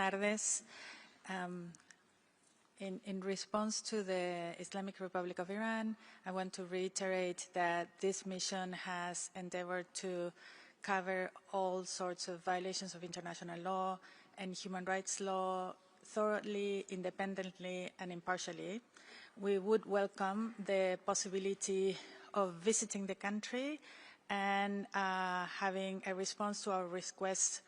tardes. In response to the Islamic Republic of Iran, I want to reiterate that this mission has endeavored to cover all sorts of violations of international law and human rights law thoroughly, independently, and impartially. We would welcome the possibility of visiting the country and having a response to our request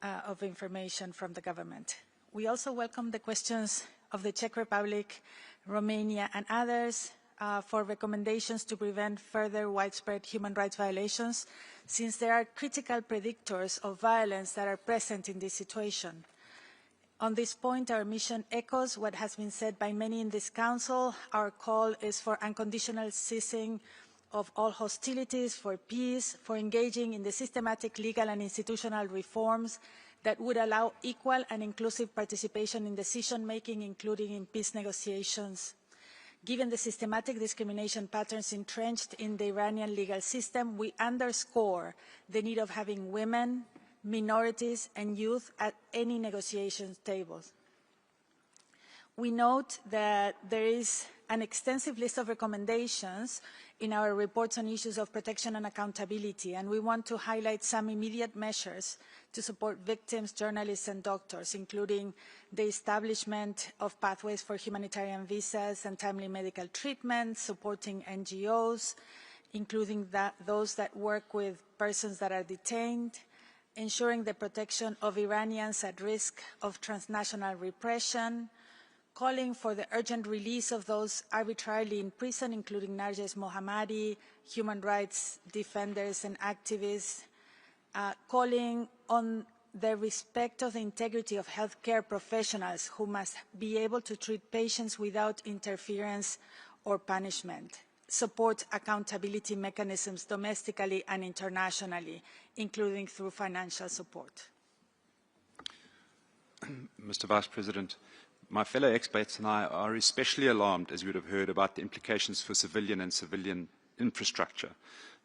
of information from the government. We also welcome the questions of the Czech Republic, Romania, and others for recommendations to prevent further widespread human rights violations, since there are critical predictors of violence that are present in this situation. On this point, our mission echoes what has been said by many in this Council. Our call is for unconditional ceasing of all hostilities, for peace, for engaging in the systematic legal and institutional reforms that would allow equal and inclusive participation in decision-making, including in peace negotiations. Given the systematic discrimination patterns entrenched in the Iranian legal system, we underscore the need of having women, minorities, and youth at any negotiation tables. We note that there is an extensive list of recommendations in our reports on issues of protection and accountability, and we want to highlight some immediate measures to support victims, journalists, and doctors, including the establishment of pathways for humanitarian visas and timely medical treatment, supporting NGOs, including those that work with persons that are detained, ensuring the protection of Iranians at risk of transnational repression, calling for the urgent release of those arbitrarily in prison, including Narges Mohammadi, human rights defenders and activists, calling on the respect of the integrity of healthcare professionals who must be able to treat patients without interference or punishment, support accountability mechanisms domestically and internationally, including through financial support. Mr. Vice President, my fellow experts and I are especially alarmed, as you would have heard, about the implications for civilian and civilian infrastructure.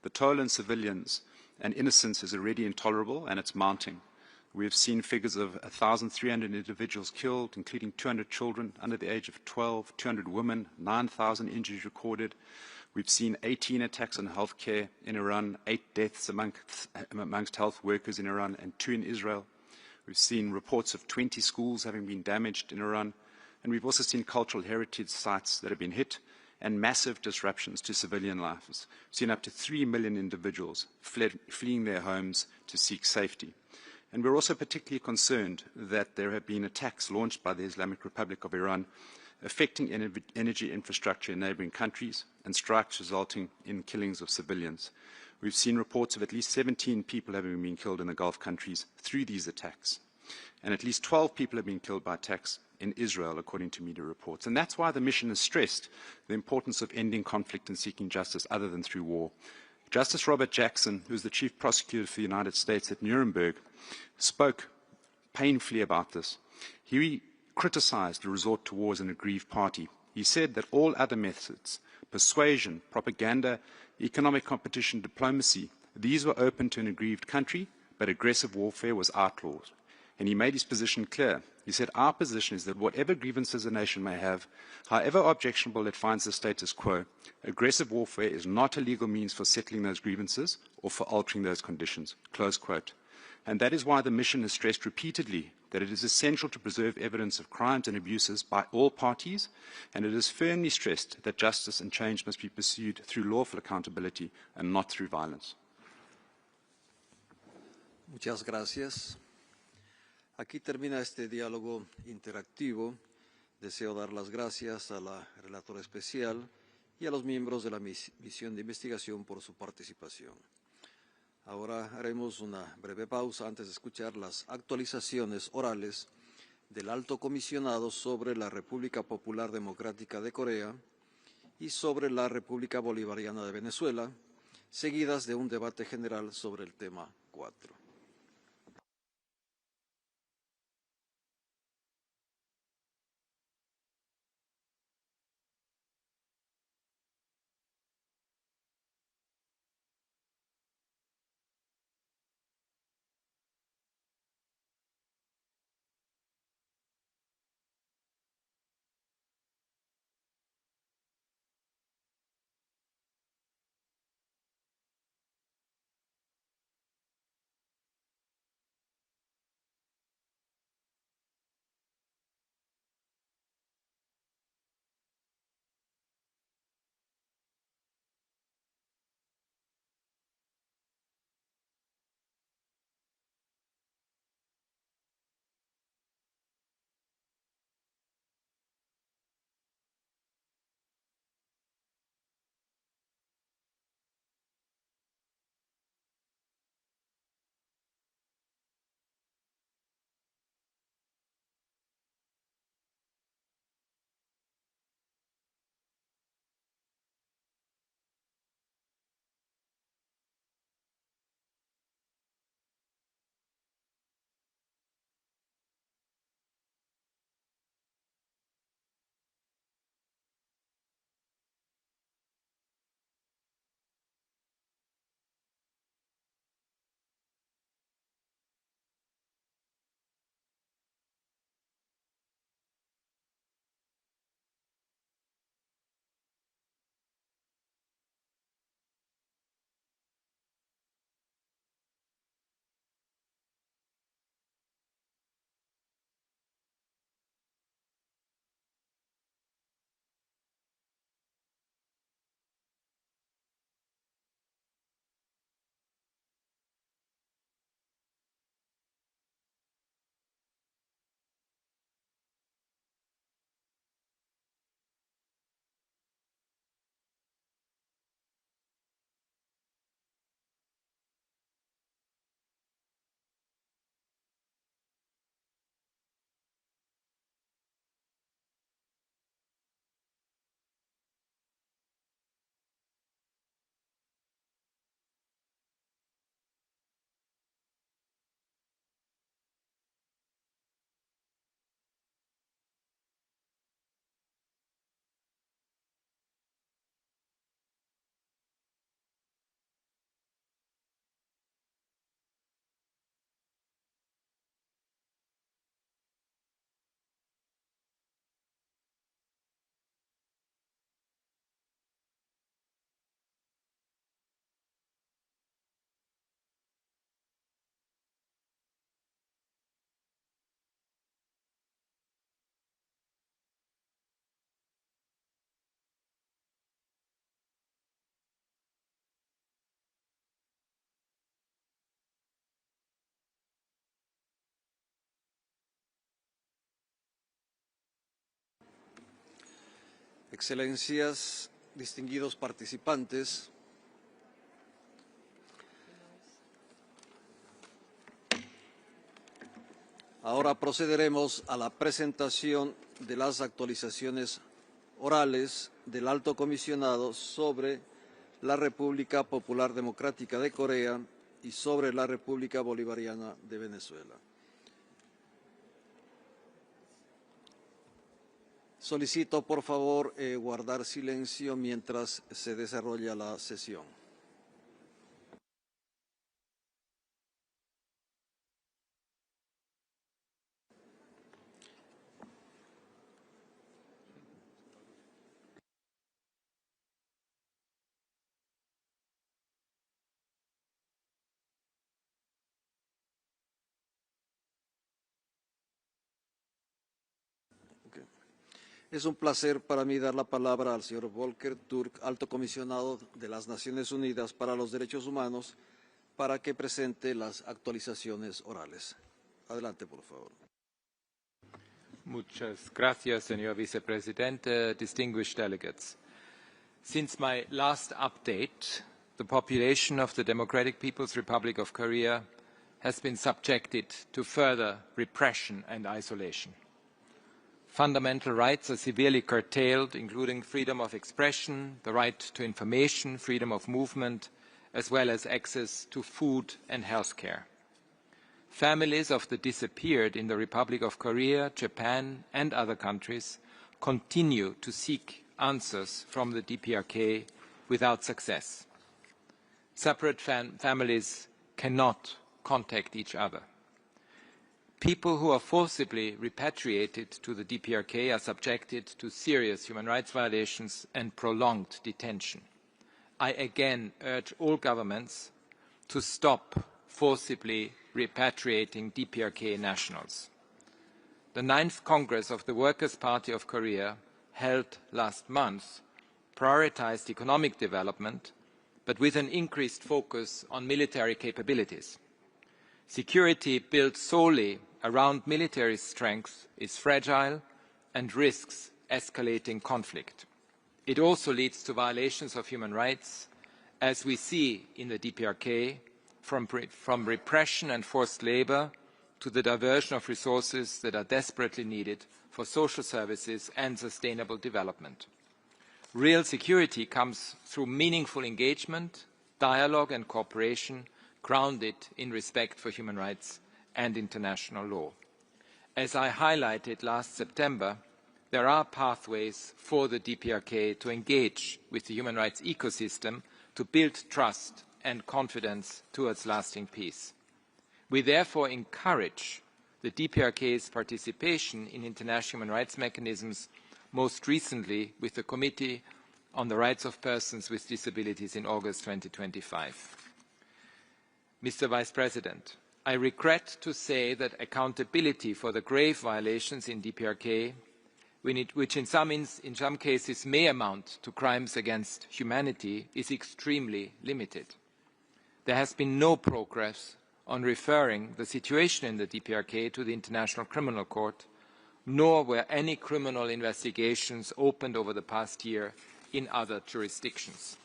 The toll on civilians and innocents is already intolerable, and it's mounting. We have seen figures of 1,300 individuals killed, including 200 children under the age of 12, 200 women, 9,000 injuries recorded. We've seen 18 attacks on healthcare in Iran, 8 deaths amongst health workers in Iran, and 2 in Israel. We've seen reports of 20 schools having been damaged in Iran, and we've also seen cultural heritage sites that have been hit and massive disruptions to civilian lives. We've seen up to 3 million individuals fleeing their homes to seek safety. And we're also particularly concerned that there have been attacks launched by the Islamic Republic of Iran affecting energy infrastructure in neighboring countries and strikes resulting in killings of civilians. We've seen reports of at least 17 people having been killed in the Gulf countries through these attacks. And at least 12 people have been killed by attacks in Israel, according to media reports. And that's why the mission has stressed the importance of ending conflict and seeking justice other than through war. Justice Robert Jackson, who's the chief prosecutor for the United States at Nuremberg, spoke painfully about this. He criticized the resort to war as an aggrieved party. He said that all other methods, persuasion, propaganda, economic competition, diplomacy, these were open to an aggrieved country, but aggressive warfare was outlawed. And he made his position clear. He said, our position is that whatever grievances a nation may have, however objectionable it finds the status quo, aggressive warfare is not a legal means for settling those grievances or for altering those conditions. Close quote. And that is why the mission has stressed repeatedly that it is essential to preserve evidence of crimes and abuses by all parties, and it has firmly stressed that justice and change must be pursued through lawful accountability and not through violence. Muchas gracias. Aquí termina este diálogo interactivo. Deseo dar las gracias a la relatora especial y a los miembros de la misión de investigación por su participación. Ahora haremos una breve pausa antes de escuchar las actualizaciones orales del Alto Comisionado sobre la República Popular Democrática de Corea y sobre la República Bolivariana de Venezuela, seguidas de un debate general sobre el tema 4. Excelencias, distinguidos participantes, ahora procederemos a la presentación de las actualizaciones orales del Alto Comisionado sobre la República Popular Democrática de Corea y sobre la República Bolivariana de Venezuela. Solicito, por favor, guardar silencio mientras se desarrolla la sesión. Es un placer para mí dar la palabra al señor Volker Türk, Alto Comisionado de las Naciones Unidas para los Derechos Humanos, para que presente las actualizaciones orales. Adelante, por favor. Muchas gracias, señor vicepresidente, distinguished delegates. Since my last update, the population of the Democratic People's Republic of Korea has been subjected to further repression and isolation. Fundamental rights are severely curtailed, including freedom of expression, the right to information, freedom of movement, as well as access to food and health care. Families of the disappeared in the Republic of Korea, Japan, and other countries continue to seek answers from the DPRK without success. Separate families cannot contact each other. People who are forcibly repatriated to the DPRK are subjected to serious human rights violations and prolonged detention. I again urge all governments to stop forcibly repatriating DPRK nationals. The 9th Congress of the Workers' Party of Korea, held last month, prioritized economic development, but with an increased focus on military capabilities. Security built solely around military strength is fragile and risks escalating conflict. It also leads to violations of human rights, as we see in the DPRK, from repression and forced labor to the diversion of resources that are desperately needed for social services and sustainable development. Real security comes through meaningful engagement, dialogue and cooperation grounded in respect for human rights and international law. As I highlighted last September, there are pathways for the DPRK to engage with the human rights ecosystem to build trust and confidence towards lasting peace. We therefore encourage the DPRK's participation in international human rights mechanisms, most recently with the Committee on the Rights of Persons with Disabilities in August 2025. Mr. Vice President, I regret to say that accountability for the grave violations in DPRK, which in some cases may amount to crimes against humanity, is extremely limited. There has been no progress on referring the situation in the DPRK to the International Criminal Court, nor were any criminal investigations opened over the past year in other jurisdictions.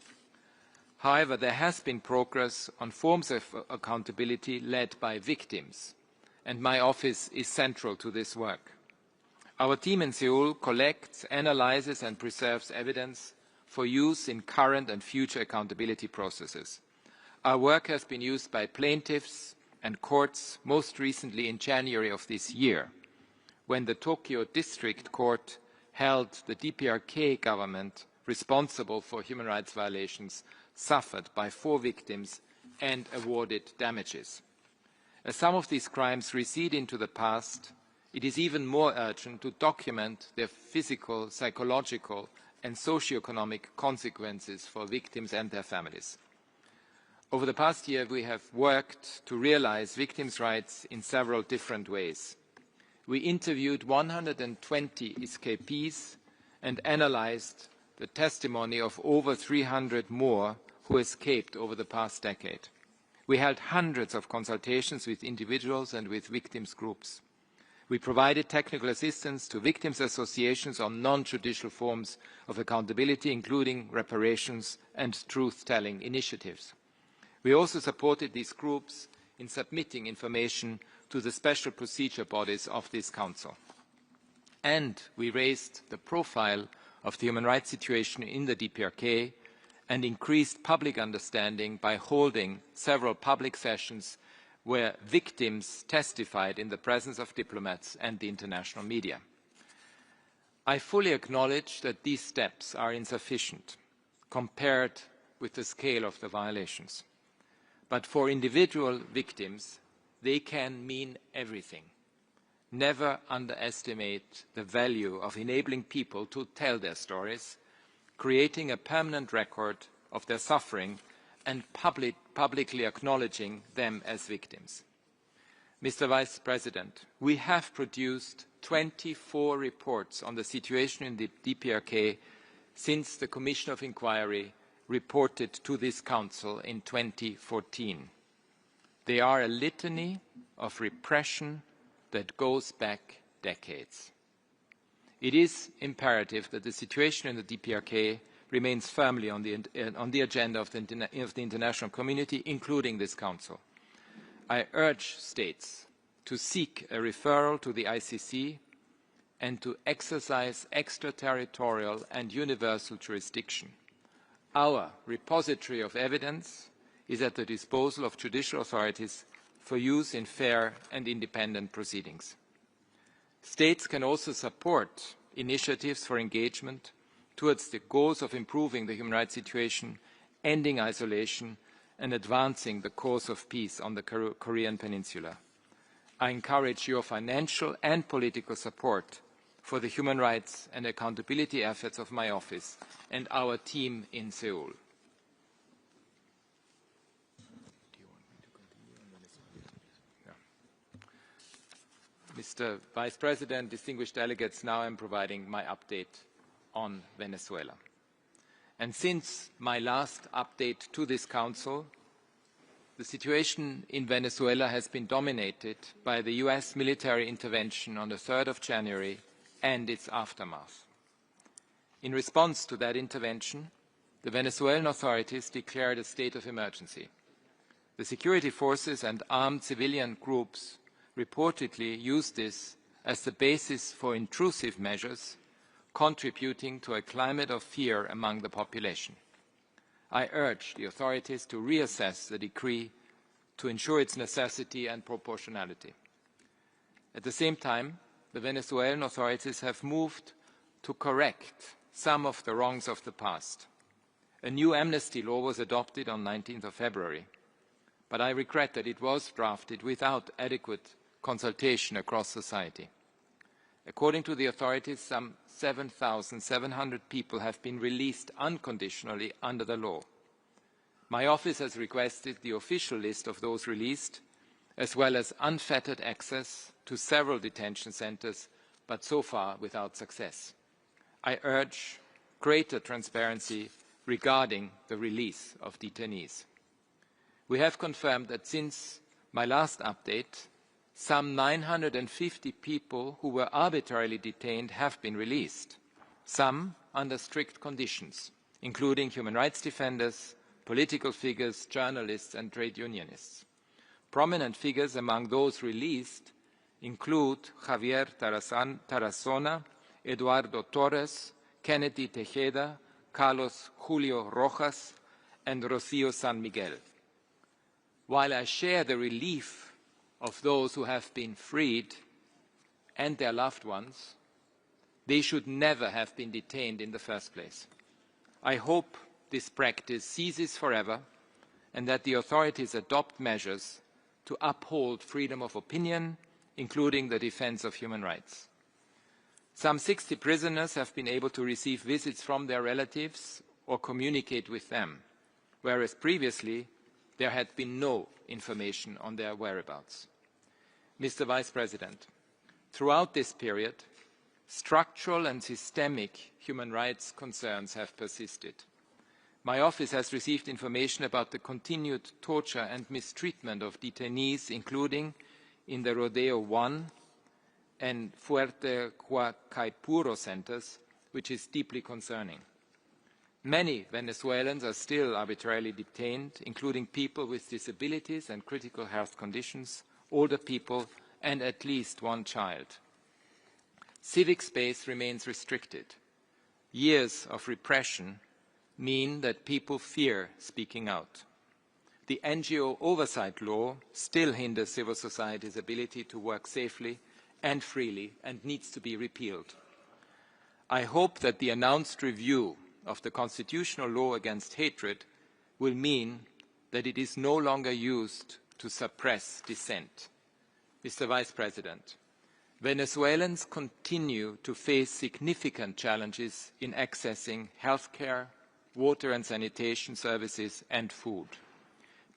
However, there has been progress on forms of accountability led by victims, and my office is central to this work. Our team in Seoul collects, analyzes and preserves evidence for use in current and future accountability processes. Our work has been used by plaintiffs and courts, most recently in January of this year, when the Tokyo District Court held the DPRK government responsible for human rights violations suffered by 4 victims and awarded damages. As some of these crimes recede into the past, it is even more urgent to document their physical, psychological and socio-economic consequences for victims and their families. Over the past year, we have worked to realize victims' rights in several different ways. We interviewed 120 escapees and analyzed the testimony of over 300 more who escaped over the past decade. We held hundreds of consultations with individuals and with victims' groups. We provided technical assistance to victims' associations on non-judicial forms of accountability, including reparations and truth-telling initiatives. We also supported these groups in submitting information to the special procedure bodies of this Council. And we raised the profile of the human rights situation in the DPRK and increased public understanding by holding several public sessions where victims testified in the presence of diplomats and the international media. I fully acknowledge that these steps are insufficient compared with the scale of the violations. But for individual victims, they can mean everything. Never underestimate the value of enabling people to tell their stories, creating a permanent record of their suffering and publicly acknowledging them as victims. Mr. Vice President, we have produced 24 reports on the situation in the DPRK since the Commission of Inquiry reported to this Council in 2014. They are a litany of repression that goes back decades. It is imperative that the situation in the DPRK remains firmly on the agenda of the international community, including this Council. I urge states to seek a referral to the ICC and to exercise extraterritorial and universal jurisdiction. Our repository of evidence is at the disposal of judicial authorities for use in fair and independent proceedings. States can also support initiatives for engagement towards the goals of improving the human rights situation, ending isolation, and advancing the cause of peace on the Korean Peninsula. I encourage your financial and political support for the human rights and accountability efforts of my office and our team in Seoul. Mr. Vice President, distinguished delegates, now I'm providing my update on Venezuela. And since my last update to this Council, the situation in Venezuela has been dominated by the US military intervention on the 3rd of January and its aftermath. In response to that intervention, the Venezuelan authorities declared a state of emergency. The security forces and armed civilian groups reportedly used this as the basis for intrusive measures, contributing to a climate of fear among the population. I urge the authorities to reassess the decree to ensure its necessity and proportionality. At the same time, the Venezuelan authorities have moved to correct some of the wrongs of the past. A new amnesty law was adopted on 19th of February, but I regret that it was drafted without adequate consultation across society. According to the authorities, some 7,700 people have been released unconditionally under the law. My office has requested the official list of those released, as well as unfettered access to several detention centres, but so far without success. I urge greater transparency regarding the release of detainees. We have confirmed that since my last update, some 950 people who were arbitrarily detained have been released, some under strict conditions, including human rights defenders, political figures, journalists and trade unionists. Prominent figures among those released include Javier Tarazona, Eduardo Torres, Kennedy Tejeda, Carlos Julio Rojas and Rocío San Miguel. While I share the relief of those who have been freed and their loved ones, they should never have been detained in the first place. I hope this practice ceases forever and that the authorities adopt measures to uphold freedom of opinion, including the defense of human rights. Some 60 prisoners have been able to receive visits from their relatives or communicate with them, whereas previously there had been no information on their whereabouts. Mr. Vice President, throughout this period, structural and systemic human rights concerns have persisted. My office has received information about the continued torture and mistreatment of detainees, including in the Rodeo 1 and Fuerte Huacaipuro centers, which is deeply concerning. Many Venezuelans are still arbitrarily detained, including people with disabilities and critical health conditions, older people, and at least one child. Civic space remains restricted. Years of repression mean that people fear speaking out. The NGO oversight law still hinders civil society's ability to work safely and freely and needs to be repealed. I hope that the announced review of the constitutional law against hatred will mean that it is no longer used to suppress dissent. Mr. Vice President, Venezuelans continue to face significant challenges in accessing healthcare, water and sanitation services and food.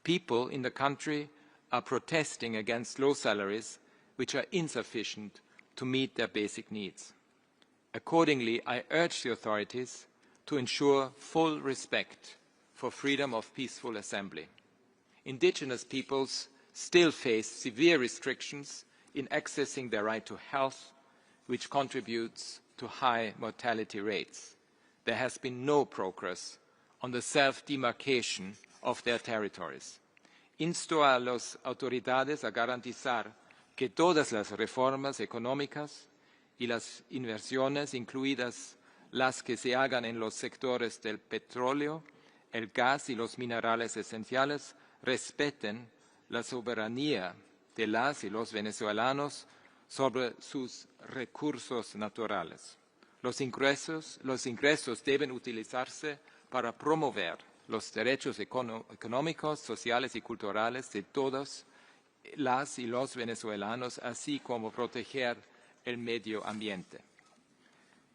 People in the country are protesting against low salaries, which are insufficient to meet their basic needs. Accordingly, I urge the authorities to ensure full respect for freedom of peaceful assembly. Indigenous peoples still face severe restrictions in accessing their right to health, which contributes to high mortality rates. There has been no progress on the self-demarcation of their territories. Insto a las autoridades a garantizar que todas las reformas económicas y las inversiones, incluidas las que se hagan en los sectores del petróleo, el gas y los minerales esenciales, respeten la soberanía de las y los venezolanos sobre sus recursos naturales. Los ingresos deben utilizarse para promover los derechos económicos, sociales y culturales de todas las y los venezolanos, así como proteger el medio ambiente.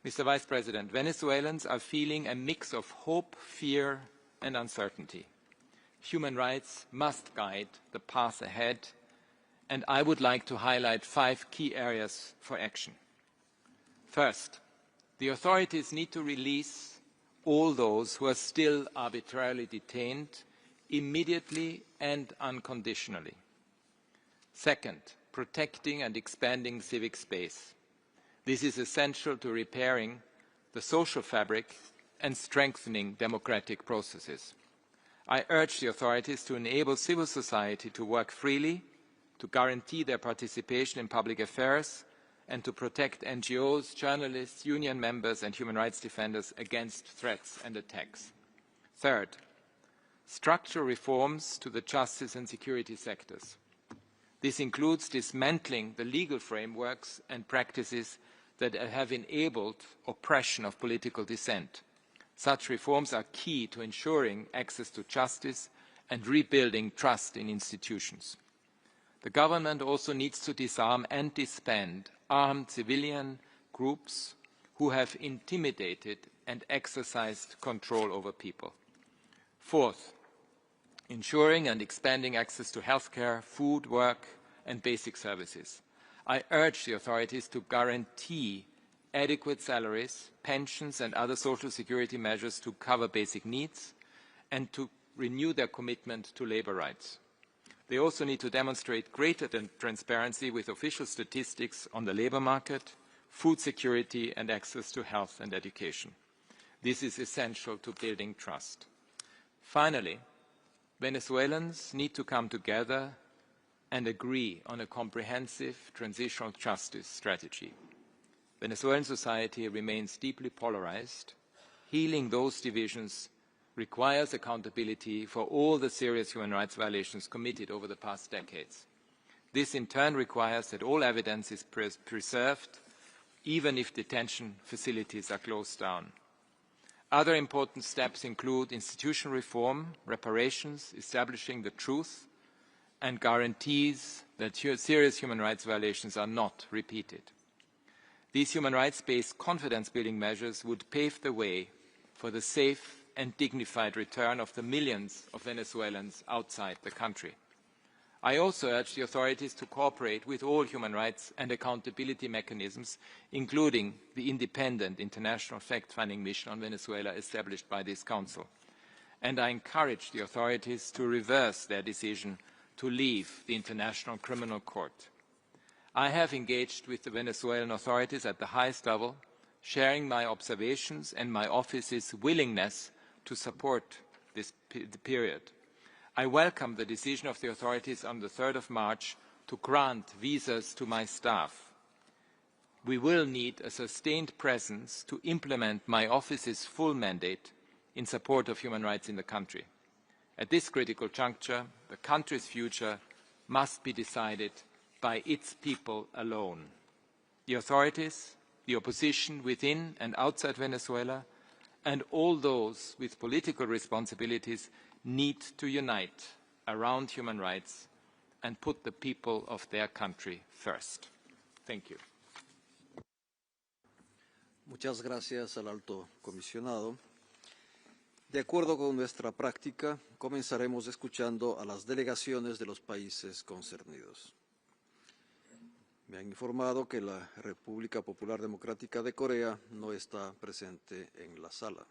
Mr. Vice President, Venezuelans are feeling a mix of hope, fear, and uncertainty. Human rights must guide the path ahead, and I would like to highlight 5 key areas for action. First, the authorities need to release all those who are still arbitrarily detained immediately and unconditionally. Second, protecting and expanding civic space. This is essential to repairing the social fabric and strengthening democratic processes. I urge the authorities to enable civil society to work freely, to guarantee their participation in public affairs, and to protect NGOs, journalists, union members, and human rights defenders against threats and attacks. Third, structural reforms to the justice and security sectors. This includes dismantling the legal frameworks and practices that have enabled oppression of political dissent. Such reforms are key to ensuring access to justice and rebuilding trust in institutions. The government also needs to disarm and disband armed civilian groups who have intimidated and exercised control over people. Fourth, ensuring and expanding access to healthcare, food, work, and basic services. I urge the authorities to guarantee adequate salaries, pensions, and other social security measures to cover basic needs, and to renew their commitment to labor rights. They also need to demonstrate greater transparency with official statistics on the labor market, food security, and access to health and education. This is essential to building trust. Finally, Venezuelans need to come together and agree on a comprehensive transitional justice strategy. Venezuelan society remains deeply polarized. Healing those divisions requires accountability for all the serious human rights violations committed over the past decades. This in turn requires that all evidence is preserved, even if detention facilities are closed down. Other important steps include institutional reform, reparations, establishing the truth, and guarantees that serious human rights violations are not repeated. These human rights-based confidence-building measures would pave the way for the safe and dignified return of the millions of Venezuelans outside the country. I also urge the authorities to cooperate with all human rights and accountability mechanisms, including the independent international fact-finding mission on Venezuela established by this Council. And I encourage the authorities to reverse their decision to leave the International Criminal Court. I have engaged with the Venezuelan authorities at the highest level, sharing my observations and my office's willingness to support this period. I welcome the decision of the authorities on the 3rd of March to grant visas to my staff. We will need a sustained presence to implement my office's full mandate in support of human rights in the country. At this critical juncture, the country's future must be decided by its people alone. The authorities, the opposition within and outside Venezuela, and all those with political responsibilities need to unite around human rights and put the people of their country first. Thank you. Muchas gracias al alto comisionado. De acuerdo con nuestra práctica, comenzaremos escuchando a las delegaciones de los países concernidos. Me han informado que la República Popular Democrática de Corea no está presente en la sala.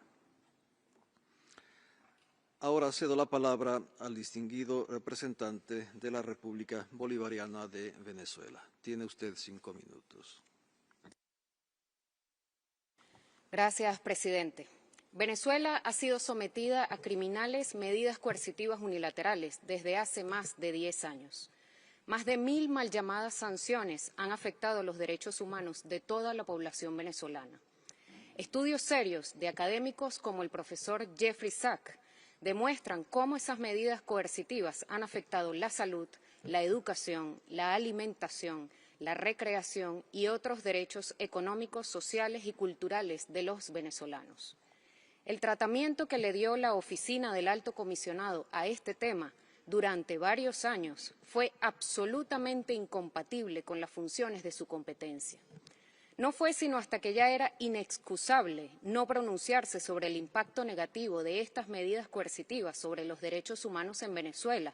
Ahora cedo la palabra al distinguido representante de la República Bolivariana de Venezuela. Tiene usted 5 minutos. Gracias, presidente. Venezuela ha sido sometida a criminales medidas coercitivas unilaterales desde hace más de 10 años. Más de 1000 mal llamadas sanciones han afectado los derechos humanos de toda la población venezolana. Estudios serios de académicos como el profesor Jeffrey Sachs demuestran cómo esas medidas coercitivas han afectado la salud, la educación, la alimentación, la recreación y otros derechos económicos, sociales y culturales de los venezolanos. El tratamiento que le dio la Oficina del Alto Comisionado a este tema durante varios años fue absolutamente incompatible con las funciones de su competencia. No fue sino hasta que ya era inexcusable no pronunciarse sobre el impacto negativo de estas medidas coercitivas sobre los derechos humanos en Venezuela,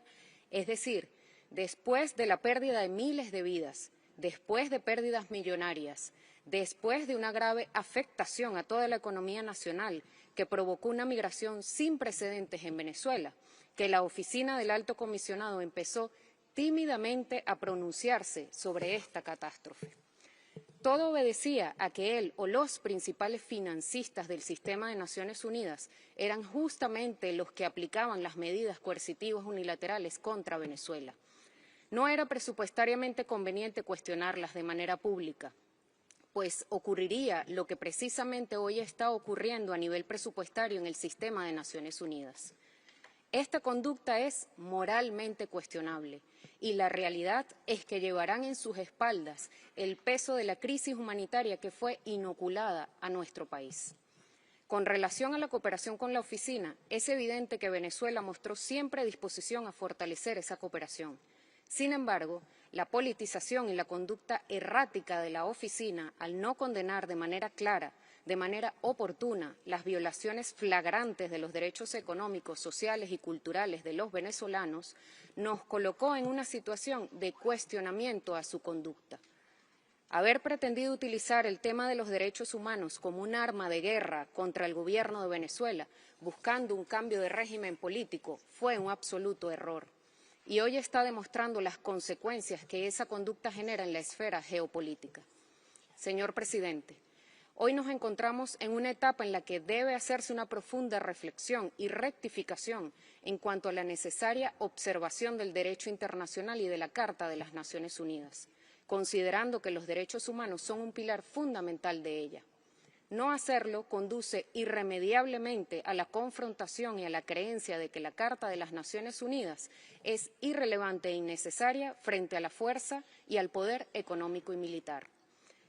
es decir, después de la pérdida de miles de vidas, después de pérdidas millonarias, después de una grave afectación a toda la economía nacional que provocó una migración sin precedentes en Venezuela, que la Oficina del Alto Comisionado empezó tímidamente a pronunciarse sobre esta catástrofe. Todo obedecía a que él o los principales financistas del sistema de Naciones Unidas eran justamente los que aplicaban las medidas coercitivas unilaterales contra Venezuela. No era presupuestariamente conveniente cuestionarlas de manera pública, pues ocurriría lo que precisamente hoy está ocurriendo a nivel presupuestario en el sistema de Naciones Unidas. Esta conducta es moralmente cuestionable y la realidad es que llevarán en sus espaldas el peso de la crisis humanitaria que fue inoculada a nuestro país. Con relación a la cooperación con la oficina, es evidente que Venezuela mostró siempre disposición a fortalecer esa cooperación. Sin embargo, la politización y la conducta errática de la oficina al no condenar de manera clara, de manera oportuna, las violaciones flagrantes de los derechos económicos, sociales y culturales de los venezolanos, nos colocó en una situación de cuestionamiento a su conducta. Haber pretendido utilizar el tema de los derechos humanos como un arma de guerra contra el gobierno de Venezuela, buscando un cambio de régimen político, fue un absoluto error. Y hoy está demostrando las consecuencias que esa conducta genera en la esfera geopolítica. Señor presidente, hoy nos encontramos en una etapa en la que debe hacerse una profunda reflexión y rectificación en cuanto a la necesaria observación del derecho internacional y de la Carta de las Naciones Unidas, considerando que los derechos humanos son un pilar fundamental de ella. No hacerlo conduce irremediablemente a la confrontación y a la creencia de que la Carta de las Naciones Unidas es irrelevante e innecesaria frente a la fuerza y al poder económico y militar.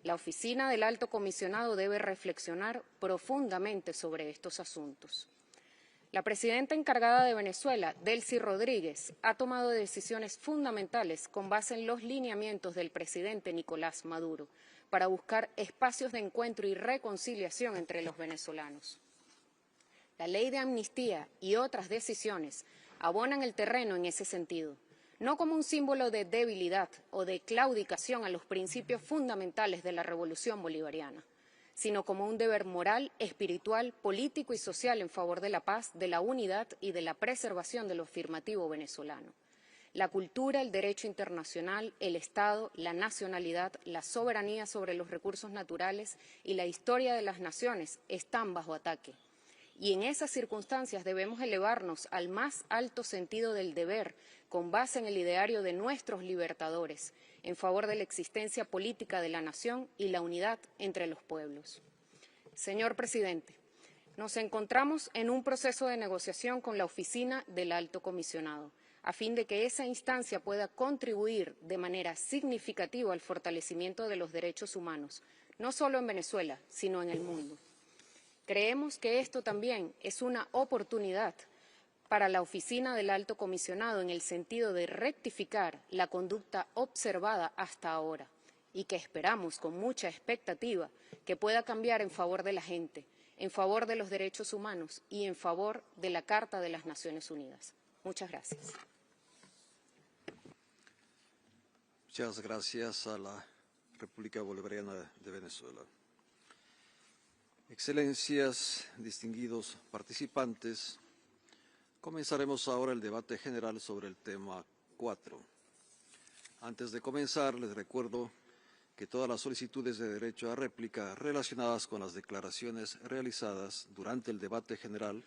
La Oficina del Alto Comisionado debe reflexionar profundamente sobre estos asuntos. La presidenta encargada de Venezuela, Delcy Rodríguez, ha tomado decisiones fundamentales con base en los lineamientos del presidente Nicolás Maduro para buscar espacios de encuentro y reconciliación entre los venezolanos. La ley de amnistía y otras decisiones abonan el terreno en ese sentido, no como un símbolo de debilidad o de claudicación a los principios fundamentales de la revolución bolivariana, sino como un deber moral, espiritual, político y social en favor de la paz, de la unidad y de la preservación de lo afirmativo venezolano. La cultura, el derecho internacional, el Estado, la nacionalidad, la soberanía sobre los recursos naturales y la historia de las naciones están bajo ataque. Y en esas circunstancias debemos elevarnos al más alto sentido del deber, con base en el ideario de nuestros libertadores, en favor de la existencia política de la nación y la unidad entre los pueblos. Señor presidente, nos encontramos en un proceso de negociación con la Oficina del Alto Comisionado, a fin de que esa instancia pueda contribuir de manera significativa al fortalecimiento de los derechos humanos, no solo en Venezuela, sino en el mundo. Creemos que esto también es una oportunidad para la Oficina del Alto Comisionado en el sentido de rectificar la conducta observada hasta ahora y que esperamos con mucha expectativa que pueda cambiar en favor de la gente, en favor de los derechos humanos y en favor de la Carta de las Naciones Unidas. Muchas gracias. Muchas gracias a la República Bolivariana de Venezuela. Excelencias, distinguidos participantes, comenzaremos ahora el debate general sobre el tema 4. Antes de comenzar, les recuerdo que todas las solicitudes de derecho a réplica relacionadas con las declaraciones realizadas durante el debate general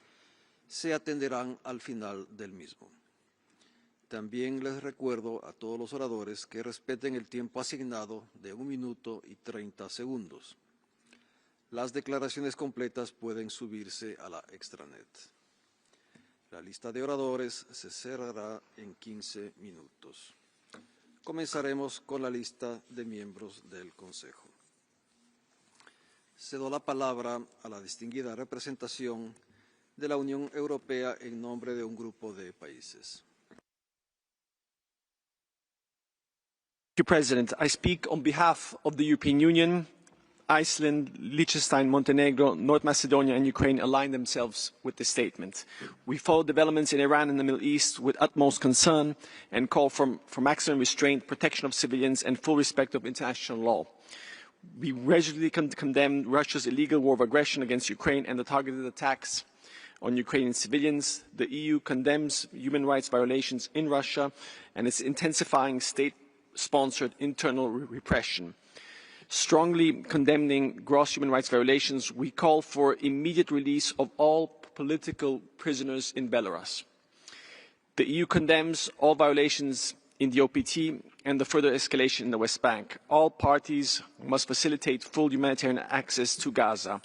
se atenderán al final del mismo. También les recuerdo a todos los oradores que respeten el tiempo asignado de 1 minuto y 30 segundos. Las declaraciones completas pueden subirse a la extranet. La lista de oradores se cerrará en 15 minutos. Comenzaremos con la lista de miembros del Consejo. Cedo la palabra a la distinguida representación de la Unión Europea en nombre de un grupo de países. Thank you, President. I speak on behalf of the European Union. Iceland, Liechtenstein, Montenegro, North Macedonia and Ukraine align themselves with this statement. We follow developments in Iran and the Middle East with utmost concern and call for maximum restraint, protection of civilians and full respect of international law. We regularly condemn Russia's illegal war of aggression against Ukraine and the targeted attacks on Ukrainian civilians. The EU condemns human rights violations in Russia and its intensifying state-sponsored internal repression. Strongly condemning gross human rights violations, we call for immediate release of all political prisoners in Belarus. The EU condemns all violations in the APT and the further escalation in the West Bank. All parties must facilitate full humanitarian access to Gaza.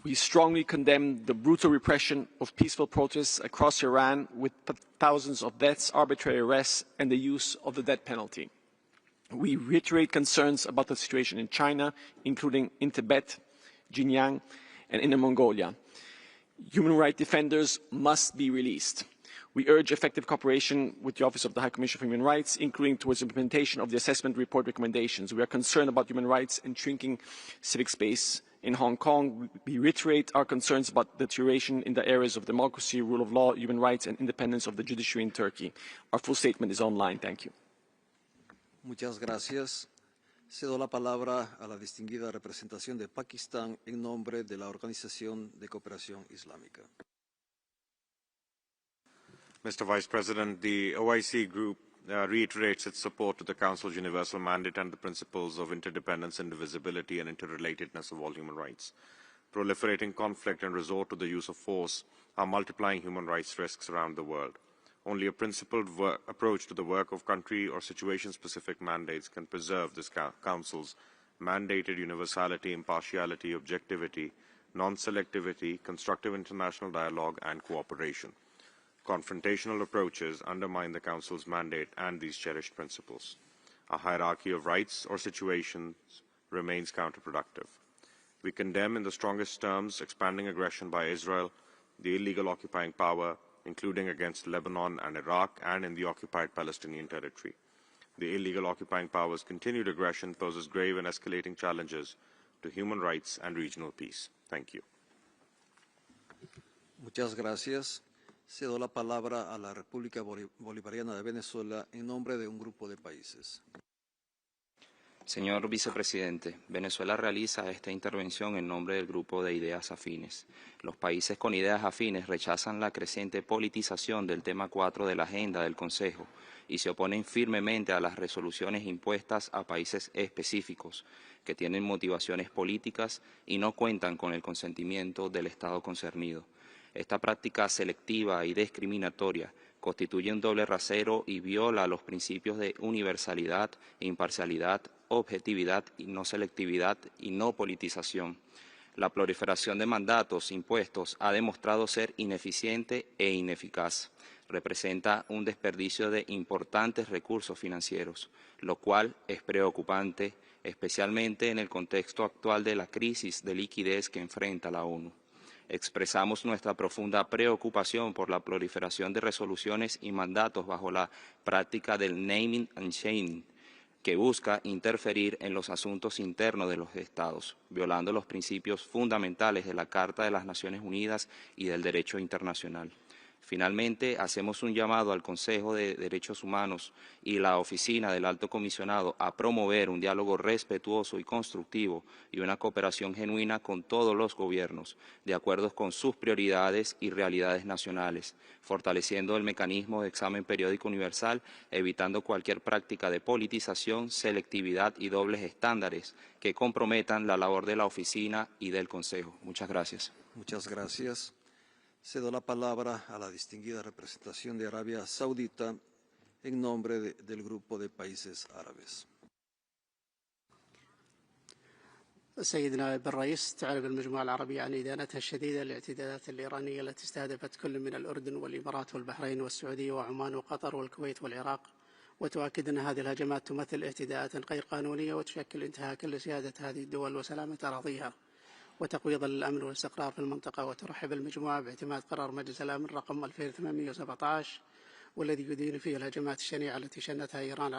We strongly condemn the brutal repression of peaceful protests across Iran with thousands of deaths, arbitrary arrests and the use of the death penalty. We reiterate concerns about the situation in China, including in Tibet, Xinjiang, and Inner Mongolia. Human rights defenders must be released. We urge effective cooperation with the Office of the High Commissioner for Human Rights, including towards implementation of the assessment report recommendations. We are concerned about human rights and shrinking civic space in Hong Kong. We reiterate our concerns about deterioration in the areas of democracy, rule of law, human rights, and independence of the judiciary in Turkey. Our full statement is online. Thank you. Muchas gracias. Cedo la palabra a la distinguida representación de Pakistán en nombre de la Organización de Cooperación Islámica. Mr. Vice President, the OIC Group reiterates its support to the Council's universal mandate and the principles of interdependence, indivisibility and interrelatedness of all human rights. Proliferating conflict and resort to the use of force are multiplying human rights risks around the world. Only a principled approach to the work of country or situation-specific mandates can preserve this Council's mandated universality, impartiality, objectivity, non-selectivity, constructive international dialogue and cooperation. Confrontational approaches undermine the Council's mandate and these cherished principles. A hierarchy of rights or situations remains counterproductive. We condemn in the strongest terms expanding aggression by Israel, the illegal occupying power, including against Lebanon and Iraq and in the occupied Palestinian territory. The illegal occupying power's continued aggression poses grave and escalating challenges to human rights and regional peace. Thank you. Muchas gracias. Cedo la palabra a la República Bolivariana de Venezuela en nombre de un grupo de países. Señor Vicepresidente, Venezuela realiza esta intervención en nombre del Grupo de Ideas Afines. Los países con ideas afines rechazan la creciente politización del tema 4 de la agenda del Consejo y se oponen firmemente a las resoluciones impuestas a países específicos que tienen motivaciones políticas y no cuentan con el consentimiento del Estado concernido. Esta práctica selectiva y discriminatoria constituye un doble rasero y viola los principios de universalidad, imparcialidad, objetividad y no selectividad y no politización. La proliferación de mandatos impuestos ha demostrado ser ineficiente e ineficaz. Representa un desperdicio de importantes recursos financieros, lo cual es preocupante, especialmente en el contexto actual de la crisis de liquidez que enfrenta la ONU. Expresamos nuestra profunda preocupación por la proliferación de resoluciones y mandatos bajo la práctica del naming and shaming, que busca interferir en los asuntos internos de los Estados, violando los principios fundamentales de la Carta de las Naciones Unidas y del derecho internacional. Finalmente, hacemos un llamado al Consejo de Derechos Humanos y la Oficina del Alto Comisionado a promover un diálogo respetuoso y constructivo y una cooperación genuina con todos los gobiernos, de acuerdo con sus prioridades y realidades nacionales, fortaleciendo el mecanismo de examen periódico universal, evitando cualquier práctica de politización, selectividad y dobles estándares que comprometan la labor de la Oficina y del Consejo. Muchas gracias. Muchas gracias. Cedo la palabra a la distinguida representación de Arabia Saudita en nombre del Grupo de Países Árabes. سيدنا نائب الرئيس، تعرف المجموعة العربية عن إدانتها الشديدة للاعتداءات الإيرانية التي استهدفت كل من الأردن والإمارات والبحرين والسعودية وعمان وقطر والكويت والعراق، وتؤكد أن هذه الهجمات تمثل اعتداءات غير قانونية وتشكل انتهاكا لسيادة هذه الدول وسلامة أراضيها وتقويضا للأمن والاستقرار في المنطقة. وترحب المجموعة باعتماد قرار مجلس الأمن رقم 2817 والذي يدين فيه الهجمات الشنيعة التي شنتها إيران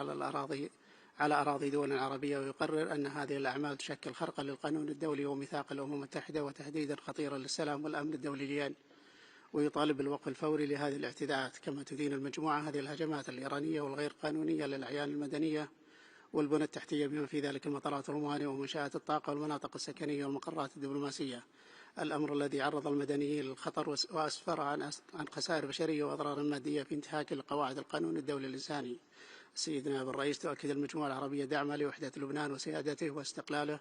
على أراضي دول عربية، ويقرر أن هذه الأعمال تشكل خرقا للقانون الدولي وميثاق الأمم المتحدة وتهديدا خطيرا للسلام والأمن الدوليين، ويطالب بالوقف الفوري لهذه الاعتداءات. كما تدين المجموعة هذه الهجمات الإيرانية والغير قانونية للأعيان المدنية والبنى التحتية بما في ذلك المطارات والموانئ ومنشآت الطاقة والمناطق السكنية والمقرات الدبلوماسية، الأمر الذي عرض المدنيين للخطر وأسفر عن خسائر بشرية وأضرار مادية في انتهاك لقواعد القانون الدولي الإنساني. سيدنا نائب الرئيس، تؤكد المجموعة العربية دعمها لوحدة لبنان وسيادته واستقلاله،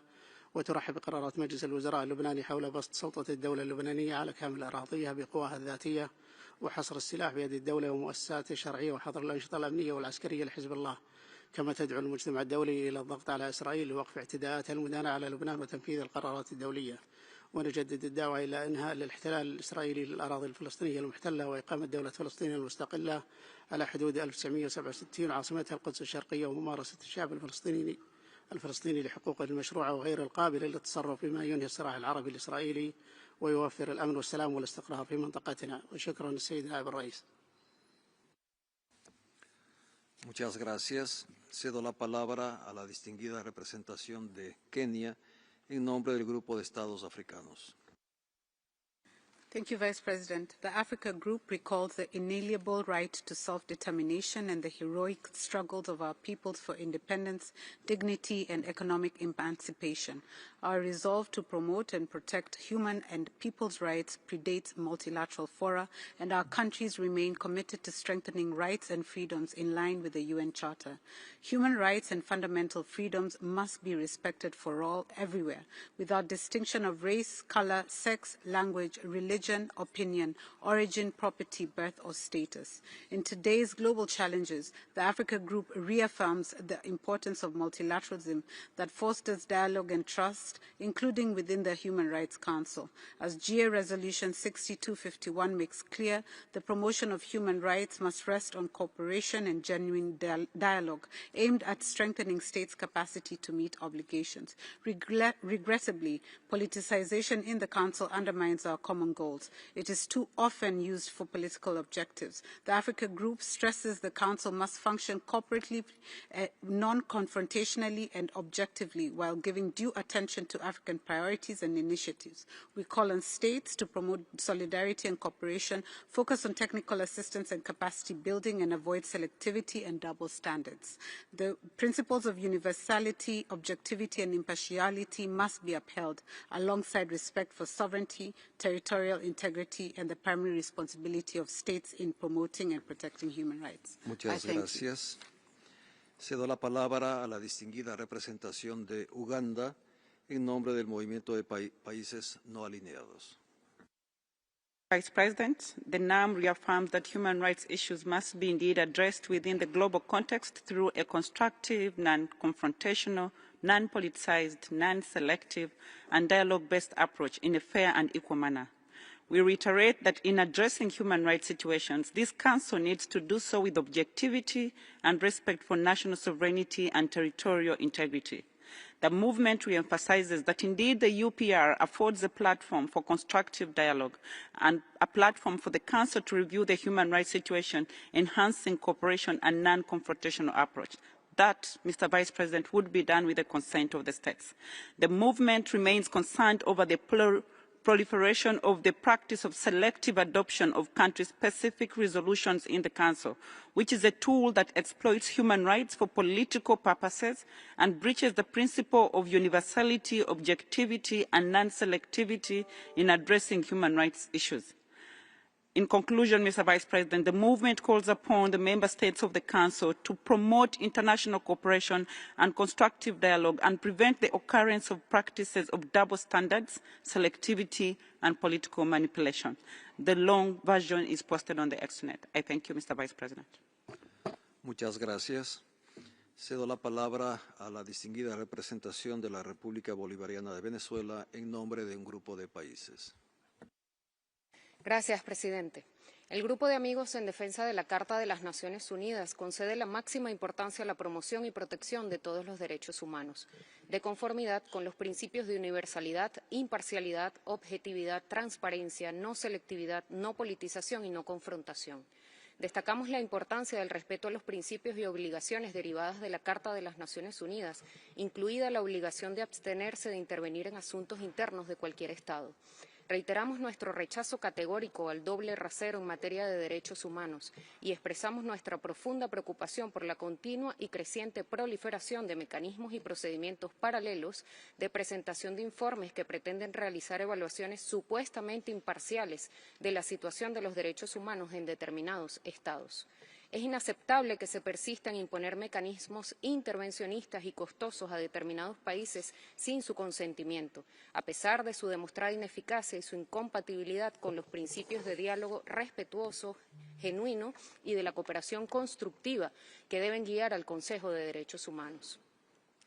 وترحب بقرارات مجلس الوزراء اللبناني حول بسط سلطة الدولة اللبنانية على كامل أراضيها بقواها الذاتية وحصر السلاح بيد الدولة ومؤسساتها الشرعية وحظر الأنشطة الأمنية والعسكرية لحزب الله. كما تدعو المجتمع الدولي إلى الضغط على إسرائيل لوقف اعتداءاتها المدانة على لبنان وتنفيذ القرارات الدولية. ونجدد الدعوة إلى إنهاء الاحتلال الإسرائيلي للأراضي الفلسطينية المحتلة وإقامة دولة فلسطين المستقلة على حدود 1967 عاصمتها القدس الشرقية، وممارسة الشعب الفلسطيني لحقوقه المشروعة وغير القابلة للتصرف بما ينهي الصراع العربي الإسرائيلي ويوفر الأمن والسلام والاستقرار في منطقتنا. وشكرا السيد نائب الرئيس. Muchas gracias. Cedo la palabra a la distinguida representación de Kenia en nombre del Grupo de Estados Africanos. Thank you, Vice President. The Africa Group recalls the inalienable right to self-determination and the heroic struggles of our peoples for independence, dignity, and economic emancipation. Our resolve to promote and protect human and people's rights predates multilateral fora, and our countries remain committed to strengthening rights and freedoms in line with the UN Charter. Human rights and fundamental freedoms must be respected for all, everywhere, without distinction of race, color, sex, language, religion, opinion, origin, property, birth, or status. In today's global challenges, the Africa Group reaffirms the importance of multilateralism that fosters dialogue and trust, including within the Human Rights Council. As GA Resolution 6251 makes clear, the promotion of human rights must rest on cooperation and genuine dialogue aimed at strengthening states' capacity to meet obligations. Regrettably, politicization in the Council undermines our common goals. roles. It is too often used for political objectives. The Africa Group stresses the Council must function cooperatively, non-confrontationally and objectively while giving due attention to African priorities and initiatives. We call on states to promote solidarity and cooperation, focus on technical assistance and capacity building, and avoid selectivity and double standards. The principles of universality, objectivity, and impartiality must be upheld alongside respect for sovereignty, territorial integrity, and the primary responsibility of states in promoting and protecting human rights. Muchas gracias. Cedo la palabra a la distinguida representación de Uganda en nombre del Movimiento de Países No Alineados. Vice President, the NAM reaffirms that human rights issues must be indeed addressed within the global context through a constructive, non-confrontational, non-politicized, non-selective, and dialogue-based approach in a fair and equal manner. We reiterate that in addressing human rights situations, this Council needs to do so with objectivity and respect for national sovereignty and territorial integrity. The movement re-emphasizes that indeed the UPR affords a platform for constructive dialogue and a platform for the Council to review the human rights situation, enhancing cooperation and non-confrontational approach. That, Mr. Vice President, would be done with the consent of the states. The movement remains concerned over the proliferation of the practice of selective adoption of country-specific resolutions in the Council, which is a tool that exploits human rights for political purposes and breaches the principle of universality, objectivity, and non-selectivity in addressing human rights issues. In conclusion, Mr. Vice President, the movement calls upon the Member States of the Council to promote international cooperation and constructive dialogue and prevent the occurrence of practices of double standards, selectivity, and political manipulation. The long version is posted on the Extranet. I thank you, Mr. Vice President. Muchas gracias. Cedo la palabra a la distinguida representación de la República Bolivariana de Venezuela en nombre de un grupo de países. Gracias, presidente. El Grupo de Amigos en Defensa de la Carta de las Naciones Unidas concede la máxima importancia a la promoción y protección de todos los derechos humanos, de conformidad con los principios de universalidad, imparcialidad, objetividad, transparencia, no selectividad, no politización y no confrontación. Destacamos la importancia del respeto a los principios y obligaciones derivadas de la Carta de las Naciones Unidas, incluida la obligación de abstenerse de intervenir en asuntos internos de cualquier Estado. Reiteramos nuestro rechazo categórico al doble rasero en materia de derechos humanos y expresamos nuestra profunda preocupación por la continua y creciente proliferación de mecanismos y procedimientos paralelos de presentación de informes que pretenden realizar evaluaciones supuestamente imparciales de la situación de los derechos humanos en determinados estados. Es inaceptable que se persista en imponer mecanismos intervencionistas y costosos a determinados países sin su consentimiento, a pesar de su demostrada ineficacia y su incompatibilidad con los principios de diálogo respetuoso, genuino y de la cooperación constructiva que deben guiar al Consejo de Derechos Humanos.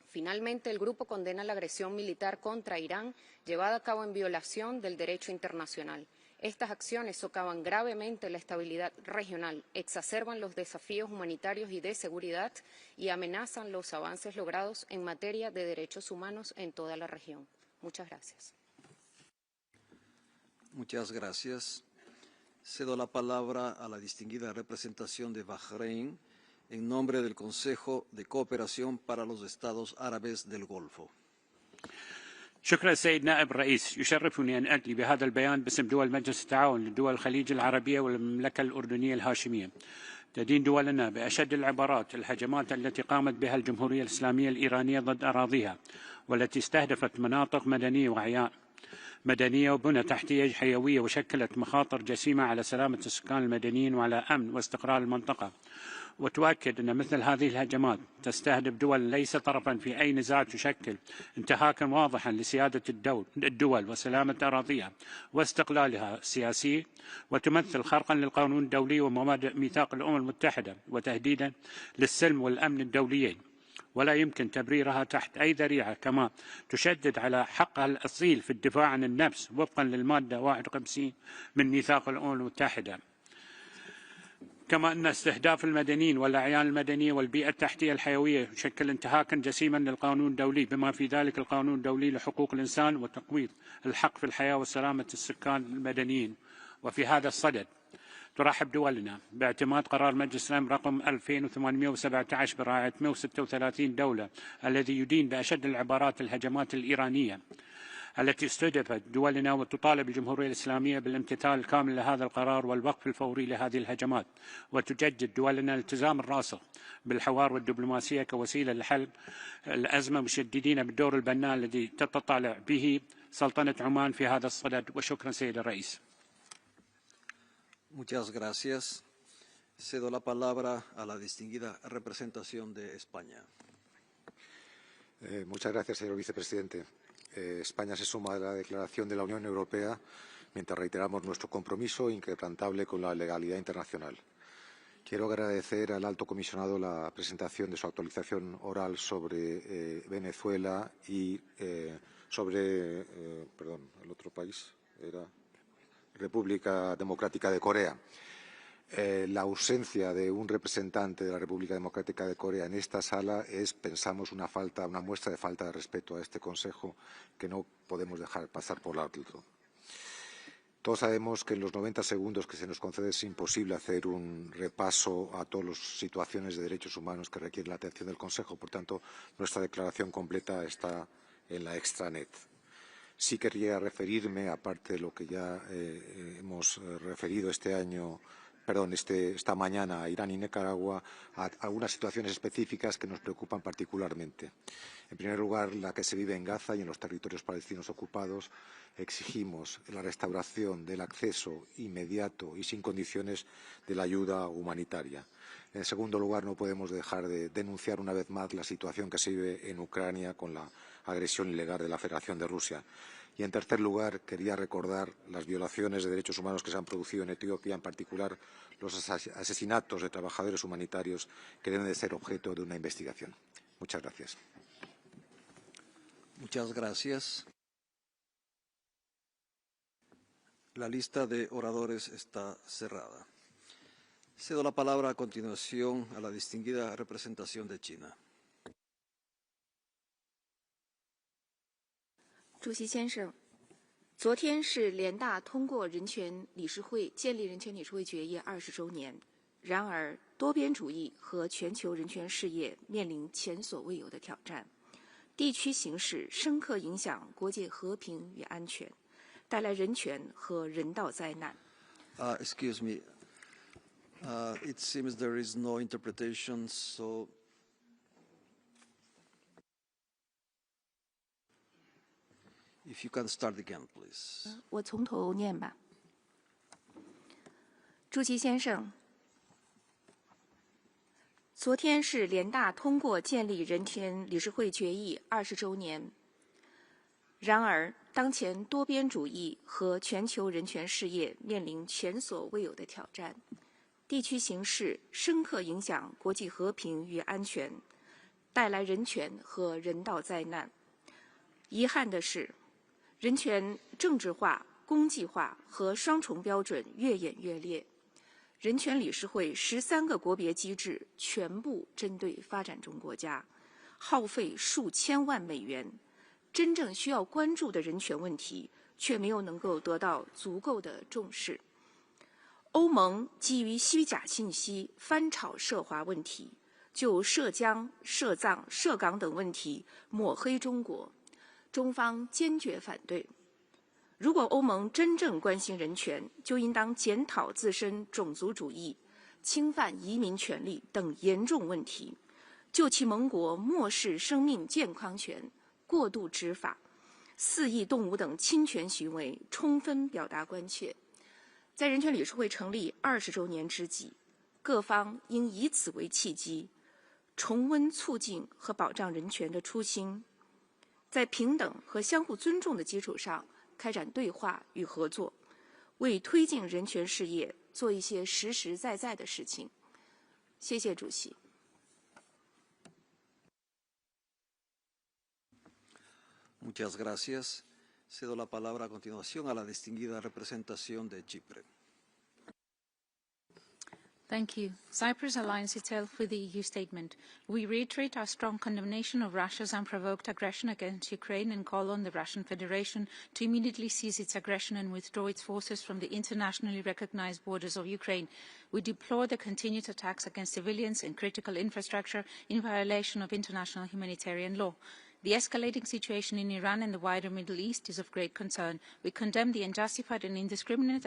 Finalmente, el Grupo condena la agresión militar contra Irán llevada a cabo en violación del derecho internacional. Estas acciones socavan gravemente la estabilidad regional, exacerban los desafíos humanitarios y de seguridad y amenazan los avances logrados en materia de derechos humanos en toda la región. Muchas gracias. Muchas gracias. Cedo la palabra a la distinguida representación de Bahrein en nombre del Consejo de Cooperación para los Estados Árabes del Golfo. شكرا سيد نائب الرئيس. يشرفني أن أدلي بهذا البيان باسم دول مجلس التعاون لدول الخليج العربية والمملكة الأردنية الهاشمية. تدين دولنا بأشد العبارات الهجمات التي قامت بها الجمهورية الإسلامية الإيرانية ضد أراضيها والتي استهدفت مناطق مدنية وعيان مدنية وبنى تحتية حيوية وشكلت مخاطر جسيمة على سلامة السكان المدنيين وعلى أمن واستقرار المنطقة. وتؤكد أن مثل هذه الهجمات تستهدف دول ليس طرفا في أي نزاع تشكل انتهاكا واضحا لسيادة الدول وسلامة أراضيها واستقلالها السياسي وتمثل خرقا للقانون الدولي ومبادئ ميثاق الأمم المتحدة وتهديدا للسلم والأمن الدوليين ولا يمكن تبريرها تحت أي ذريعة كما تشدد على حقها الأصيل في الدفاع عن النفس وفقا للمادة 51 من ميثاق الأمم المتحدة. كما أن استهداف المدنيين والأعيان المدنية والبيئة التحتية الحيوية يشكل انتهاكا جسيما للقانون الدولي بما في ذلك القانون الدولي لحقوق الإنسان وتقويض الحق في الحياة وسلامة السكان المدنيين. وفي هذا الصدد ترحب دولنا باعتماد قرار مجلس الأمن رقم 2817 برعاية 136 دولة الذي يدين بأشد العبارات الهجمات الإيرانية التي استهدفت دولنا، وتطالب الجمهورية الإسلامية بالامتثال الكامل لهذا القرار والوقف الفوري لهذه الهجمات، وتجدد دولنا الالتزام الراسخ بالحوار والدبلوماسية كوسيلة لحل الأزمة، مشددين بالدور البناء الذي تتطلع به سلطنة عمان في هذا الصدد. وشكرا سيد الرئيس. Muchas gracias. Cedo la palabra a la distinguida representación de España. Muchas gracias, señor vicepresidente. España se suma a la declaración de la Unión Europea mientras reiteramos nuestro compromiso inquebrantable con la legalidad internacional. Quiero agradecer al Alto Comisionado la presentación de su actualización oral sobre Venezuela y sobre, el otro país era República Democrática de Corea. La ausencia de un representante de la República Democrática de Corea en esta sala es, pensamos, una muestra de falta de respeto a este Consejo que no podemos dejar pasar por alto. Todos sabemos que en los 90 segundos que se nos concede es imposible hacer un repaso a todas las situaciones de derechos humanos que requieren la atención del Consejo. Por tanto, nuestra declaración completa está en la extranet. Sí querría referirme, aparte de lo que ya hemos referido esta mañana a Irán y Nicaragua, a algunas situaciones específicas que nos preocupan particularmente. En primer lugar, la que se vive en Gaza y en los territorios palestinos ocupados. Exigimos la restauración del acceso inmediato y sin condiciones de la ayuda humanitaria. En segundo lugar, no podemos dejar de denunciar una vez más la situación que se vive en Ucrania con la agresión ilegal de la Federación de Rusia. Y, en tercer lugar, quería recordar las violaciones de derechos humanos que se han producido en Etiopía, en particular los asesinatos de trabajadores humanitarios que deben de ser objeto de una investigación. Muchas gracias. Muchas gracias. La lista de oradores está cerrada. Cedo la palabra a continuación a la distinguida representación de China. 主席先生，昨天是联大通过建立人权理事会决议20周年。然而，多边主义和全球人权事业面临前所未有的挑战，地区形势深刻影响国际和平与安全，带来人权和人道灾难。Excuse me. It seems there is no interpretation, so if you can start again, please. 我从头念吧。主席先生，昨天是联大通过建立人权理事会决议20周年。然而，当前多边主义和全球人权事业面临前所未有的挑战，地区形势深刻影响国际和平与安全，带来人权和人道灾难。遗憾的是，人权政治化、公际化和双重标准越演越烈。人权理事会13个国别机制全部针对发展中国家，耗费数千万美元，真正需要关注的人权问题却没有能够得到足够的重视。欧盟基于虚假信息翻炒涉华问题，就涉疆、涉藏、涉港等问题抹黑中国，中方坚决反对。如果欧盟真正关心人权，就应当检讨自身种族主义、侵犯移民权利等严重问题，就其盟国漠视生命健康权、过度执法、肆意动武等侵权行为充分表达关切。在人权理事会成立20周年之际，各方应以此为契机，重温促进和保障人权的初心，在平等和相互尊重的基础上开展对话与合作，为推进人权事业做一些实实在在的事情。谢谢主席。Muchas gracias. Cedo la palabra a continuación a la distinguida representación de Chipre. Thank you. Cyprus aligns itself with the EU statement. We reiterate our strong condemnation of Russia's unprovoked aggression against Ukraine and call on the Russian Federation to immediately cease its aggression and withdraw its forces from the internationally recognized borders of Ukraine. We deplore the continued attacks against civilians and critical infrastructure in violation of international humanitarian law. The escalating situation in Iran and the wider Middle East is of great concern. We condemn the unjustified and indiscriminate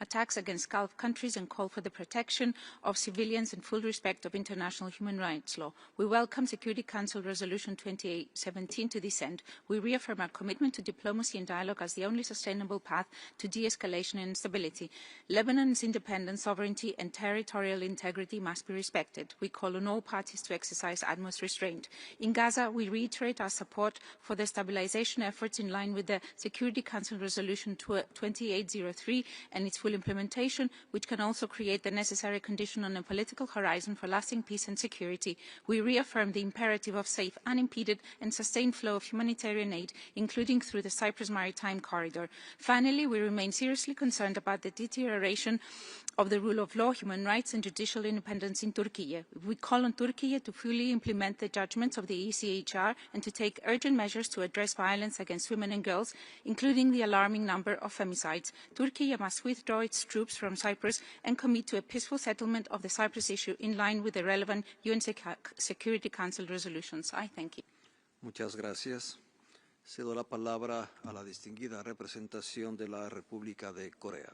attacks against Gulf countries and call for the protection of civilians and full respect of international human rights law. We welcome Security Council Resolution 2817 to this end. We reaffirm our commitment to diplomacy and dialogue as the only sustainable path to de-escalation and stability. Lebanon's independence, sovereignty and territorial integrity must be respected. We call on all parties to exercise utmost restraint. In Gaza, we reiterate our support for the stabilization efforts in line with the Security Council Resolution 2803 and its full implementation, which can also create the necessary condition on a political horizon for lasting peace and security. We reaffirm the imperative of safe, unimpeded and sustained flow of humanitarian aid, including through the Cyprus Maritime Corridor. Finally, we remain seriously concerned about the deterioration of the rule of law, human rights and judicial independence in Turkey. We call on Turkey to fully implement the judgments of the ECHR and to take urgent measures to address violence against women and girls, including the alarming number of femicides. Turkey must withdraw its troops from Cyprus and commit to a peaceful settlement of the Cyprus issue in line with the relevant UN Security Council resolutions. I thank you. Muchas gracias. Cedo la palabra a la distinguida representación de la República de Corea.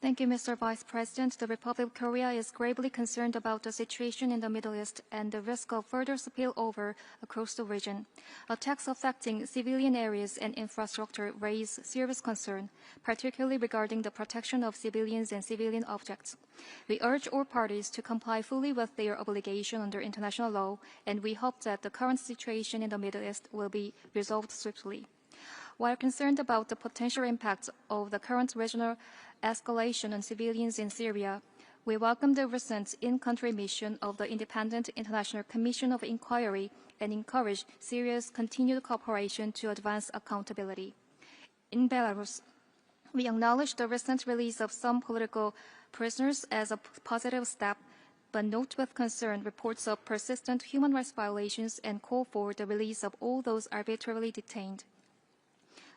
Thank you, Mr. Vice President. The Republic of Korea is gravely concerned about the situation in the Middle East and the risk of further spillover across the region. Attacks affecting civilian areas and infrastructure raise serious concern, particularly regarding the protection of civilians and civilian objects. We urge all parties to comply fully with their obligation under international law, and we hope that the current situation in the Middle East will be resolved swiftly. While concerned about the potential impacts of the current regional escalation on civilians in Syria, we welcome the recent in-country mission of the Independent International Commission of Inquiry and encourage Syria's continued cooperation to advance accountability. In Belarus, we acknowledge the recent release of some political prisoners as a positive step, but note with concern reports of persistent human rights violations and call for the release of all those arbitrarily detained.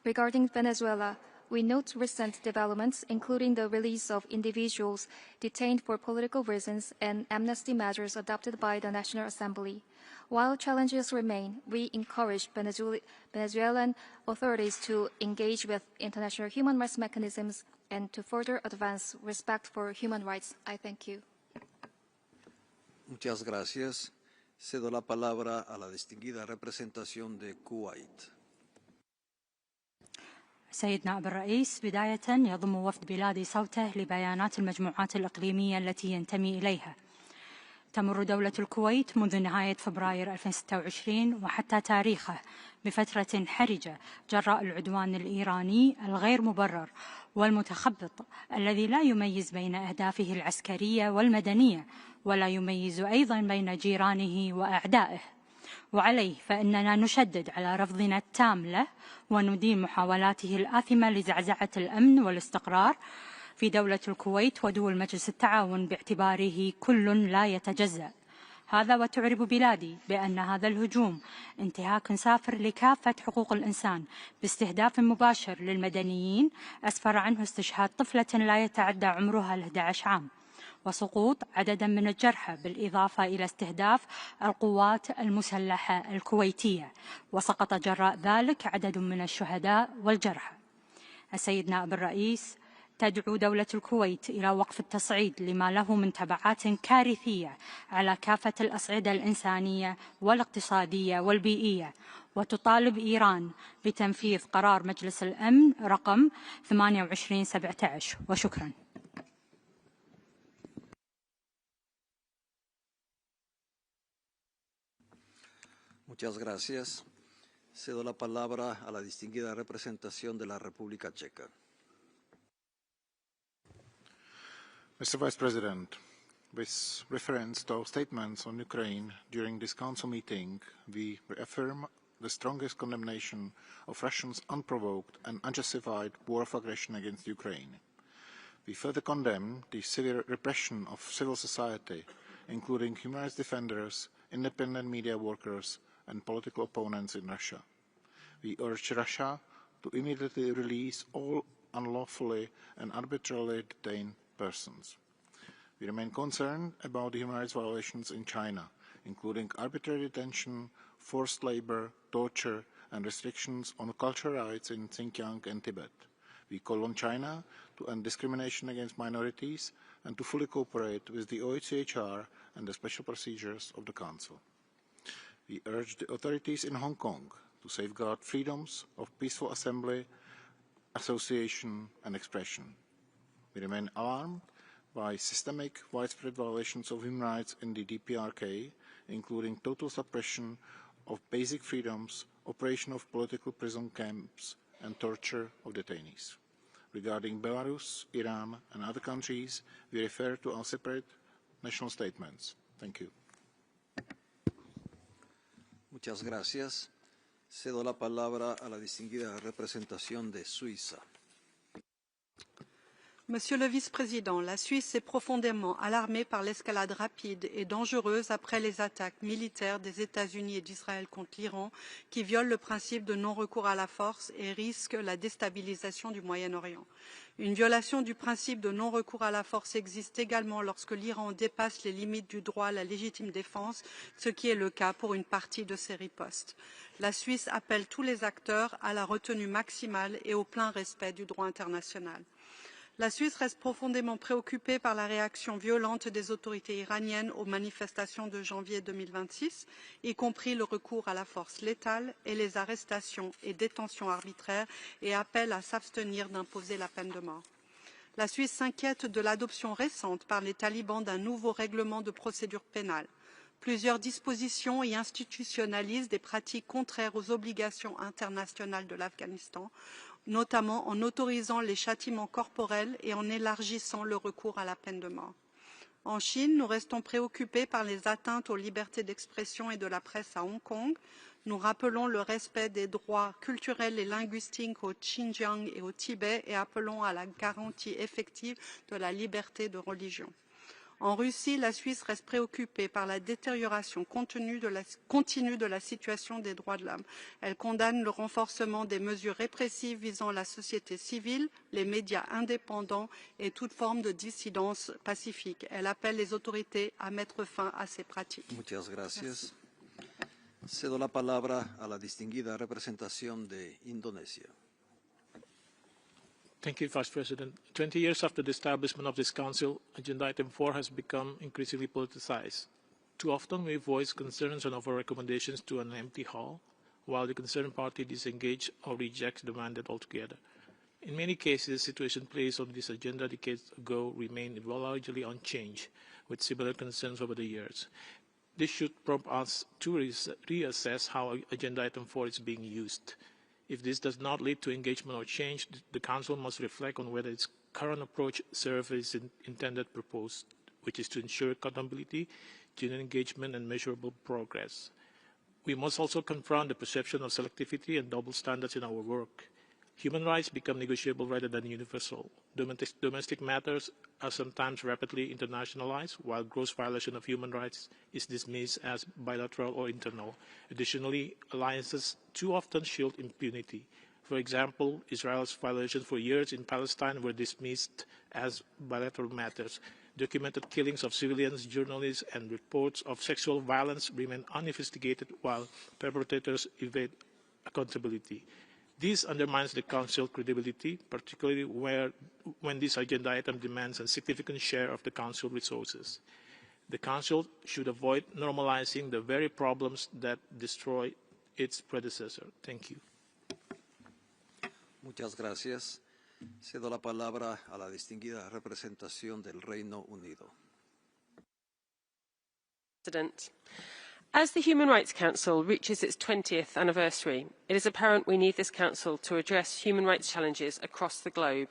Regarding Venezuela, we note recent developments, including the release of individuals detained for political reasons and amnesty measures adopted by the National Assembly. While challenges remain, we encourage Venezuelan authorities to engage with international human rights mechanisms and to further advance respect for human rights. I thank you. Muchas gracias. Cedo la palabra a la distinguida representación de Kuwait. سيد نائب الرئيس، بداية يضم وفد بلادي صوته لبيانات المجموعات الإقليمية التي ينتمي إليها. تمر دولة الكويت منذ نهاية فبراير 2026 وحتى تاريخه بفترة حرجة جراء العدوان الإيراني الغير مبرر والمتخبط الذي لا يميز بين أهدافه العسكرية والمدنية ولا يميز أيضا بين جيرانه وأعدائه. وعليه فإننا نشدد على رفضنا التام له وندين محاولاته الآثمة لزعزعة الأمن والاستقرار في دولة الكويت ودول مجلس التعاون باعتباره كل لا يتجزأ. هذا وتعرب بلادي بأن هذا الهجوم انتهاك سافر لكافة حقوق الإنسان باستهداف مباشر للمدنيين أسفر عنه استشهاد طفلة لا يتعدى عمرها 11 عام وسقوط عدد من الجرحى بالإضافة إلى استهداف القوات المسلحة الكويتية وسقط جراء ذلك عدد من الشهداء والجرحى. السيد نائب الرئيس، تدعو دولة الكويت إلى وقف التصعيد لما له من تبعات كارثية على كافة الأصعدة الإنسانية والاقتصادية والبيئية وتطالب إيران بتنفيذ قرار مجلس الأمن رقم 2817 وشكرا. Muchas gracias. Cedo la palabra a la distinguida representación de la República Checa. Mr. Vice President, with reference to our statements on Ukraine during this Council meeting, we reaffirm the strongest condemnation of Russia's unprovoked and unjustified war of aggression against Ukraine. We further condemn the severe repression of civil society, including human rights defenders, independent media workers, and political opponents in Russia. We urge Russia to immediately release all unlawfully and arbitrarily detained persons. We remain concerned about the human rights violations in China, including arbitrary detention, forced labor, torture, and restrictions on cultural rights in Xinjiang and Tibet. We call on China to end discrimination against minorities and to fully cooperate with the OHCHR and the special procedures of the Council. We urge the authorities in Hong Kong to safeguard freedoms of peaceful assembly, association, and expression. We remain alarmed by systemic, widespread violations of human rights in the DPRK, including total suppression of basic freedoms, operation of political prison camps, and torture of detainees. Regarding Belarus, Iran, and other countries, we refer to our separate national statements. Thank you. Muchas gracias. Cedo la palabra a la distinguida representación de Suiza. Monsieur le vice-président, la Suisse est profondément alarmée par l'escalade rapide et dangereuse après les attaques militaires des États-Unis et d'Israël contre l'Iran qui violent le principe de non-recours à la force et risquent la déstabilisation du Moyen-Orient. Une violation du principe de non-recours à la force existe également lorsque l'Iran dépasse les limites du droit à la légitime défense, ce qui est le cas pour une partie de ses ripostes. La Suisse appelle tous les acteurs à la retenue maximale et au plein respect du droit international. La Suisse reste profondément préoccupée par la réaction violente des autorités iraniennes aux manifestations de janvier 2026, y compris le recours à la force létale et les arrestations et détentions arbitraires, et appelle à s'abstenir d'imposer la peine de mort. La Suisse s'inquiète de l'adoption récente par les talibans d'un nouveau règlement de procédure pénale. Plusieurs dispositions y institutionnalisent des pratiques contraires aux obligations internationales de l'Afghanistan, notamment en autorisant les châtiments corporels et en élargissant le recours à la peine de mort. En Chine, nous restons préoccupés par les atteintes aux libertés d'expression et de la presse à Hong Kong. Nous rappelons le respect des droits culturels et linguistiques au Xinjiang et au Tibet et appelons à la garantie effective de la liberté de religion. En Russie, la Suisse reste préoccupée par la détérioration continue de la situation des droits de l'homme. Elle condamne le renforcement des mesures répressives visant la société civile, les médias indépendants et toute forme de dissidence pacifique. Elle appelle les autorités à mettre fin à ces pratiques. Muchas gracias. Cedo la palabra a la distinguida representación de Indonesia. Thank you, Vice President. 20 years after the establishment of this Council, Agenda Item 4 has become increasingly politicized. Too often we voice concerns and offer recommendations to an empty hall, while the concerned party disengages or rejects the mandate altogether. In many cases, the situation placed on this agenda decades ago remained largely unchanged, with similar concerns over the years. This should prompt us to reassess how Agenda Item 4 is being used. If this does not lead to engagement or change, the Council must reflect on whether its current approach serves its intended purpose, which is to ensure accountability, genuine engagement, and measurable progress. We must also confront the perception of selectivity and double standards in our work. Human rights become negotiable rather than universal. Domestic matters are sometimes rapidly internationalized, while gross violation of human rights is dismissed as bilateral or internal. Additionally, alliances too often shield impunity. For example, Israel's violations for years in Palestine were dismissed as bilateral matters. Documented killings of civilians, journalists, and reports of sexual violence remain uninvestigated, while perpetrators evade accountability. This undermines the Council's credibility, particularly when this agenda item demands a significant share of the Council resources. The Council should avoid normalizing the very problems that destroy its predecessor. Thank you. Muchas gracias. Cedo la palabra a la distinguida representación del Reino Unido. President. As the Human Rights Council reaches its 20th anniversary, it is apparent we need this Council to address human rights challenges across the globe.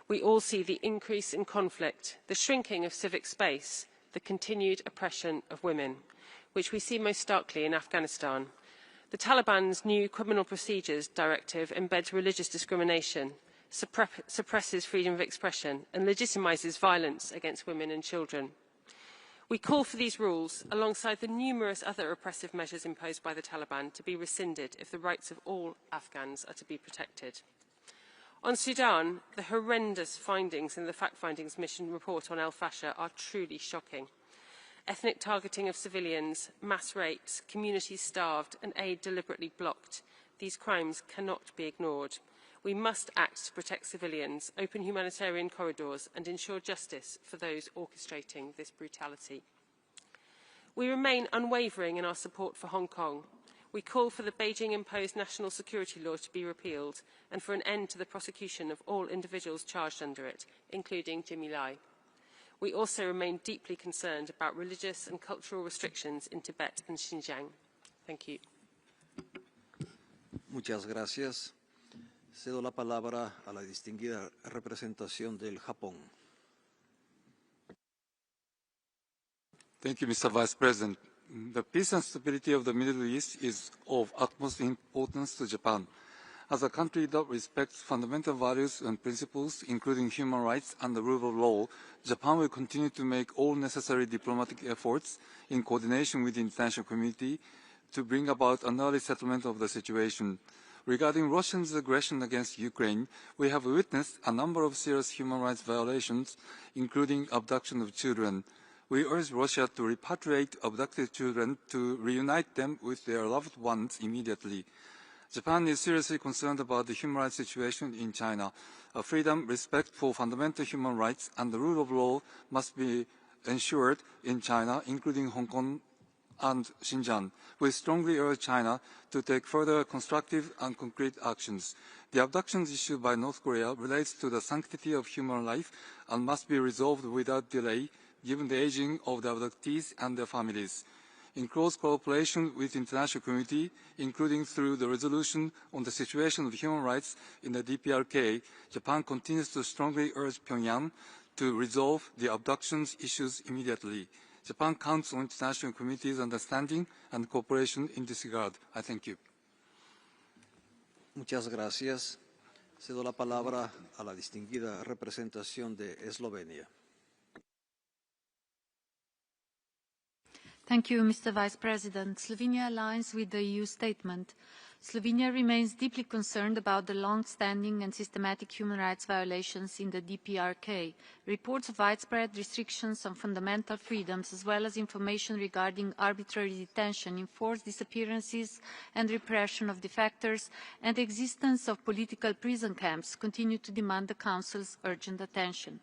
We all see the increase in conflict, the shrinking of civic space, the continued oppression of women, which we see most starkly in Afghanistan. The Taliban's new Criminal Procedures Directive embeds religious discrimination, suppresses freedom of expression and legitimises violence against women and children. We call for these rules, alongside the numerous other oppressive measures imposed by the Taliban, to be rescinded if the rights of all Afghans are to be protected. On Sudan, the horrendous findings in the Fact Findings Mission report on El Fasher are truly shocking. Ethnic targeting of civilians, mass rapes, communities starved and aid deliberately blocked. These crimes cannot be ignored. We must act to protect civilians, open humanitarian corridors and ensure justice for those orchestrating this brutality. We remain unwavering in our support for Hong Kong. We call for the Beijing-imposed national security law to be repealed and for an end to the prosecution of all individuals charged under it, including Jimmy Lai. We also remain deeply concerned about religious and cultural restrictions in Tibet and Xinjiang. Thank you. Muchas gracias. Cedo la palabra a la distinguida representación del Japón. Thank you, Mr. Vice President. The peace and stability of the Middle East is of utmost importance to Japan. As a country that respects fundamental values and principles, including human rights and the rule of law, Japan will continue to make all necessary diplomatic efforts in coordination with the international community to bring about an early settlement of the situation. Regarding Russia's aggression against Ukraine, we have witnessed a number of serious human rights violations, including abduction of children. We urge Russia to repatriate abducted children to reunite them with their loved ones immediately. Japan is seriously concerned about the human rights situation in China. Freedom, respect for fundamental human rights, and the rule of law must be ensured in China, including Hong Kong and Xinjiang. We strongly urge China to take further constructive and concrete actions. The abductions issued by North Korea relates to the sanctity of human life and must be resolved without delay, given the aging of the abductees and their families. In close cooperation with the international community, including through the resolution on the situation of human rights in the DPRK, Japan continues to strongly urge Pyongyang to resolve the abductions issues immediately. Japan counts on international community's understanding and cooperation in this regard. I thank you. Muchas gracias. Cedo la palabra a la distinguida representación de Eslovenia. Thank you, Mr. Vice President. Slovenia aligns with the EU statement. Slovenia remains deeply concerned about the long-standing and systematic human rights violations in the DPRK. Reports of widespread restrictions on fundamental freedoms, as well as information regarding arbitrary detention, enforced disappearances and repression of defectors, and the existence of political prison camps, continue to demand the Council's urgent attention.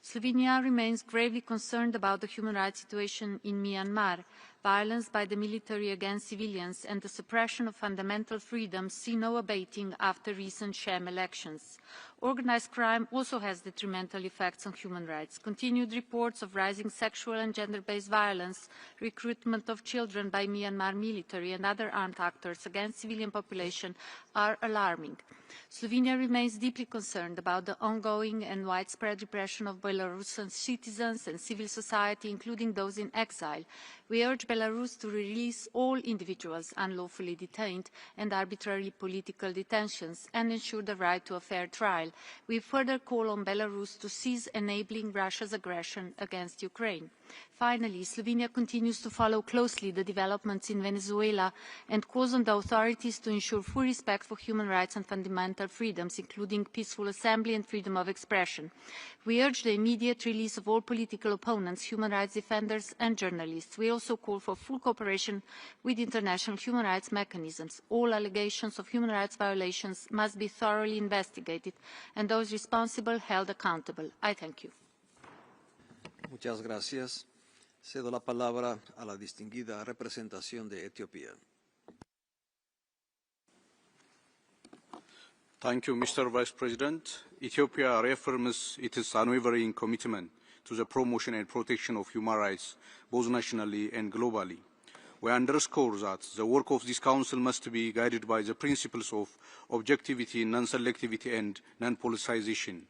Slovenia remains gravely concerned about the human rights situation in Myanmar. Violence by the military against civilians and the suppression of fundamental freedoms see no abating after recent sham elections. Organised crime also has detrimental effects on human rights. Continued reports of rising sexual and gender-based violence, recruitment of children by Myanmar military and other armed actors against civilian population are alarming. Slovenia remains deeply concerned about the ongoing and widespread repression of Belarusian citizens and civil society, including those in exile. We urge Belarus to release all individuals unlawfully detained and arbitrary political detentions and ensure the right to a fair trial. We further call on Belarus to cease enabling Russia's aggression against Ukraine. Finally, Slovenia continues to follow closely the developments in Venezuela and calls on the authorities to ensure full respect for human rights and fundamental freedoms, including peaceful assembly and freedom of expression. We urge the immediate release of all political opponents, human rights defenders and journalists. We also call for full cooperation with international human rights mechanisms. All allegations of human rights violations must be thoroughly investigated and those responsible held accountable. I thank you. Muchas gracias. Cedo la palabra a la distinguida representación de Etiopía. Thank you, Mr. Vice President. Ethiopia reaffirms its unwavering commitment to the promotion and protection of human rights, both nationally and globally. We underscore that the work of this Council must be guided by the principles of objectivity, non-selectivity and non-politicization.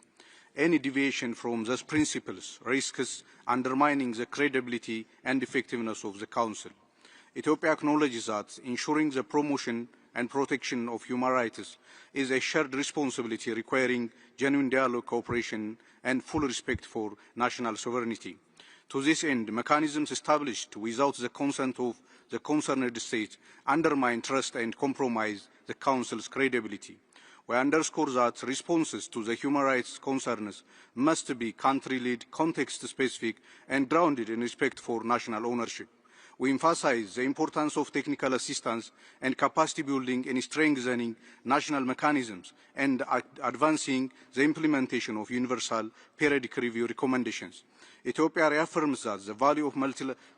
Any deviation from those principles risks undermining the credibility and effectiveness of the Council. Ethiopia acknowledges that ensuring the promotion and protection of human rights is a shared responsibility requiring genuine dialogue, cooperation, and full respect for national sovereignty. To this end, mechanisms established without the consent of the concerned state undermine trust and compromise the Council's credibility. We underscore that responses to the human rights concerns must be country-led, context-specific, and grounded in respect for national ownership. We emphasize the importance of technical assistance and capacity building in strengthening national mechanisms and advancing the implementation of universal periodic review recommendations. Ethiopia reaffirms that the value of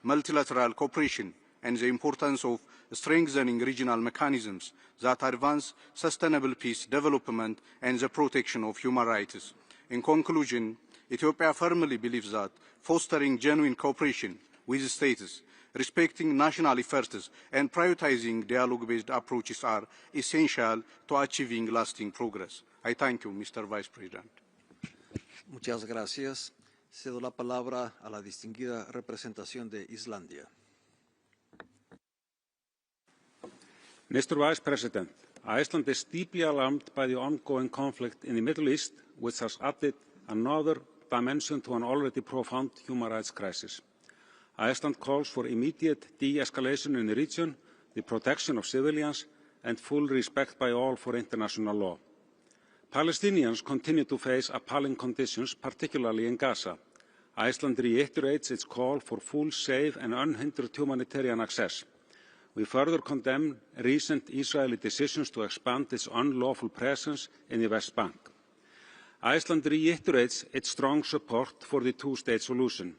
multilateral cooperation and the importance of strengthening regional mechanisms that advance sustainable peace, development, and the protection of human rights. In conclusion, Ethiopia firmly believes that fostering genuine cooperation with states, respecting national efforts, and prioritizing dialogue-based approaches are essential to achieving lasting progress. I thank you, Mr. Vice President. Muchas gracias. Cedo la palabra a la distinguida representación de Islandia. Mr. Vice President, Iceland is deeply alarmed by the ongoing conflict in the Middle East, which has added another dimension to an already profound human rights crisis. Iceland calls for immediate de-escalation in the region, the protection of civilians, and full respect by all for international law. Palestinians continue to face appalling conditions, particularly in Gaza. Iceland reiterates its call for full, safe, and unhindered humanitarian access. We further condemn recent Israeli decisions to expand its unlawful presence in the West Bank. Iceland reiterates its strong support for the two-state solution.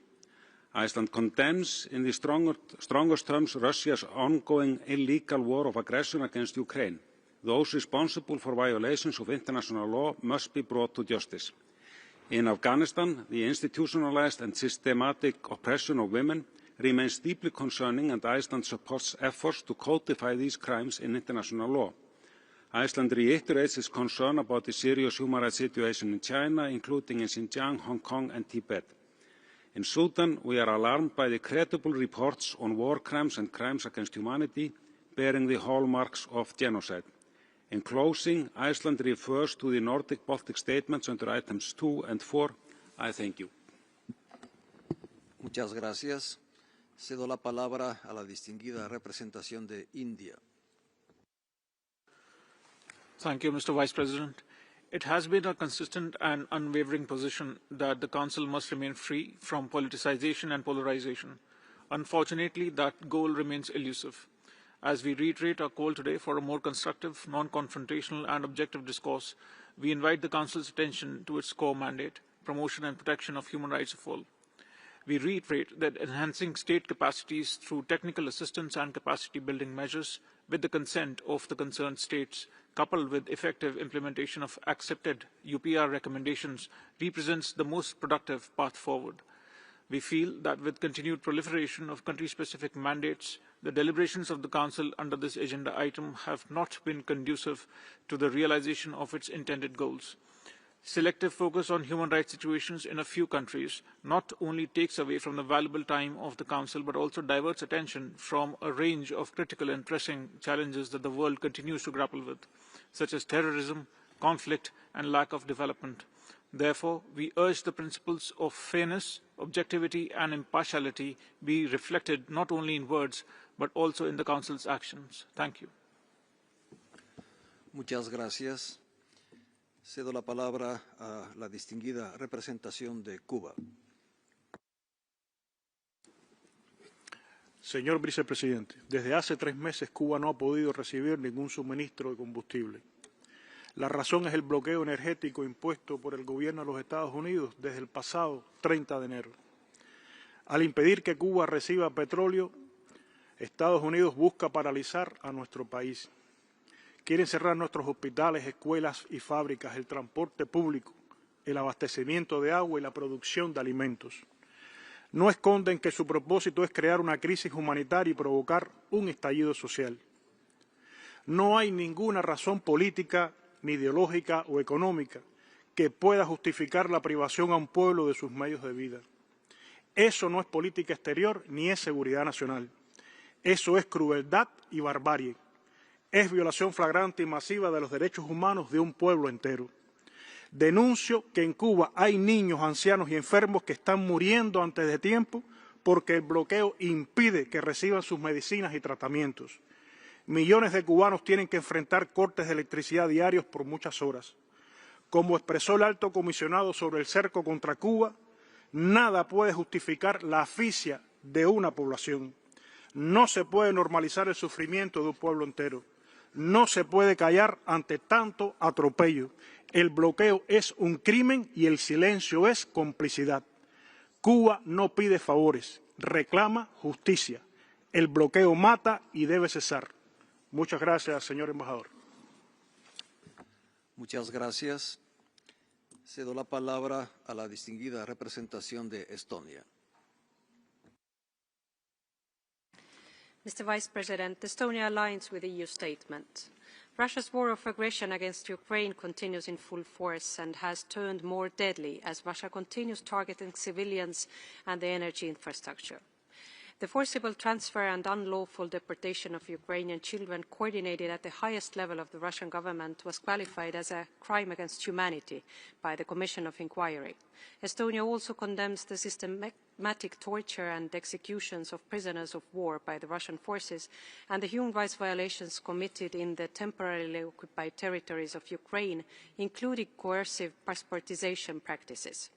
Iceland condemns in the strongest terms Russia's ongoing illegal war of aggression against Ukraine. Those responsible for violations of international law must be brought to justice. In Afghanistan, the institutionalized and systematic oppression of women remains deeply concerning, and Iceland supports efforts to codify these crimes in international law. Iceland reiterates its concern about the serious human rights situation in China, including in Xinjiang, Hong Kong, and Tibet. In Sudan, we are alarmed by the credible reports on war crimes and crimes against humanity bearing the hallmarks of genocide. In closing, Iceland refers to the Nordic Baltic statements under items 2 and 4. I thank you. Muchas gracias. Cedo la palabra a la distinguida representación de India. Thank you, Mr. Vice President. It has been a consistent and unwavering position that the Council must remain free from politicization and polarization. Unfortunately, that goal remains elusive. As we reiterate our call today for a more constructive, non-confrontational and objective discourse, we invite the Council's attention to its core mandate, promotion and protection of human rights of all. We reiterate that enhancing state capacities through technical assistance and capacity building measures with the consent of the concerned states, coupled with effective implementation of accepted UPR recommendations, represents the most productive path forward. We feel that with continued proliferation of country-specific mandates, the deliberations of the Council under this agenda item have not been conducive to the realization of its intended goals. Selective focus on human rights situations in a few countries not only takes away from the valuable time of the Council, but also diverts attention from a range of critical and pressing challenges that the world continues to grapple with, such as terrorism, conflict, and lack of development. Therefore, we urge the principles of fairness, objectivity, and impartiality be reflected not only in words, but also in the Council's actions. Thank you. Muchas gracias. Cedo la palabra a la distinguida representación de Cuba. Señor Vicepresidente, desde hace 3 meses Cuba no ha podido recibir ningún suministro de combustible. La razón es el bloqueo energético impuesto por el gobierno de los Estados Unidos desde el pasado 30 de enero. Al impedir que Cuba reciba petróleo, Estados Unidos busca paralizar a nuestro país. Quieren cerrar nuestros hospitales, escuelas y fábricas, el transporte público, el abastecimiento de agua y la producción de alimentos. No esconden que su propósito es crear una crisis humanitaria y provocar un estallido social. No hay ninguna razón política, ni ideológica o económica que pueda justificar la privación a un pueblo de sus medios de vida. Eso no es política exterior ni es seguridad nacional. Eso es crueldad y barbarie. Es violación flagrante y masiva de los derechos humanos de un pueblo entero. Denuncio que en Cuba hay niños, ancianos y enfermos que están muriendo antes de tiempo porque el bloqueo impide que reciban sus medicinas y tratamientos. Millones de cubanos tienen que enfrentar cortes de electricidad diarios por muchas horas. Como expresó el alto comisionado sobre el cerco contra Cuba, nada puede justificar la asfixia de una población. No se puede normalizar el sufrimiento de un pueblo entero. No se puede callar ante tanto atropello. El bloqueo es un crimen y el silencio es complicidad. Cuba no pide favores, reclama justicia. El bloqueo mata y debe cesar. Muchas gracias, señor embajador. Muchas gracias. Cedo la palabra a la distinguida representación de Estonia. Mr. Vice President, Estonia aligns with the EU statement. Russia's war of aggression against Ukraine continues in full force and has turned more deadly as Russia continues targeting civilians and the energy infrastructure. The forcible transfer and unlawful deportation of Ukrainian children coordinated at the highest level of the Russian government was qualified as a crime against humanity by the Commission of Inquiry. Estonia also condemns the systematic torture and executions of prisoners of war by the Russian forces and the human rights violations committed in the temporarily occupied territories of Ukraine, including coercive passportization practices.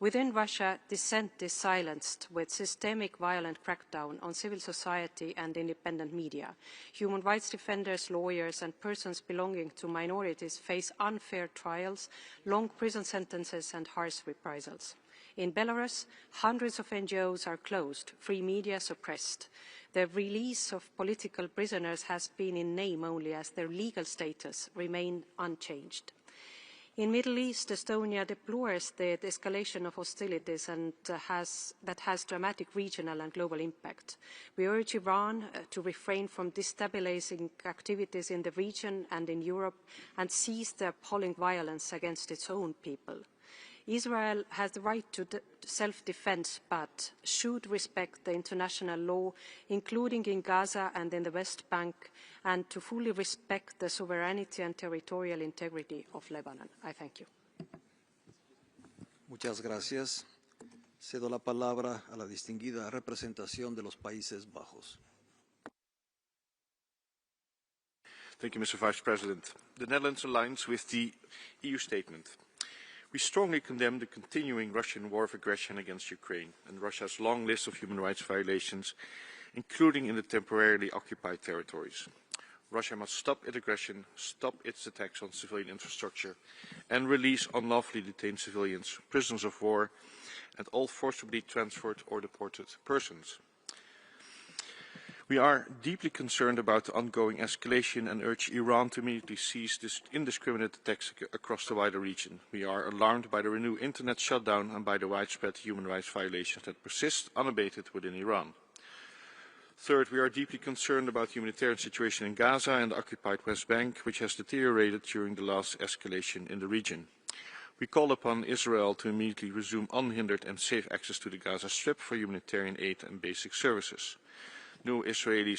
Within Russia, dissent is silenced with systemic violent crackdown on civil society and independent media. Human rights defenders, lawyers and persons belonging to minorities face unfair trials, long prison sentences and harsh reprisals. In Belarus, hundreds of NGOs are closed, free media suppressed. The release of political prisoners has been in name only as their legal status remains unchanged. In the Middle East, Estonia deplores the escalation of hostilities and that has dramatic regional and global impact. We urge Iran to refrain from destabilizing activities in the region and in Europe and cease the appalling violence against its own people. Israel has the right to self-defense, but should respect the international law, including in Gaza and in the West Bank, and to fully respect the sovereignty and territorial integrity of Lebanon. I thank you. Muchas gracias. Cedo la palabra a la distinguida representación de los Países Bajos. Thank you, Mr. Vice President. The Netherlands aligns with the EU statement. We strongly condemn the continuing Russian war of aggression against Ukraine and Russia's long list of human rights violations, including in the temporarily occupied territories. Russia must stop its aggression, stop its attacks on civilian infrastructure, and release unlawfully detained civilians, prisoners of war, and all forcibly transferred or deported persons. We are deeply concerned about the ongoing escalation and urge Iran to immediately cease this indiscriminate attacks across the wider region. We are alarmed by the renewed internet shutdown and by the widespread human rights violations that persist unabated within Iran. Third, we are deeply concerned about the humanitarian situation in Gaza and the occupied West Bank, which has deteriorated during the last escalation in the region. We call upon Israel to immediately resume unhindered and safe access to the Gaza Strip for humanitarian aid and basic services. New Israeli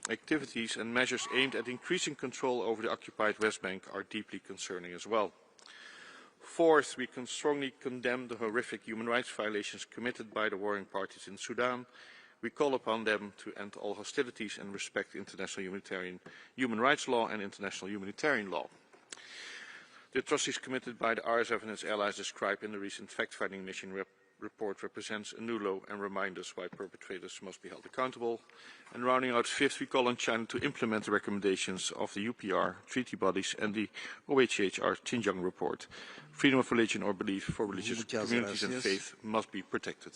activities and measures aimed at increasing control over the occupied West Bank are deeply concerning as well. Fourth, we strongly condemn the horrific human rights violations committed by the warring parties in Sudan. We call upon them to end all hostilities and respect international human rights law and international humanitarian law. The atrocities committed by the RSF and its allies described in the recent fact-finding mission report represents a new low and reminds us why perpetrators must be held accountable. And rounding out fifth, we call on China to implement the recommendations of the UPR, treaty bodies and the OHCHR Xinjiang report. Freedom of religion or belief for religious communities and faith must be protected.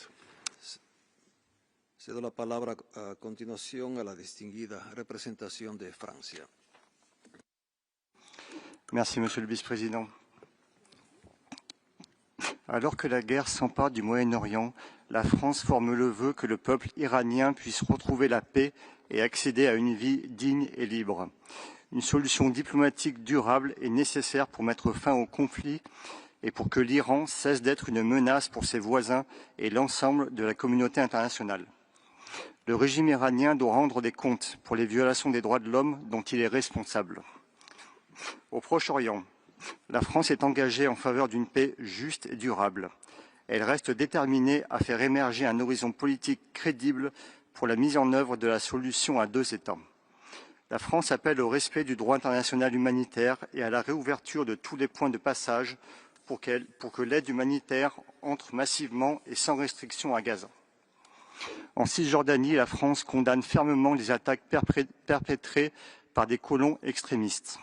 Cedo la palabra a continuación a la distinguida representación de Francia. Merci, Monsieur le Vice-président. Alors que la guerre s'empare du Moyen-Orient, la France forme le vœu que le peuple iranien puisse retrouver la paix et accéder à une vie digne et libre. Une solution diplomatique durable est nécessaire pour mettre fin au conflit et pour que l'Iran cesse d'être une menace pour ses voisins et l'ensemble de la communauté internationale. Le régime iranien doit rendre des comptes pour les violations des droits de l'homme dont il est responsable. Au Proche-Orient, la France est engagée en faveur d'une paix juste et durable. Elle reste déterminée à faire émerger un horizon politique crédible pour la mise en œuvre de la solution à 2 États. La France appelle au respect du droit international humanitaire et à la réouverture de tous les points de passage pour que l'aide humanitaire entre massivement et sans restriction à Gaza. En Cisjordanie, la France condamne fermement les attaques perpétrées par des colons extrémistes.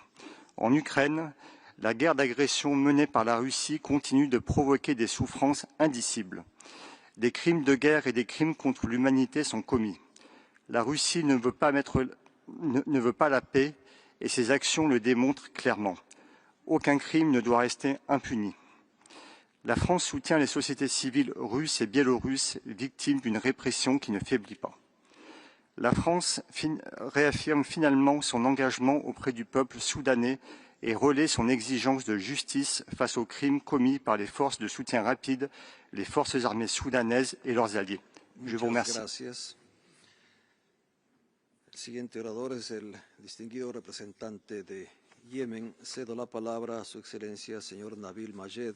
En Ukraine, la guerre d'agression menée par la Russie continue de provoquer des souffrances indicibles. Des crimes de guerre et des crimes contre l'humanité sont commis. La Russie ne veut pas la paix et ses actions le démontrent clairement. Aucun crime ne doit rester impuni. La France soutient les sociétés civiles russes et biélorusses victimes d'une répression qui ne faiblit pas. La France réaffirme finalement son engagement auprès du peuple soudanais et relaie son exigence de justice face aux crimes commis par les forces de soutien rapide, les forces armées soudanaises et leurs alliés. Je vous remercie. Gracias. El siguiente orador es el distinguido representante de Yemen. Cedo la palabra a su excelencia, señor Nabil Majed,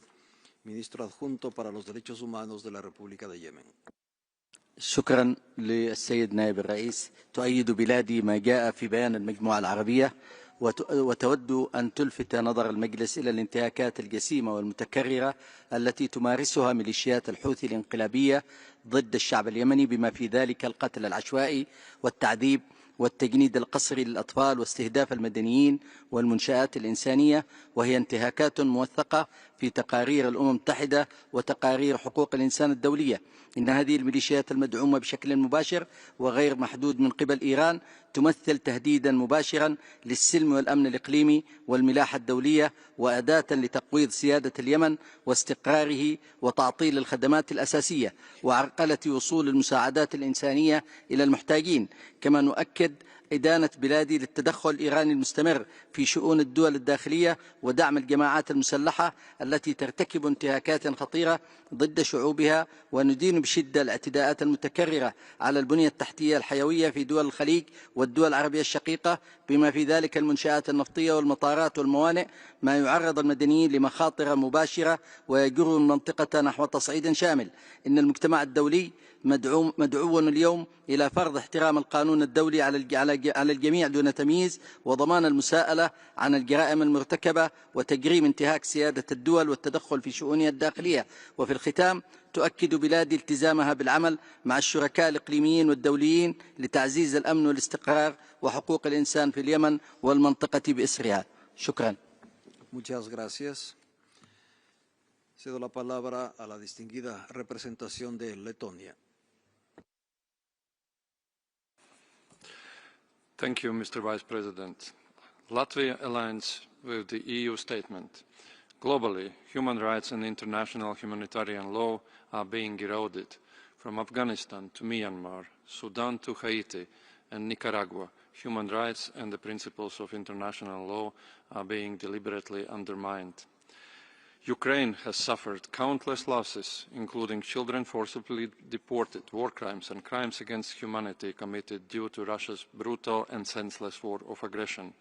ministro adjunto para los derechos humanos de la República de Yemen. شكرا للسيد نائب الرئيس. تؤيد بلادي ما جاء في بيان المجموعة العربية وتود أن تلفت نظر المجلس إلى الانتهاكات الجسيمة والمتكررة التي تمارسها ميليشيات الحوثي الانقلابية ضد الشعب اليمني، بما في ذلك القتل العشوائي والتعذيب والتجنيد القسري للأطفال واستهداف المدنيين والمنشآت الإنسانية، وهي انتهاكات موثقة في تقارير الأمم المتحدة وتقارير حقوق الإنسان الدولية. إن هذه الميليشيات المدعومة بشكل مباشر وغير محدود من قبل إيران تمثل تهديدا مباشرا للسلم والأمن الإقليمي والملاحة الدولية، وأداة لتقويض سيادة اليمن واستقراره وتعطيل الخدمات الأساسية وعرقلة وصول المساعدات الإنسانية إلى المحتاجين. كما نؤكد إدانة بلادي للتدخل الإيراني المستمر في شؤون الدول الداخلية ودعم الجماعات المسلحة التي ترتكب انتهاكات خطيرة ضد شعوبها، وندين بشدة الاعتداءات المتكررة على البنية التحتية الحيوية في دول الخليج والدول العربية الشقيقة، بما في ذلك المنشآت النفطية والمطارات والموانئ، ما يعرض المدنيين لمخاطر مباشرة ويجر المنطقة نحو تصعيد شامل. إن المجتمع الدولي مدعو اليوم إلى فرض احترام القانون الدولي على الجميع دون تمييز، وضمان المساءلة عن الجرائم المرتكبة وتجريم انتهاك سيادة الدول والتدخل في شؤونها الداخلية. وفي الختام تؤكد بلادي التزامها بالعمل مع الشركاء الإقليميين والدوليين لتعزيز الأمن والاستقرار وحقوق الإنسان في اليمن والمنطقة بأسرها. شكرا. Muchas gracias. Cedo la palabra a la distinguida representación de Letonia. Thank you, Mr. Vice President. Latvia aligns with the EU statement. Globally, human rights and international humanitarian law are being eroded. From Afghanistan to Myanmar, Sudan to Haiti and Nicaragua, human rights and the principles of international law are being deliberately undermined. Ukraine has suffered countless losses, including children forcibly deported, war crimes and crimes against humanity committed due to Russia's brutal and senseless war of aggression.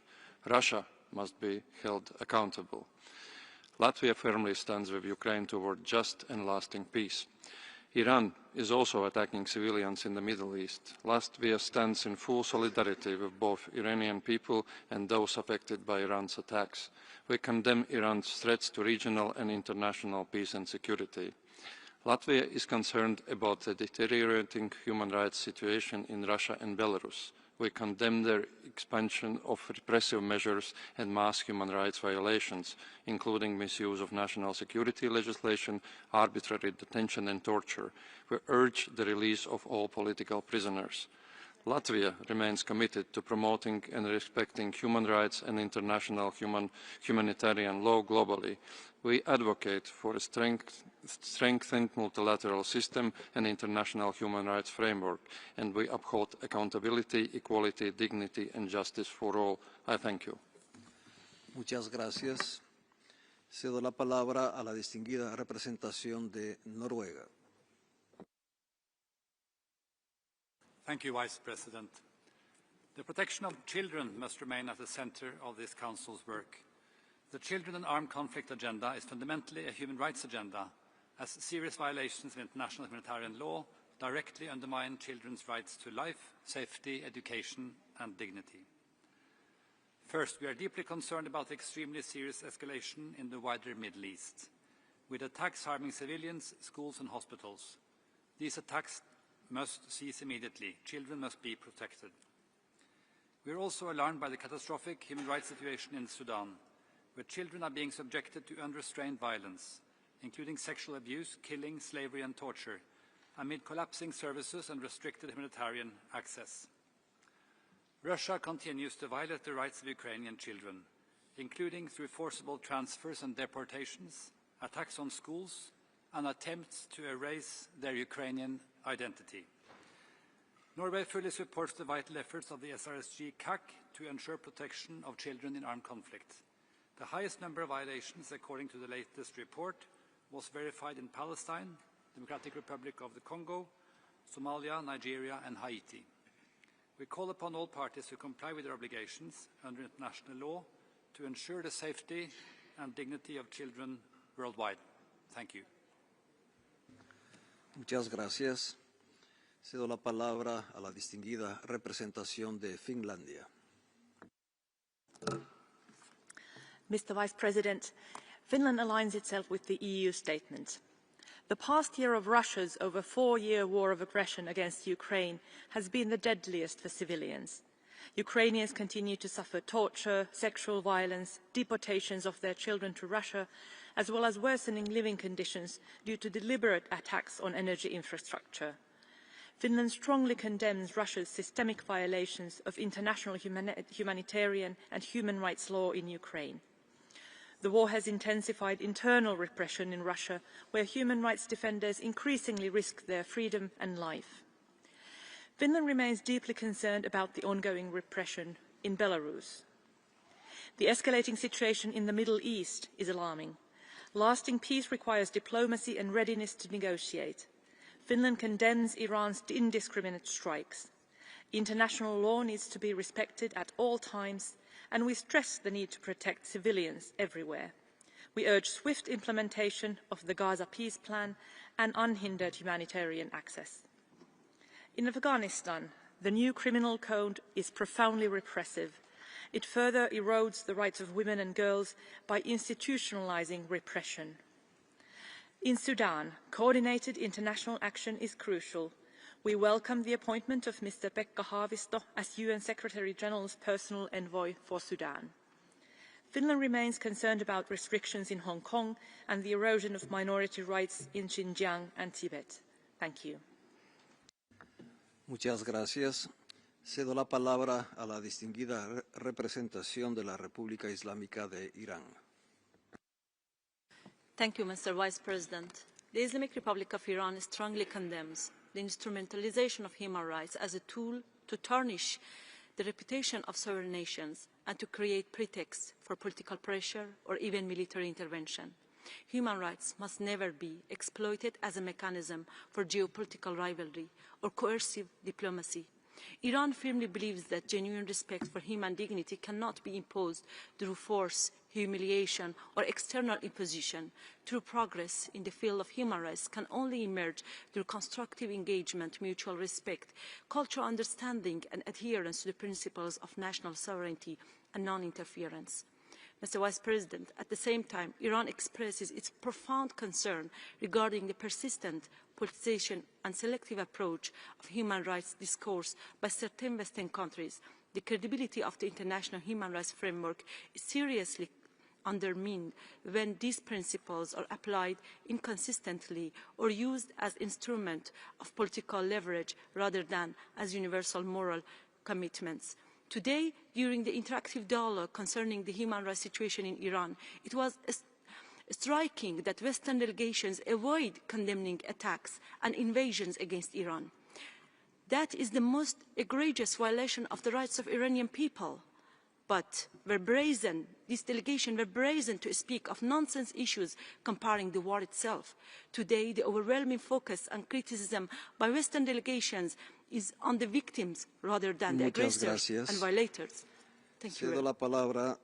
Russia must be held accountable. Latvia firmly stands with Ukraine toward just and lasting peace. Iran is also attacking civilians in the Middle East. Latvia stands in full solidarity with both Iranian people and those affected by Iran's attacks. We condemn Iran's threats to regional and international peace and security. Latvia is concerned about the deteriorating human rights situation in Russia and Belarus. We condemn their expansion of repressive measures and mass human rights violations, including misuse of national security legislation, arbitrary detention and torture. We urge the release of all political prisoners. Latvia remains committed to promoting and respecting human rights and international humanitarian law globally. We advocate for a strengthened multilateral system and international human rights framework, and we uphold accountability, equality, dignity, and justice for all. I thank you. Muchas gracias. Cedo la palabra a la distinguida representación de Noruega. Thank you, Vice President. The protection of children must remain at the center of this Council's work. The Children and Armed Conflict agenda is fundamentally a human rights agenda, as serious violations of international humanitarian law directly undermine children's rights to life, safety, education, and dignity. First, we are deeply concerned about the extremely serious escalation in the wider Middle East, with attacks harming civilians, schools, and hospitals. These attacks must cease immediately. Children must be protected. We are also alarmed by the catastrophic human rights situation in Sudan, where children are being subjected to unrestrained violence, including sexual abuse, killing, slavery, and torture, amid collapsing services and restricted humanitarian access. Russia continues to violate the rights of Ukrainian children, including through forcible transfers and deportations, attacks on schools, and attempts to erase their Ukrainian identity. Norway fully supports the vital efforts of the SRSG CAC to ensure protection of children in armed conflict. The highest number of violations, according to the latest report, was verified in Palestine, Democratic Republic of the Congo, Somalia, Nigeria, and Haiti. We call upon all parties to comply with their obligations under international law to ensure the safety and dignity of children worldwide. Thank you. Muchas gracias. Cedo la palabra a la distinguida representación de Finlandia. Mr. Vice President, Finland aligns itself with the EU statement. The past year of Russia's over 4-year war of aggression against Ukraine has been the deadliest for civilians. Ukrainians continue to suffer torture, sexual violence, deportations of their children to Russia, as well as worsening living conditions due to deliberate attacks on energy infrastructure. Finland strongly condemns Russia's systemic violations of international humanitarian and human rights law in Ukraine. The war has intensified internal repression in Russia, where human rights defenders increasingly risk their freedom and life. Finland remains deeply concerned about the ongoing repression in Belarus. The escalating situation in the Middle East is alarming. Lasting peace requires diplomacy and readiness to negotiate. Finland condemns Iran's indiscriminate strikes. International law needs to be respected at all times, and we stress the need to protect civilians everywhere. We urge swift implementation of the Gaza peace plan and unhindered humanitarian access. In Afghanistan, the new criminal code is profoundly repressive. It further erodes the rights of women and girls by institutionalizing repression. In Sudan, coordinated international action is crucial. We welcome the appointment of Mr. Pekka Haavisto as UN Secretary-General's personal envoy for Sudan. Finland remains concerned about restrictions in Hong Kong and the erosion of minority rights in Xinjiang and Tibet. Thank you. Muchas gracias. Cedo la palabra a la distinguida representación de la República Islámica de Irán. Thank you, Mr. Vice President. The Islamic Republic of Iran strongly condemns the instrumentalization of human rights as a tool to tarnish the reputation of sovereign nations and to create pretexts for political pressure or even military intervention. Human rights must never be exploited as a mechanism for geopolitical rivalry or coercive diplomacy. Iran firmly believes that genuine respect for human dignity cannot be imposed through force, humiliation, or external imposition. True progress in the field of human rights can only emerge through constructive engagement, mutual respect, cultural understanding, and adherence to the principles of national sovereignty and non-interference. Mr. Vice President, at the same time, Iran expresses its profound concern regarding the persistent politicization and selective approach of human rights discourse by certain Western countries. The credibility of the international human rights framework is seriously undermined when these principles are applied inconsistently or used as instruments of political leverage rather than as universal moral commitments. Today, during the interactive dialogue concerning the human rights situation in Iran, it was striking that Western delegations avoid condemning attacks and invasions against Iran. That is the most egregious violation of the rights of Iranian people. But where brazen This delegation were brazen to speak of nonsense issues comparing the war itself. Today, the overwhelming focus and criticism by Western delegations is on the victims rather than the aggressors and violators. Thank you. Cedo la palabra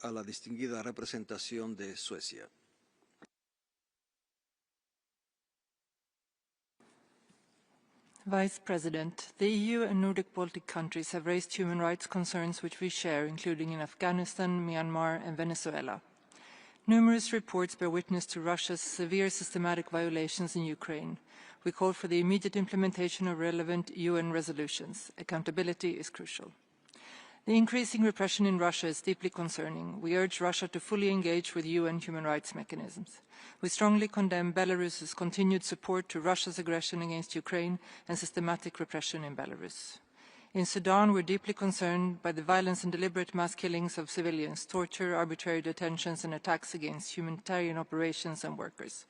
a la distinguida representación de Suecia. Vice President, the EU and Nordic Baltic countries have raised human rights concerns which we share, including in Afghanistan, Myanmar and Venezuela. Numerous reports bear witness to Russia's severe systematic violations in Ukraine. We call for the immediate implementation of relevant UN resolutions. Accountability is crucial. The increasing repression in Russia is deeply concerning. We urge Russia to fully engage with UN human rights mechanisms. We strongly condemn Belarus's continued support to Russia's aggression against Ukraine and systematic repression in Belarus. In Sudan, we're deeply concerned by the violence and deliberate mass killings of civilians, torture, arbitrary detentions, and attacks against humanitarian operations and workers.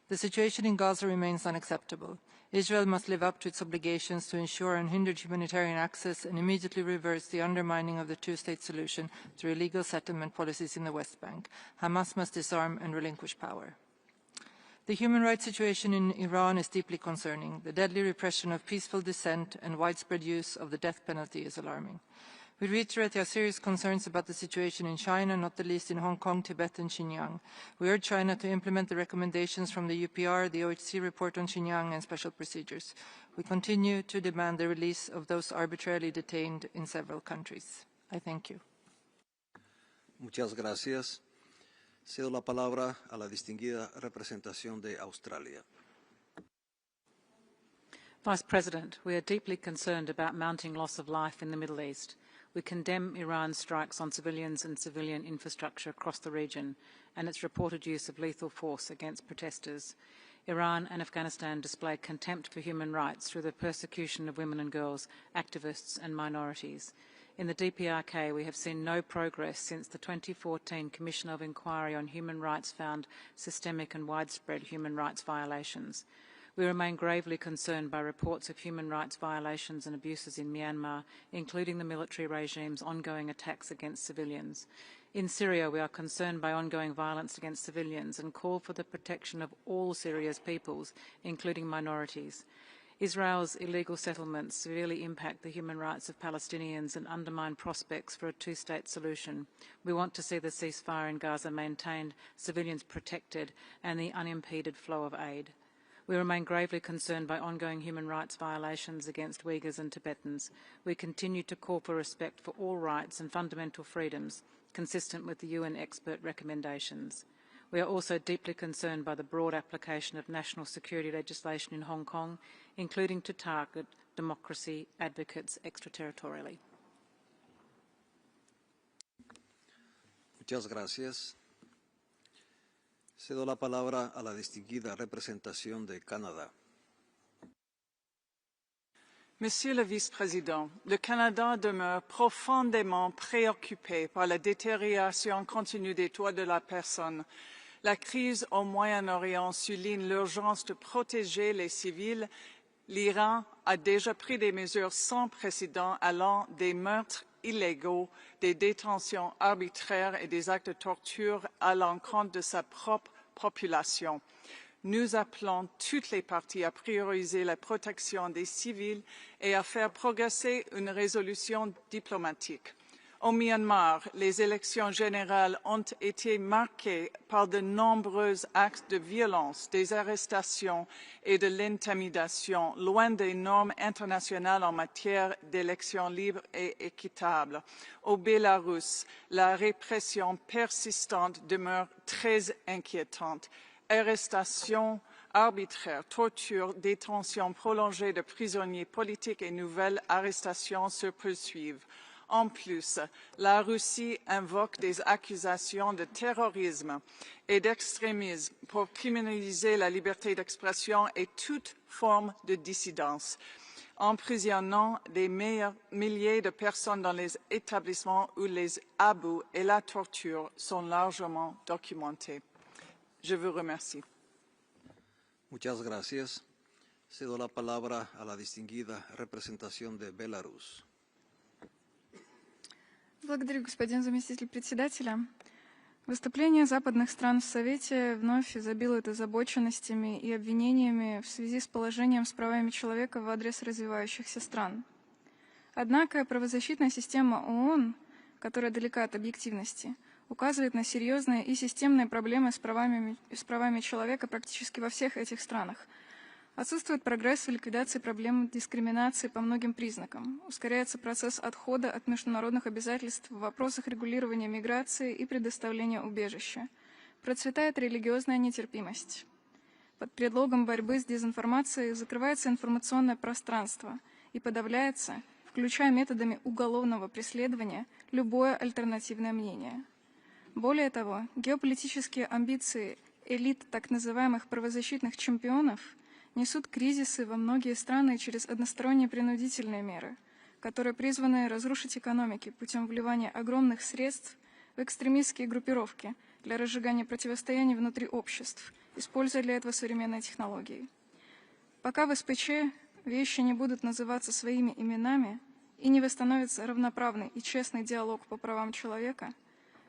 The situation in Gaza remains unacceptable. Israel must live up to its obligations to ensure unhindered humanitarian access and immediately reverse the undermining of the two-state solution through illegal settlement policies in the West Bank. Hamas must disarm and relinquish power. The human rights situation in Iran is deeply concerning. The deadly repression of peaceful dissent and widespread use of the death penalty is alarming. We reiterate our serious concerns about the situation in China, not the least in Hong Kong, Tibet and Xinjiang. We urge China to implement the recommendations from the UPR, the OHC report on Xinjiang and special procedures. We continue to demand the release of those arbitrarily detained in several countries. I thank you. Muchas gracias. Cedo la palabra a la distinguida representación de Australia. Vice President, we are deeply concerned about mounting loss of life in the Middle East. We condemn Iran's strikes on civilians and civilian infrastructure across the region and its reported use of lethal force against protesters. Iran and Afghanistan display contempt for human rights through the persecution of women and girls, activists and minorities. In the DPRK, we have seen no progress since the 2014 Commission of Inquiry on Human Rights found systemic and widespread human rights violations. We remain gravely concerned by reports of human rights violations and abuses in Myanmar, including the military regime's ongoing attacks against civilians. In Syria, we are concerned by ongoing violence against civilians and call for the protection of all Syria's peoples, including minorities. Israel's illegal settlements severely impact the human rights of Palestinians and undermine prospects for a two-state solution. We want to see the ceasefire in Gaza maintained, civilians protected, and the unimpeded flow of aid. We remain gravely concerned by ongoing human rights violations against Uyghurs and Tibetans. We continue to call for respect for all rights and fundamental freedoms, consistent with the UN expert recommendations. We are also deeply concerned by the broad application of national security legislation in Hong Kong, including to target democracy advocates extraterritorially. Muchas gracias. Cedo la palabra a la distinguida representación de Canadá. Monsieur le Vice-président, le Canada demeure profondément préoccupé par la détérioration continue des droits de la personne. La crise au Moyen-Orient souligne l'urgence de protéger les civils. L'Iran a déjà pris des mesures sans précédent allant des meurtres illégaux, des détentions arbitraires et des actes de torture à l'encontre de sa propre population. Nous appelons toutes les parties à prioriser la protection des civils et à faire progresser une résolution diplomatique. Au Myanmar, les élections générales ont été marquées par de nombreux actes de violence, des arrestations et de l'intimidation, loin des normes internationales en matière d'élections libres et équitables. Au Bélarus, la répression persistante demeure très inquiétante. Arrestations arbitraires, torture, détention prolongée de prisonniers politiques et nouvelles arrestations se poursuivent. En plus, la Russie invoque des accusations de terrorisme et d'extrémisme pour criminaliser la liberté d'expression et toute forme de dissidence, emprisonnant des milliers de personnes dans les établissements où les abus et la torture sont largement documentés. Je vous remercie. Muchas gracias. Cedo la palabra a la distinguida representación de Belarus. Благодарю, господин заместитель председателя. Выступление западных стран в Совете вновь изобилует озабоченностями и обвинениями в связи с положением с правами человека в адрес развивающихся стран. Однако правозащитная система ООН, которая далека от объективности, указывает на серьезные и системные проблемы с правами человека практически во всех этих странах. Отсутствует прогресс в ликвидации проблем дискриминации по многим признакам. Ускоряется процесс отхода от международных обязательств в вопросах регулирования миграции и предоставления убежища. Процветает религиозная нетерпимость. Под предлогом борьбы с дезинформацией закрывается информационное пространство и подавляется, включая методами уголовного преследования, любое альтернативное мнение. Более того, геополитические амбиции элит так называемых правозащитных чемпионов несут кризисы во многие страны через односторонние принудительные меры, которые призваны разрушить экономики путем вливания огромных средств в экстремистские группировки для разжигания противостояний внутри обществ, используя для этого современные технологии. Пока в СПЧ вещи не будут называться своими именами и не восстановится равноправный и честный диалог по правам человека,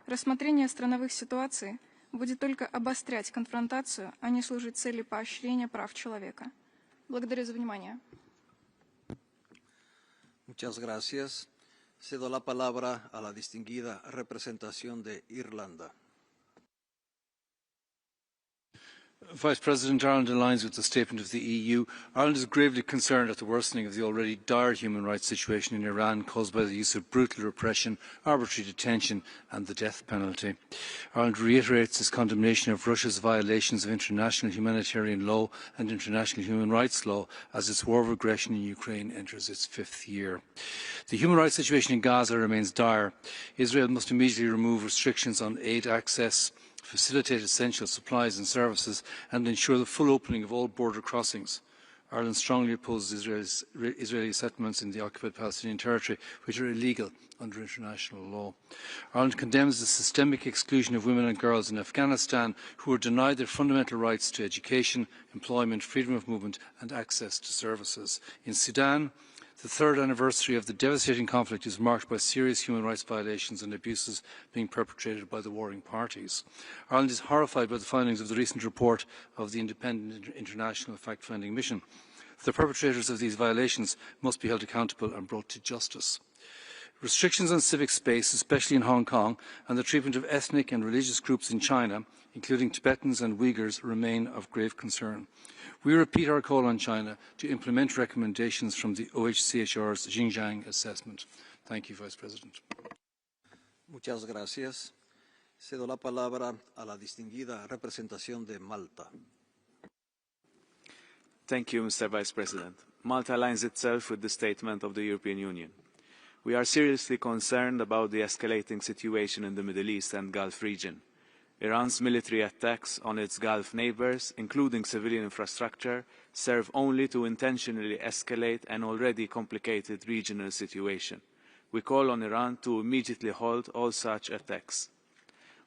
рассмотрение страновых ситуаций будет только обострять конфронтацию, а не служить цели поощрения прав человека. Благодарю за внимание. Muchas gracias. Cedo la palabra a la distinguida representación de Irlanda. Vice President, Ireland aligns with the statement of the EU. Ireland is gravely concerned at the worsening of the already dire human rights situation in Iran caused by the use of brutal repression, arbitrary detention and the death penalty. Ireland reiterates its condemnation of Russia's violations of international humanitarian law and international human rights law as its war of aggression in Ukraine enters its 5th year. The human rights situation in Gaza remains dire. Israel must immediately remove restrictions on aid access, facilitate essential supplies and services and ensure the full opening of all border crossings. Ireland strongly opposes Israeli settlements in the occupied Palestinian territory, which are illegal under international law. Ireland condemns the systemic exclusion of women and girls in Afghanistan who are denied their fundamental rights to education, employment, freedom of movement and access to services. In Sudan, the 3rd anniversary of the devastating conflict is marked by serious human rights violations and abuses being perpetrated by the warring parties. Ireland is horrified by the findings of the recent report of the Independent International Fact-Finding Mission. The perpetrators of these violations must be held accountable and brought to justice. Restrictions on civic space, especially in Hong Kong, and the treatment of ethnic and religious groups in China, including Tibetans and Uyghurs, remain of grave concern. We repeat our call on China to implement recommendations from the OHCHR's Xinjiang assessment. Thank you, Vice President. Muchas gracias. Cedo la palabra a la distinguida representación de Malta. Thank you, Mr. Vice President. Malta aligns itself with the statement of the European Union. We are seriously concerned about the escalating situation in the Middle East and Gulf region. Iran's military attacks on its Gulf neighbours, including civilian infrastructure, serve only to intentionally escalate an already complicated regional situation. We call on Iran to immediately halt all such attacks.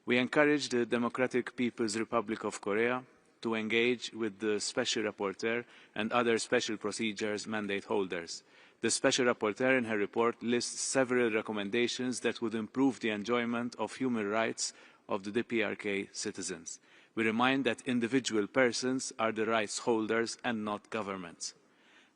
We encourage the Democratic People's Republic of Korea to engage with the Special Rapporteur and other special procedures mandate holders. The Special Rapporteur in her report lists several recommendations that would improve the enjoyment of human rights of the DPRK citizens. We remind that individual persons are the rights holders and not governments.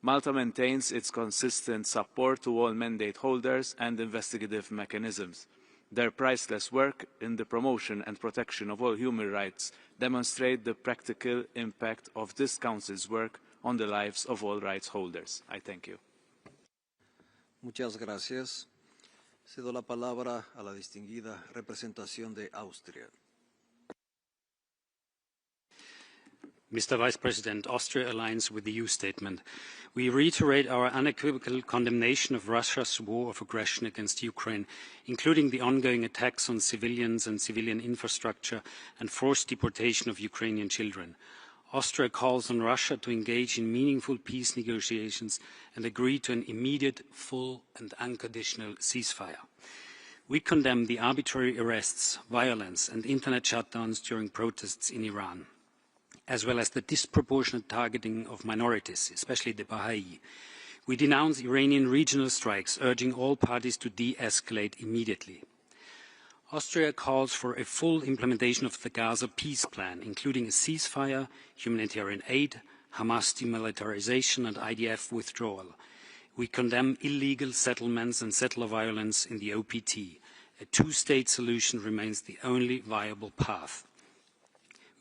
Malta maintains its consistent support to all mandate holders and investigative mechanisms. Their priceless work in the promotion and protection of all human rights demonstrate the practical impact of this Council's work on the lives of all rights holders. I thank you. Muchas gracias. Cedo la palabra a la distinguida representación de Austria. Mr. Vice President, Austria aligns with the EU statement. We reiterate our unequivocal condemnation of Russia's war of aggression against Ukraine, including the ongoing attacks on civilians and civilian infrastructure and forced deportation of Ukrainian children. Austria calls on Russia to engage in meaningful peace negotiations and agree to an immediate, full and unconditional ceasefire. We condemn the arbitrary arrests, violence and internet shutdowns during protests in Iran, as well as the disproportionate targeting of minorities, especially the Baha'i. We denounce Iranian regional strikes, urging all parties to de-escalate immediately. Austria calls for a full implementation of the Gaza peace plan, including a ceasefire, humanitarian aid, Hamas demilitarization and IDF withdrawal. We condemn illegal settlements and settler violence in the APT. A two-state solution remains the only viable path.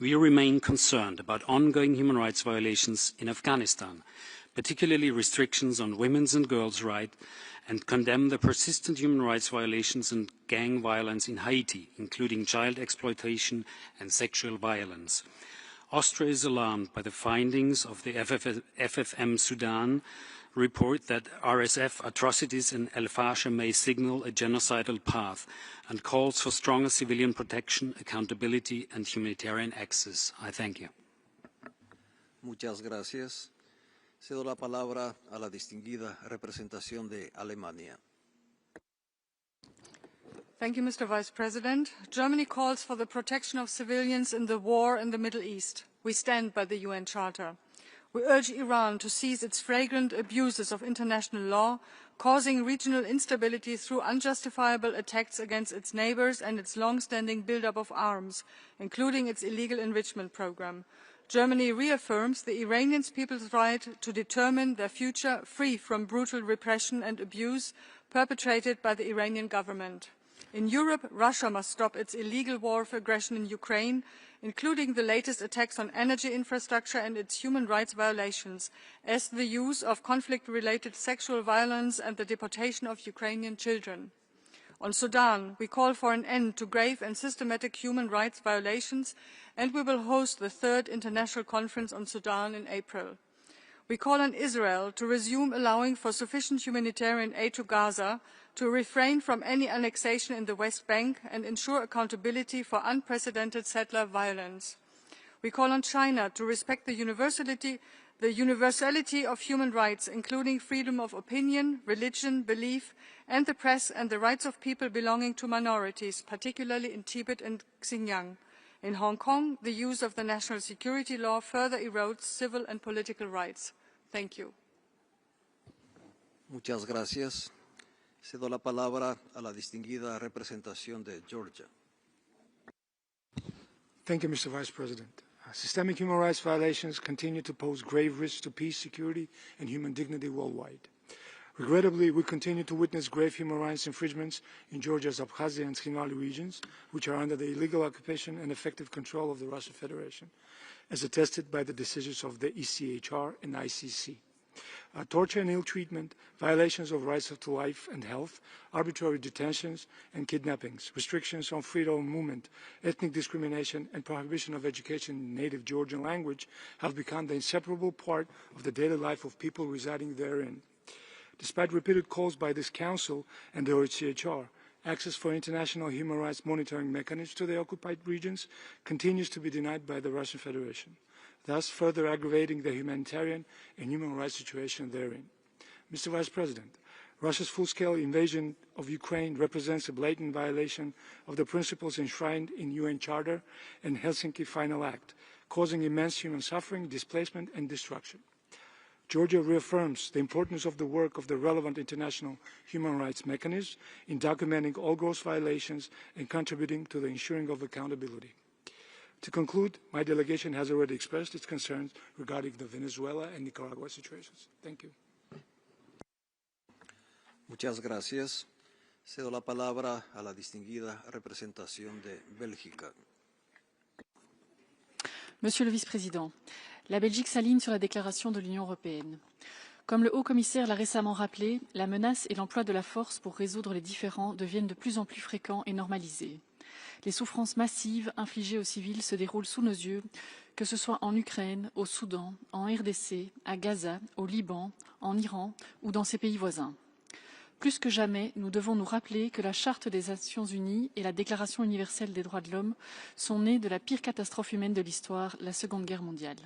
We remain concerned about ongoing human rights violations in Afghanistan, particularly restrictions on women's and girls' rights, and condemn the persistent human rights violations and gang violence in Haiti, including child exploitation and sexual violence. Austria is alarmed by the findings of the FFM Sudan report that RSF atrocities in El Fasher may signal a genocidal path and calls for stronger civilian protection, accountability and humanitarian access. I thank you. Muchas gracias. Cedo la palabra a la distinguida representación de Alemania. Thank you, Mr. Vice President. Germany calls for the protection of civilians in the war in the Middle East. We stand by the UN Charter. We urge Iran to cease its flagrant abuses of international law, causing regional instability through unjustifiable attacks against its neighbors and its long-standing build-up of arms, including its illegal enrichment program. Germany reaffirms the Iranian people's right to determine their future free from brutal repression and abuse perpetrated by the Iranian government. In Europe, Russia must stop its illegal war of aggression in Ukraine, including the latest attacks on energy infrastructure and its human rights violations, as the use of conflict-related sexual violence and the deportation of Ukrainian children. On Sudan, we call for an end to grave and systematic human rights violations, and we will host the 3rd International Conference on Sudan in April. We call on Israel to resume allowing for sufficient humanitarian aid to Gaza, to refrain from any annexation in the West Bank and ensure accountability for unprecedented settler violence. We call on China to respect the universality of human rights, including freedom of opinion, religion, belief, and the press, and the rights of people belonging to minorities, particularly in Tibet and Xinjiang. In Hong Kong, the use of the national security law further erodes civil and political rights. Thank you. Muchas gracias. Cedo la palabra a la distinguida representación de Georgia. Thank you, Mr. Vice President. Systemic human rights violations continue to pose grave risks to peace, security, and human dignity worldwide. Regrettably, we continue to witness grave human rights infringements in Georgia's Abkhazia and Tringali regions, which are under the illegal occupation and effective control of the Russian Federation, as attested by the decisions of the ECHR and ICC. Torture and ill treatment, violations of rights to life and health, arbitrary detentions and kidnappings, restrictions on freedom of movement, ethnic discrimination and prohibition of education in native Georgian language have become the inseparable part of the daily life of people residing therein. Despite repeated calls by this Council and the OHCHR, access for international human rights monitoring mechanisms to the occupied regions continues to be denied by the Russian Federation, thus further aggravating the humanitarian and human rights situation therein. Mr. Vice President, Russia's full-scale invasion of Ukraine represents a blatant violation of the principles enshrined in UN Charter and Helsinki Final Act, causing immense human suffering, displacement, and destruction. Georgia reaffirms the importance of the work of the relevant international human rights mechanisms in documenting all gross violations and contributing to the ensuring of accountability. To conclude, my delegation has already expressed its concerns regarding the Venezuela and Nicaragua situations. Thank you. Muchas gracias. Cedo la palabra a la distinguida representación de Bélgica. Monsieur le Vice-président, la Belgique s'aligne sur la déclaration de l'Union européenne. Comme le haut-commissaire l'a récemment rappelé, la menace et l'emploi de la force pour résoudre les différends deviennent de plus en plus fréquents et normalisés. Les souffrances massives infligées aux civils se déroulent sous nos yeux, que ce soit en Ukraine, au Soudan, en RDC, à Gaza, au Liban, en Iran ou dans ses pays voisins. Plus que jamais, nous devons nous rappeler que la Charte des Nations Unies et la Déclaration universelle des droits de l'homme sont nées de la pire catastrophe humaine de l'histoire, la Seconde Guerre mondiale.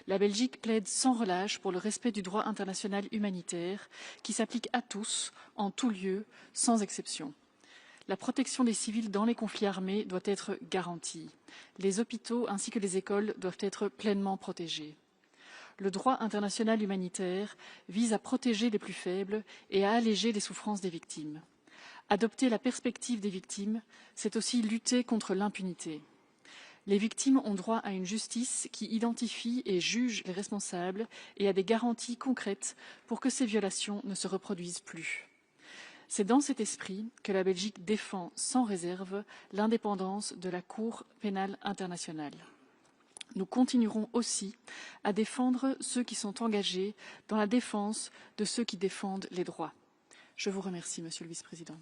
La Belgique plaide sans relâche pour le respect du droit international humanitaire qui s'applique à tous, en tout lieu, sans exception. La protection des civils dans les conflits armés doit être garantie. Les hôpitaux ainsi que les écoles doivent être pleinement protégés. Le droit international humanitaire vise à protéger les plus faibles et à alléger les souffrances des victimes. Adopter la perspective des victimes, c'est aussi lutter contre l'impunité. Les victimes ont droit à une justice qui identifie et juge les responsables et à des garanties concrètes pour que ces violations ne se reproduisent plus. C'est dans cet esprit que la Belgique défend sans réserve l'indépendance de la Cour pénale internationale. Nous continuerons aussi à défendre ceux qui sont engagés dans la défense de ceux qui défendent les droits. Je vous remercie, Monsieur le Vice-président.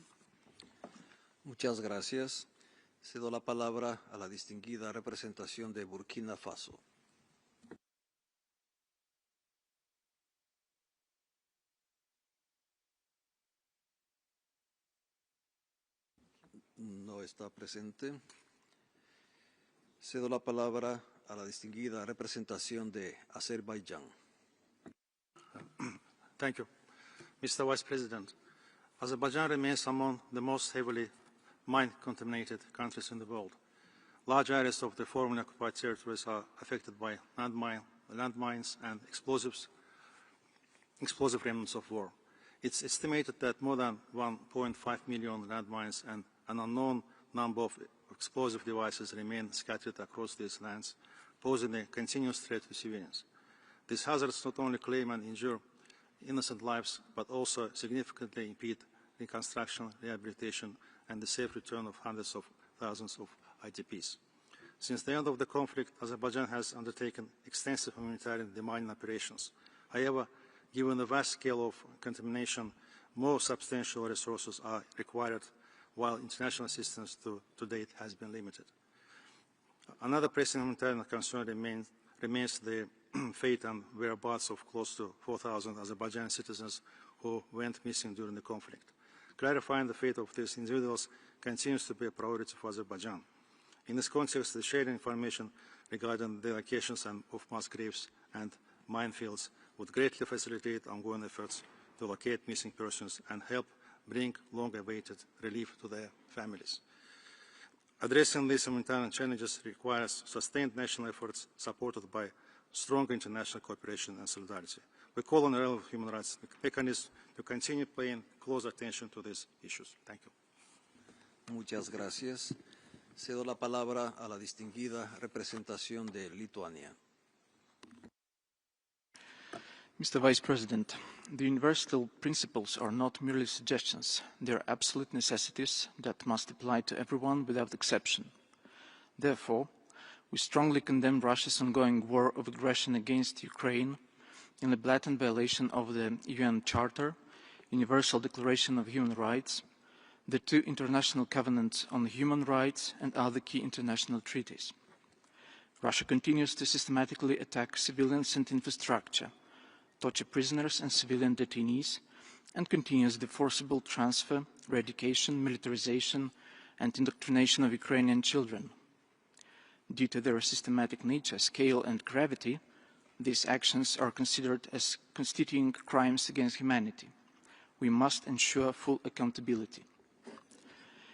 Muchas gracias. Cedo la palabra a la distinguida representación de Burkina Faso. No está presente. Cedo la palabra a la distinguida representación de Azerbaiyán. Thank you. Mr. Vice President, Azerbaijan remains among the most heavily mine-contaminated countries in the world. Large areas of the formerly occupied territories are affected by landmines and explosive remnants of war. It's estimated that more than 1.5 million landmines and an unknown number of explosive devices remain scattered across these lands, posing a continuous threat to civilians. These hazards not only claim and injure innocent lives, but also significantly impede reconstruction, rehabilitation, and the safe return of hundreds of thousands of IDPs. Since the end of the conflict, Azerbaijan has undertaken extensive humanitarian demining operations. However, given the vast scale of contamination, more substantial resources are required, while international assistance to date has been limited. Another pressing humanitarian concern remains the fate and whereabouts of close to 4,000 Azerbaijani citizens who went missing during the conflict. Clarifying the fate of these individuals continues to be a priority for Azerbaijan. In this context, the sharing information regarding the locations of mass graves and minefields would greatly facilitate ongoing efforts to locate missing persons and help bring long-awaited relief to their families. Addressing these humanitarian challenges requires sustained national efforts supported by strong international cooperation and solidarity. We call on the relevant human rights mechanisms to continue paying close attention to these issues. Thank you. Muchas gracias. Cedo la palabra a la distinguida representación de Lituania. Mr. Vice President, the universal principles are not merely suggestions. They are absolute necessities that must apply to everyone without exception. Therefore, we strongly condemn Russia's ongoing war of aggression against Ukraine in a blatant violation of the UN Charter, Universal Declaration of Human Rights, the two international covenants on human rights and other key international treaties. Russia continues to systematically attack civilians and infrastructure, torture prisoners and civilian detainees, and continues the forcible transfer, re-education, militarization, and indoctrination of Ukrainian children. Due to their systematic nature, scale, and gravity, these actions are considered as constituting crimes against humanity. We must ensure full accountability.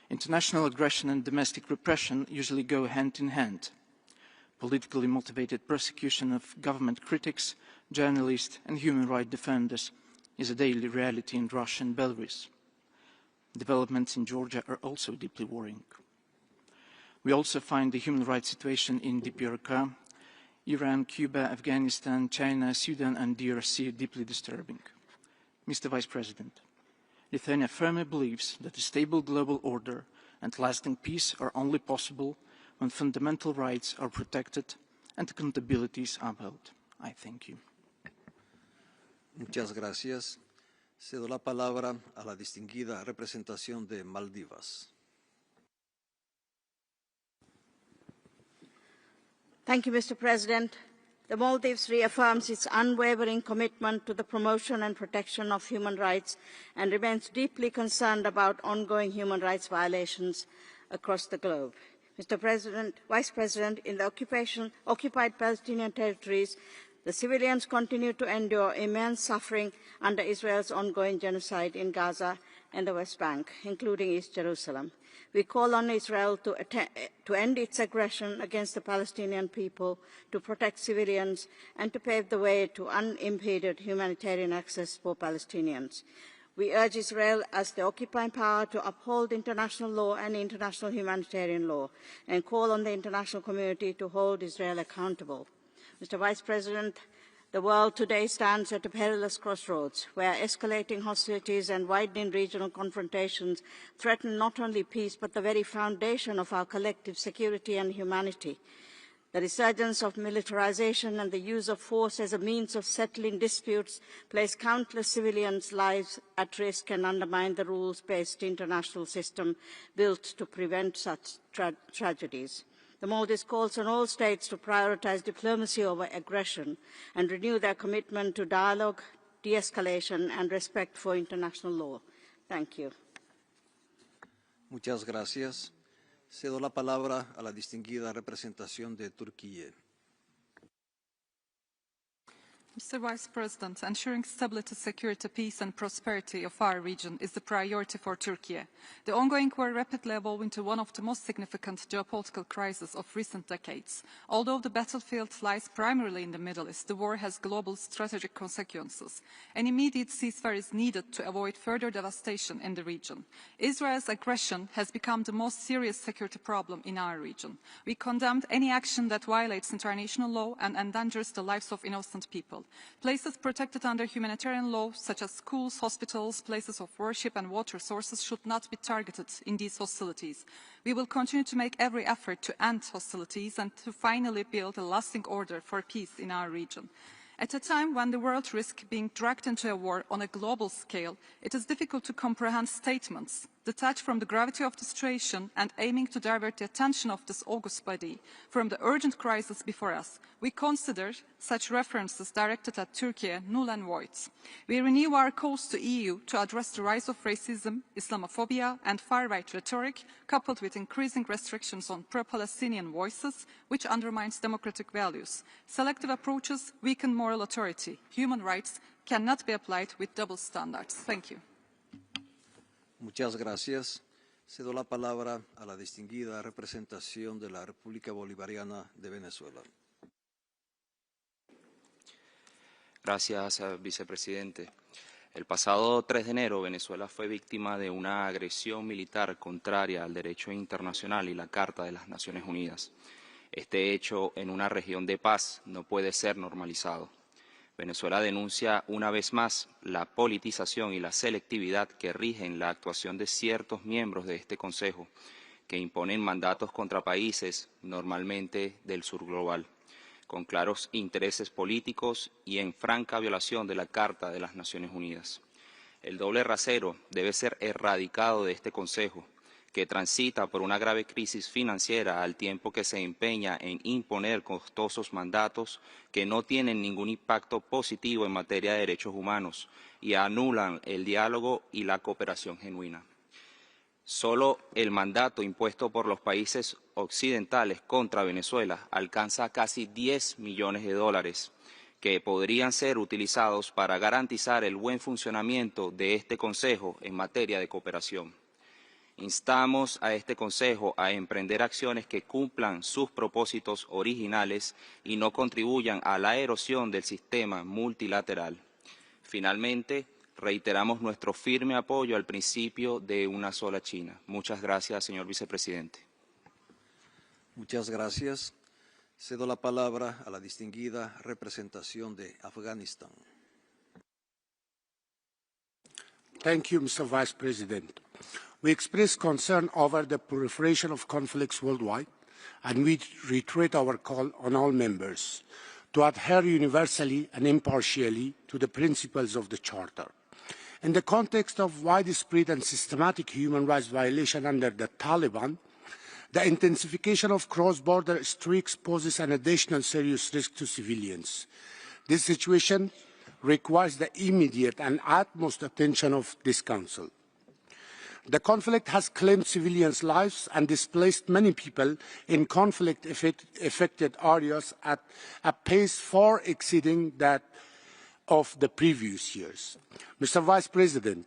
International aggression and domestic repression usually go hand in hand. Politically motivated persecution of government critics, journalists, and human rights defenders is a daily reality in Russia and Belarus. Developments in Georgia are also deeply worrying. We also find the human rights situation in DPRK, Iran, Cuba, Afghanistan, China, Sudan, and DRC deeply disturbing. Mr. Vice President, Lithuania firmly believes that a stable global order and lasting peace are only possible when fundamental rights are protected and accountability is upheld. I thank you. Muchas gracias. Cedo la palabra a la distinguida representación de Maldivas. Thank you, Mr. President. The Maldives reaffirms its unwavering commitment to the promotion and protection of human rights and remains deeply concerned about ongoing human rights violations across the globe. Mr. President, Vice President, in the occupied Palestinian territories, the civilians continue to endure immense suffering under Israel's ongoing genocide in Gaza in the West Bank, including East Jerusalem. We call on Israel to end its aggression against the Palestinian people, to protect civilians, and to pave the way to unimpeded humanitarian access for Palestinians. We urge Israel, as the occupying power, to uphold international law and international humanitarian law, and call on the international community to hold Israel accountable. Mr. Vice President, the world today stands at a perilous crossroads, where escalating hostilities and widening regional confrontations threaten not only peace, but the very foundation of our collective security and humanity. The resurgence of militarization and the use of force as a means of settling disputes place countless civilians' lives at risk and undermine the rules-based international system built to prevent such tragedies. The Maldives calls on all states to prioritize diplomacy over aggression and renew their commitment to dialogue, de-escalation and respect for international law. Thank you. Muchas gracias. Cedo la palabra a la distinguida representación de Turquía. Mr. Vice President, ensuring stability, security, peace and prosperity of our region is the priority for Turkey. The ongoing war rapidly evolved into one of the most significant geopolitical crises of recent decades. Although the battlefield lies primarily in the Middle East, the war has global strategic consequences. An immediate ceasefire is needed to avoid further devastation in the region. Israel's aggression has become the most serious security problem in our region. We condemned any action that violates international law and endangers the lives of innocent people. Places protected under humanitarian law, such as schools, hospitals, places of worship and water sources, should not be targeted in these hostilities. We will continue to make every effort to end hostilities and to finally build a lasting order for peace in our region. At a time when the world risks being dragged into a war on a global scale, it is difficult to comprehend statements detached from the gravity of the situation and aiming to divert the attention of this august body from the urgent crisis before us. We consider such references directed at Turkey null and void. We renew our calls to the EU to address the rise of racism, Islamophobia and far-right rhetoric, coupled with increasing restrictions on pro-Palestinian voices, which undermines democratic values. Selective approaches weaken moral authority. Human rights cannot be applied with double standards. Thank you. Muchas gracias. Cedo la palabra a la distinguida representación de la República Bolivariana de Venezuela. Gracias, vicepresidente. El pasado 3 de enero, Venezuela fue víctima de una agresión militar contraria al derecho internacional y la Carta de las Naciones Unidas. Este hecho en una región de paz no puede ser normalizado. Venezuela denuncia una vez más la politización y la selectividad que rigen la actuación de ciertos miembros de este Consejo, que imponen mandatos contra países, normalmente del sur global, con claros intereses políticos y en franca violación de la Carta de las Naciones Unidas. El doble rasero debe ser erradicado de este Consejo, que transita por una grave crisis financiera al tiempo que se empeña en imponer costosos mandatos que no tienen ningún impacto positivo en materia de derechos humanos y anulan el diálogo y la cooperación genuina. Solo el mandato impuesto por los países occidentales contra Venezuela alcanza casi 10 millones de dólares que podrían ser utilizados para garantizar el buen funcionamiento de este Consejo en materia de cooperación. Instamos a este Consejo a emprender acciones que cumplan sus propósitos originales y no contribuyan a la erosión del sistema multilateral. Finalmente, reiteramos nuestro firme apoyo al principio de una sola China. Muchas gracias, señor vicepresidente. Muchas gracias. Cedo la palabra a la distinguida representación de Afganistán. Thank you, Mr. Vice President. We express concern over the proliferation of conflicts worldwide, and we reiterate our call on all members to adhere universally and impartially to the principles of the Charter. In the context of widespread and systematic human rights violations under the Taliban, the intensification of cross-border streaks poses an additional serious risk to civilians. This situation requires the immediate and utmost attention of this Council. The conflict has claimed civilians' lives and displaced many people in conflict-affected areas at a pace far exceeding that of the previous years. Mr. Vice President,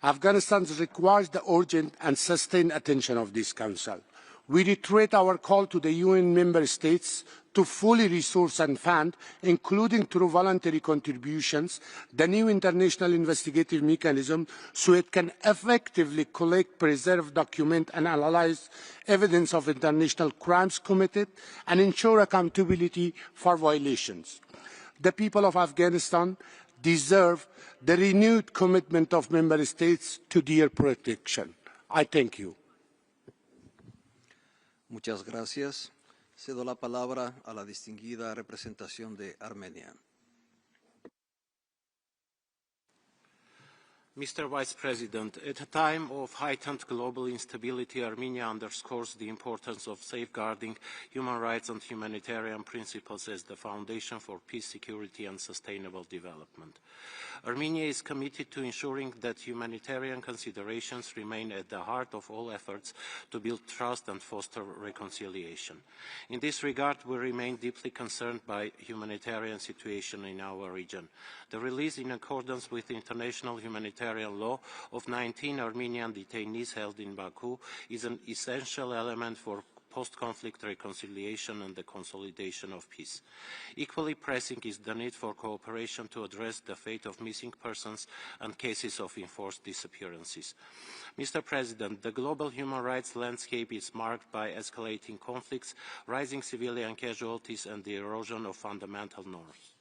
Afghanistan requires the urgent and sustained attention of this Council. We reiterate our call to the UN member states to fully resource and fund, including through voluntary contributions, the new international investigative mechanism so it can effectively collect, preserve, document and analyze evidence of international crimes committed and ensure accountability for violations. The people of Afghanistan deserve the renewed commitment of member states to their protection. I thank you. Muchas gracias. Cedo la palabra a la distinguida representación de Armenia. Mr. Vice President, at a time of heightened global instability, Armenia underscores the importance of safeguarding human rights and humanitarian principles as the foundation for peace, security, and sustainable development. Armenia is committed to ensuring that humanitarian considerations remain at the heart of all efforts to build trust and foster reconciliation. In this regard, we remain deeply concerned by the humanitarian situation in our region. The release, in accordance with international humanitarian law, of 19 Armenian detainees held in Baku is an essential element for post-conflict reconciliation and the consolidation of peace. Equally pressing is the need for cooperation to address the fate of missing persons and cases of enforced disappearances. Mr. President, the global human rights landscape is marked by escalating conflicts, rising civilian casualties, and the erosion of fundamental norms.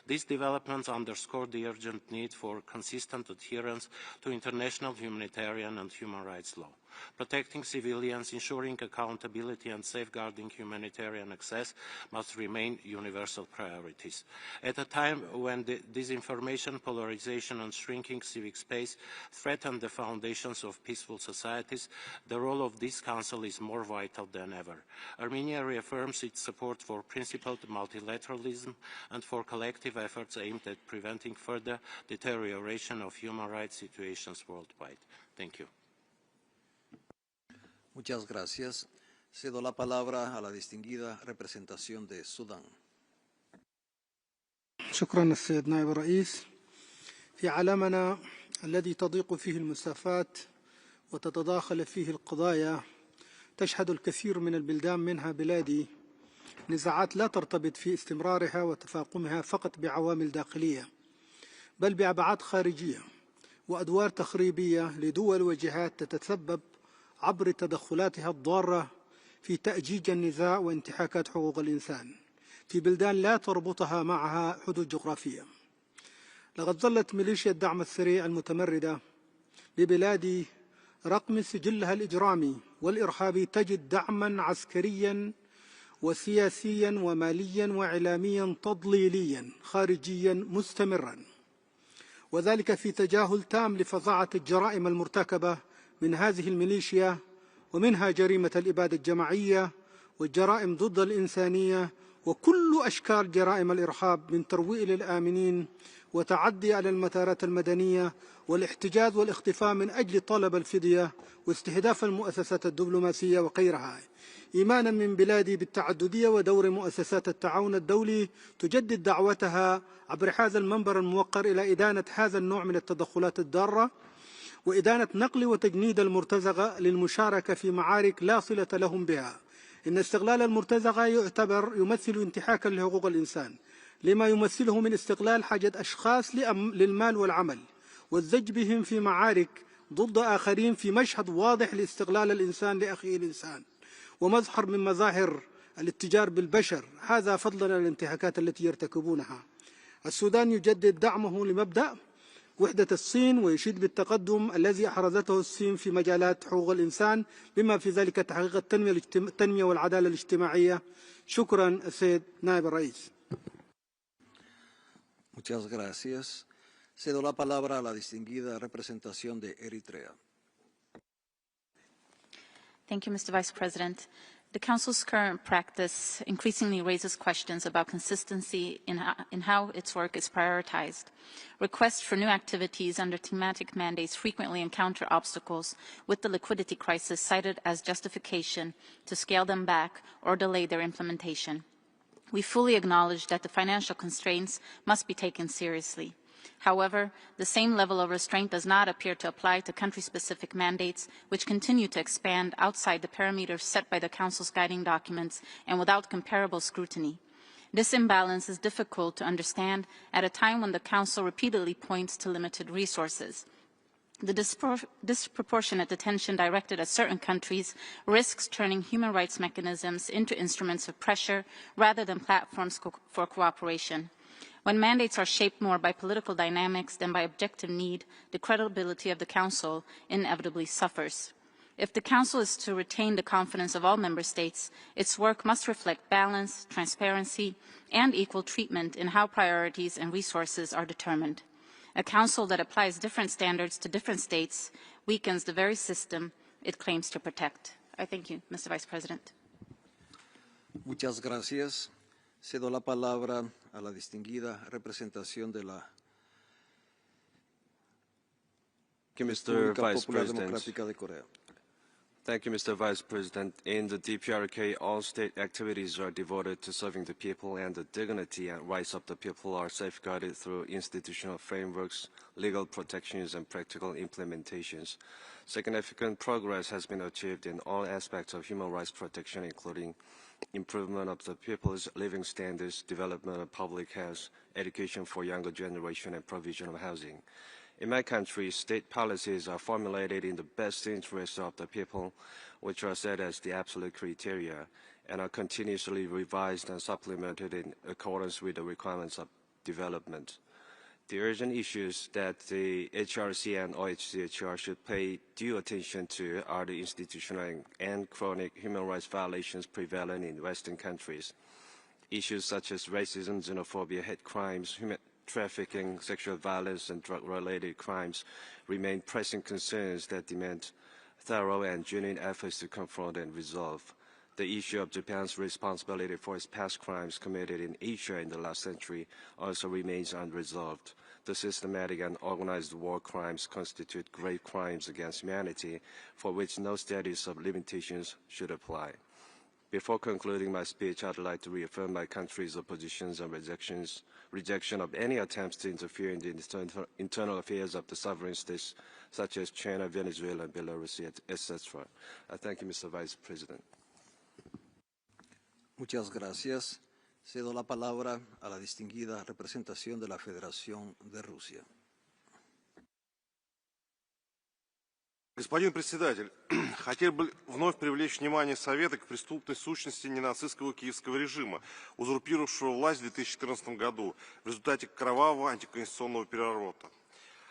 These developments underscore the urgent need for consistent adherence to international humanitarian and human rights law. Protecting civilians, ensuring accountability, and safeguarding humanitarian access must remain universal priorities. At a time when disinformation, polarization, and shrinking civic space threaten the foundations of peaceful societies, the role of this Council is more vital than ever. Armenia reaffirms its support for principled multilateralism and for collective efforts aimed at preventing further deterioration of human rights situations worldwide. Thank you. Muchas gracias. Cedo la palabra a la distinguida representación de Sudán. شكرا السيد نائب الرئيس. في عالمنا الذي تضيق فيه المسافات وتتداخل فيه القضايا تشهد الكثير من البلدان منها بلادي نزاعات لا ترتبط في استمرارها وتفاقمها فقط بعوامل داخلية بل بأبعاد خارجية وأدوار تخريبية لدول وجهات تتسبب عبر تدخلاتها الضارة في تأجيج النزاع وانتهاكات حقوق الإنسان في بلدان لا تربطها معها حدود جغرافية. لقد ظلت ميليشيا الدعم السريع المتمردة ببلادي رغم سجلها الإجرامي والإرهابي تجد دعما عسكريا وسياسيا وماليا وإعلاميا تضليليا خارجيا مستمرا، وذلك في تجاهل تام لفظاعة الجرائم المرتكبة من هذه الميليشيا، ومنها جريمة الإبادة الجماعية والجرائم ضد الإنسانية وكل أشكال جرائم الإرهاب من ترويع الآمنين وتعدي على المطارات المدنية والاحتجاز والاختفاء من أجل طلب الفدية واستهداف المؤسسات الدبلوماسية وغيرها. إيمانا من بلادي بالتعددية ودور مؤسسات التعاون الدولي تجدد دعوتها عبر هذا المنبر الموقر إلى إدانة هذا النوع من التدخلات الضارة وإدانة نقل وتجنيد المرتزقة للمشاركة في معارك لا صلة لهم بها. إن استغلال المرتزقة يمثل انتهاكا لحقوق الإنسان لما يمثله من استغلال حاجة أشخاص للمال والعمل والزج بهم في معارك ضد آخرين في مشهد واضح لاستغلال الإنسان لأخيه الإنسان ومظهر من مظاهر الاتجار بالبشر، هذا فضلا عن الانتهاكات التي يرتكبونها. السودان يجدد دعمه لمبدأ وحدة الصين ويشيد بالتقدم الذي أحرزته الصين في مجالات حقوق الإنسان بما في ذلك تحقيق التنمية والعدالة الاجتماعية. شكرا السيد نائب الرئيس. Muchas gracias. Cedo la palabra a la distinguida representación de Eritrea. Thank you, Mr. Vice President. The Council's current practice increasingly raises questions about consistency in how its work is prioritized. Requests for new activities under thematic mandates frequently encounter obstacles, with the liquidity crisis cited as justification to scale them back or delay their implementation. We fully acknowledge that the financial constraints must be taken seriously. However, the same level of restraint does not appear to apply to country-specific mandates, which continue to expand outside the parameters set by the Council's guiding documents and without comparable scrutiny. This imbalance is difficult to understand at a time when the Council repeatedly points to limited resources. The disproportionate attention directed at certain countries risks turning human rights mechanisms into instruments of pressure rather than platforms for cooperation. When mandates are shaped more by political dynamics than by objective need, the credibility of the Council inevitably suffers. If the Council is to retain the confidence of all Member States, its work must reflect balance, transparency, and equal treatment in how priorities and resources are determined. A Council that applies different standards to different states weakens the very system it claims to protect. I thank you, Mr. Vice President. Muchas gracias. Cedo la palabra a la distinguida representación de la República Popular Democrática de Corea. Thank you, Mr. Vice President. In the DPRK, all state activities are devoted to serving the people, and the dignity and rights of the people are safeguarded through institutional frameworks, legal protections, and practical implementations. Significant progress has been achieved in all aspects of human rights protection, including improvement of the people's living standards, development of public health, education for younger generation, and provision of housing. In my country, state policies are formulated in the best interest of the people, which are set as the absolute criteria, and are continuously revised and supplemented in accordance with the requirements of development. The urgent issues that the HRC and OHCHR should pay due attention to are the institutional and chronic human rights violations prevalent in Western countries. Issues such as racism, xenophobia, hate crimes, human trafficking, sexual violence, and drug-related crimes remain pressing concerns that demand thorough and genuine efforts to confront and resolve. The issue of Japan's responsibility for its past crimes committed in Asia in the last century also remains unresolved. The systematic and organized war crimes constitute grave crimes against humanity for which no status of limitations should apply. Before concluding my speech, I'd like to reaffirm my country's oppositions and rejection of any attempts to interfere in the internal affairs of the sovereign states such as China, Venezuela, and Belarus, etc. I thank you, Mr. Vice President. Muchas gracias. Cedo la palabra a la distinguida representación de la Federación de Rusia. Господин председатель, хотел бы вновь привлечь внимание Совета к преступной сущности ненацистского киевского режима, узурпировавшего власть в 2014 году в результате кровавого антиконституционного переворота.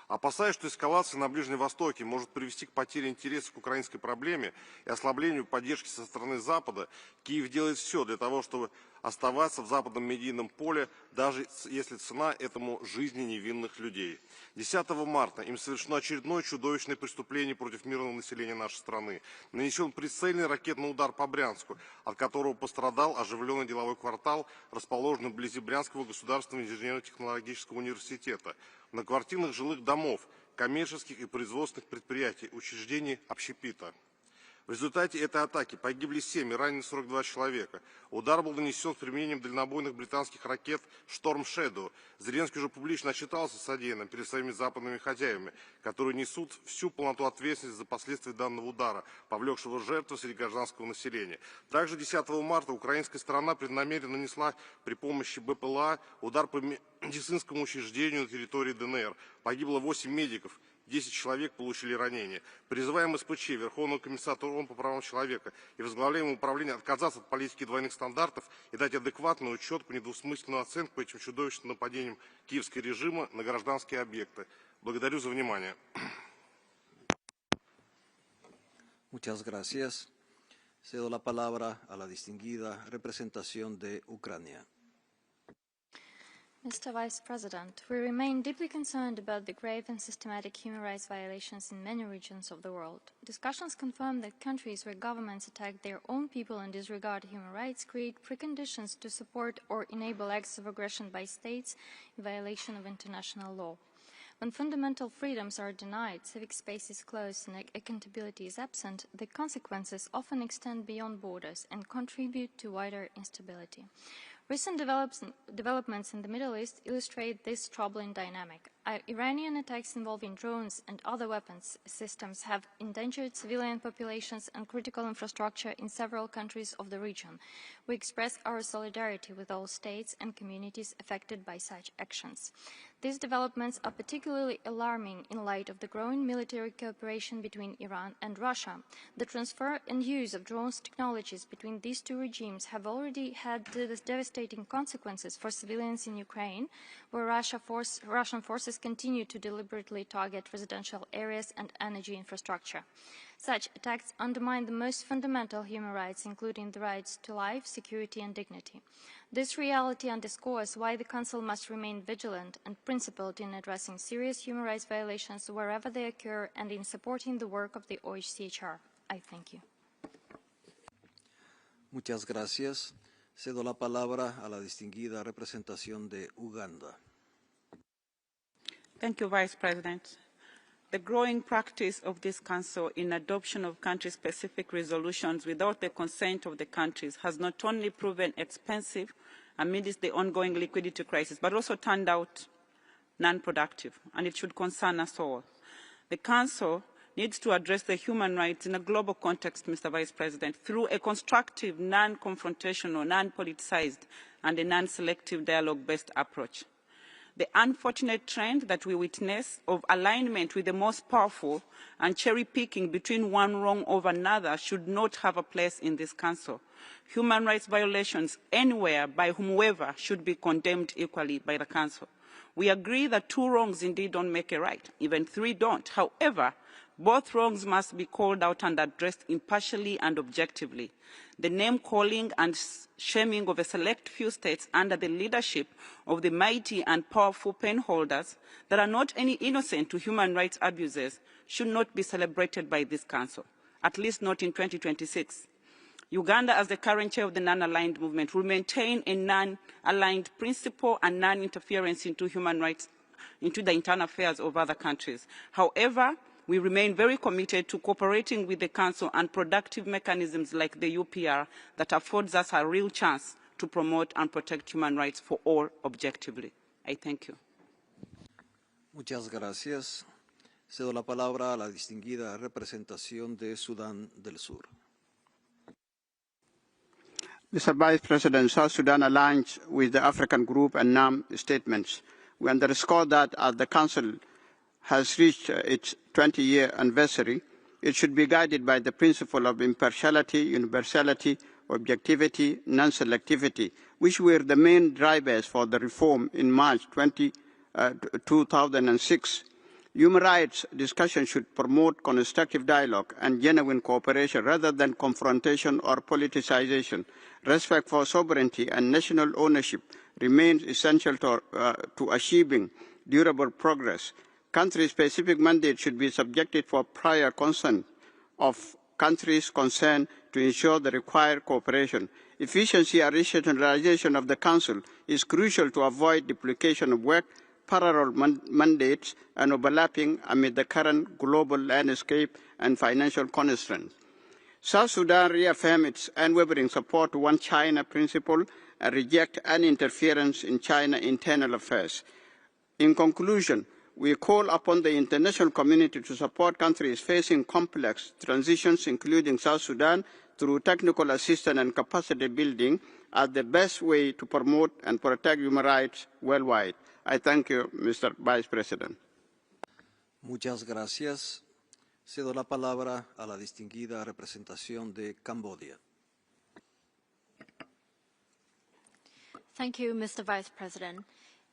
Опасаясь, что эскалация на Ближнем Востоке может привести к потере интереса к украинской проблеме и ослаблению поддержки со стороны Запада, Киев делает все для того, чтобы оставаться в западном медийном поле, даже если цена этому жизни невинных людей. 10 марта им совершено очередное чудовищное преступление против мирного населения нашей страны. Нанесен прицельный ракетный удар по Брянску, от которого пострадал оживленный деловой квартал, расположенный вблизи Брянского государственного инженерно-технологического университета, многоквартирных жилых домов, коммерческих и производственных предприятий, учреждений общепита. В результате этой атаки погибли 7 и ранены 42 человека. Удар был нанесен с применением дальнобойных британских ракет «Шторм Шэдоу». Зеленский уже публично отчитался содеянным перед своими западными хозяевами, которые несут всю полноту ответственности за последствия данного удара, повлекшего жертвы среди гражданского населения. Также 10 марта украинская сторона преднамеренно нанесла при помощи БПЛА удар по медицинскому учреждению на территории ДНР. Погибло 8 медиков. 10 человек получили ранения. Призываем СПЧ, Верховного комиссара ООН по правам человека и возглавляемое управление отказаться от политики двойных стандартов и дать адекватную, четкую, недвусмысленную оценку по этим чудовищным нападениям киевского режима на гражданские объекты. Благодарю за внимание. Muchas gracias. Cedo la palabra a la distinguida representación de Ucrania. Mr. Vice President, we remain deeply concerned about the grave and systematic human rights violations in many regions of the world. Discussions confirm that countries where governments attack their own people and disregard human rights create preconditions to support or enable acts of aggression by states in violation of international law. When fundamental freedoms are denied, civic space is closed, and accountability is absent, the consequences often extend beyond borders and contribute to wider instability. Recent developments in the Middle East illustrate this troubling dynamic. Iranian attacks involving drones and other weapons systems have endangered civilian populations and critical infrastructure in several countries of the region. We express our solidarity with all states and communities affected by such actions. These developments are particularly alarming in light of the growing military cooperation between Iran and Russia. The transfer and use of drones technologies between these two regimes have already had devastating consequences for civilians in Ukraine, where Russian forces continue to deliberately target residential areas and energy infrastructure. Such attacks undermine the most fundamental human rights, including the rights to life, security, and dignity. This reality underscores why the Council must remain vigilant and principled in addressing serious human rights violations wherever they occur and in supporting the work of the OHCHR. I thank you. Muchas gracias. Cedo la palabra a la distinguida representación de Uganda. Thank you, Vice President. The growing practice of this Council in adoption of country-specific resolutions without the consent of the countries has not only proven expensive amidst the ongoing liquidity crisis, but also turned out non-productive, and it should concern us all. The Council needs to address the human rights in a global context, Mr. Vice President, through a constructive, non-confrontational, non-politicized, and a non-selective dialogue-based approach. The unfortunate trend that we witness of alignment with the most powerful and cherry-picking between one wrong over another should not have a place in this Council. Human rights violations anywhere by whomever should be condemned equally by the Council. We agree that two wrongs indeed don't make a right, even three don't. However, both wrongs must be called out and addressed impartially and objectively. The name-calling and shaming of a select few states under the leadership of the mighty and powerful penholders that are not any innocent to human rights abuses should not be celebrated by this Council, at least not in 2026. Uganda, as the current chair of the non-aligned movement, will maintain a non-aligned principle and non-interference into human rights, into the internal affairs of other countries. However, we remain very committed to cooperating with the Council and productive mechanisms like the UPR that affords us a real chance to promote and protect human rights for all objectively. I thank you. Muchas gracias. Cedo la palabra a la distinguida representación de Sudán del Sur. Mr. Vice President, South Sudan aligns with the African Group and NAM statements. We underscore that as the Council has reached its 20-year anniversary, it should be guided by the principle of impartiality, universality, objectivity, non-selectivity, which were the main drivers for the reform in March 2006. Human rights discussion should promote constructive dialogue and genuine cooperation rather than confrontation or politicization. Respect for sovereignty and national ownership remains essential to achieving durable progress. Country-specific mandates should be subjected for prior consent of countries concerned to ensure the required cooperation. Efficiency and rationalization of the Council is crucial to avoid duplication of work, parallel mandates, and overlapping amid the current global landscape and financial constraints. South Sudan reaffirmed its unwavering support to One China principle and reject any interference in China's internal affairs. In conclusion, we call upon the international community to support countries facing complex transitions, including South Sudan, through technical assistance and capacity building as the best way to promote and protect human rights worldwide. I thank you, Mr. Vice President. Muchas gracias. Cedo la palabra a la distinguida representación de Cambodia. Thank you, Mr. Vice President.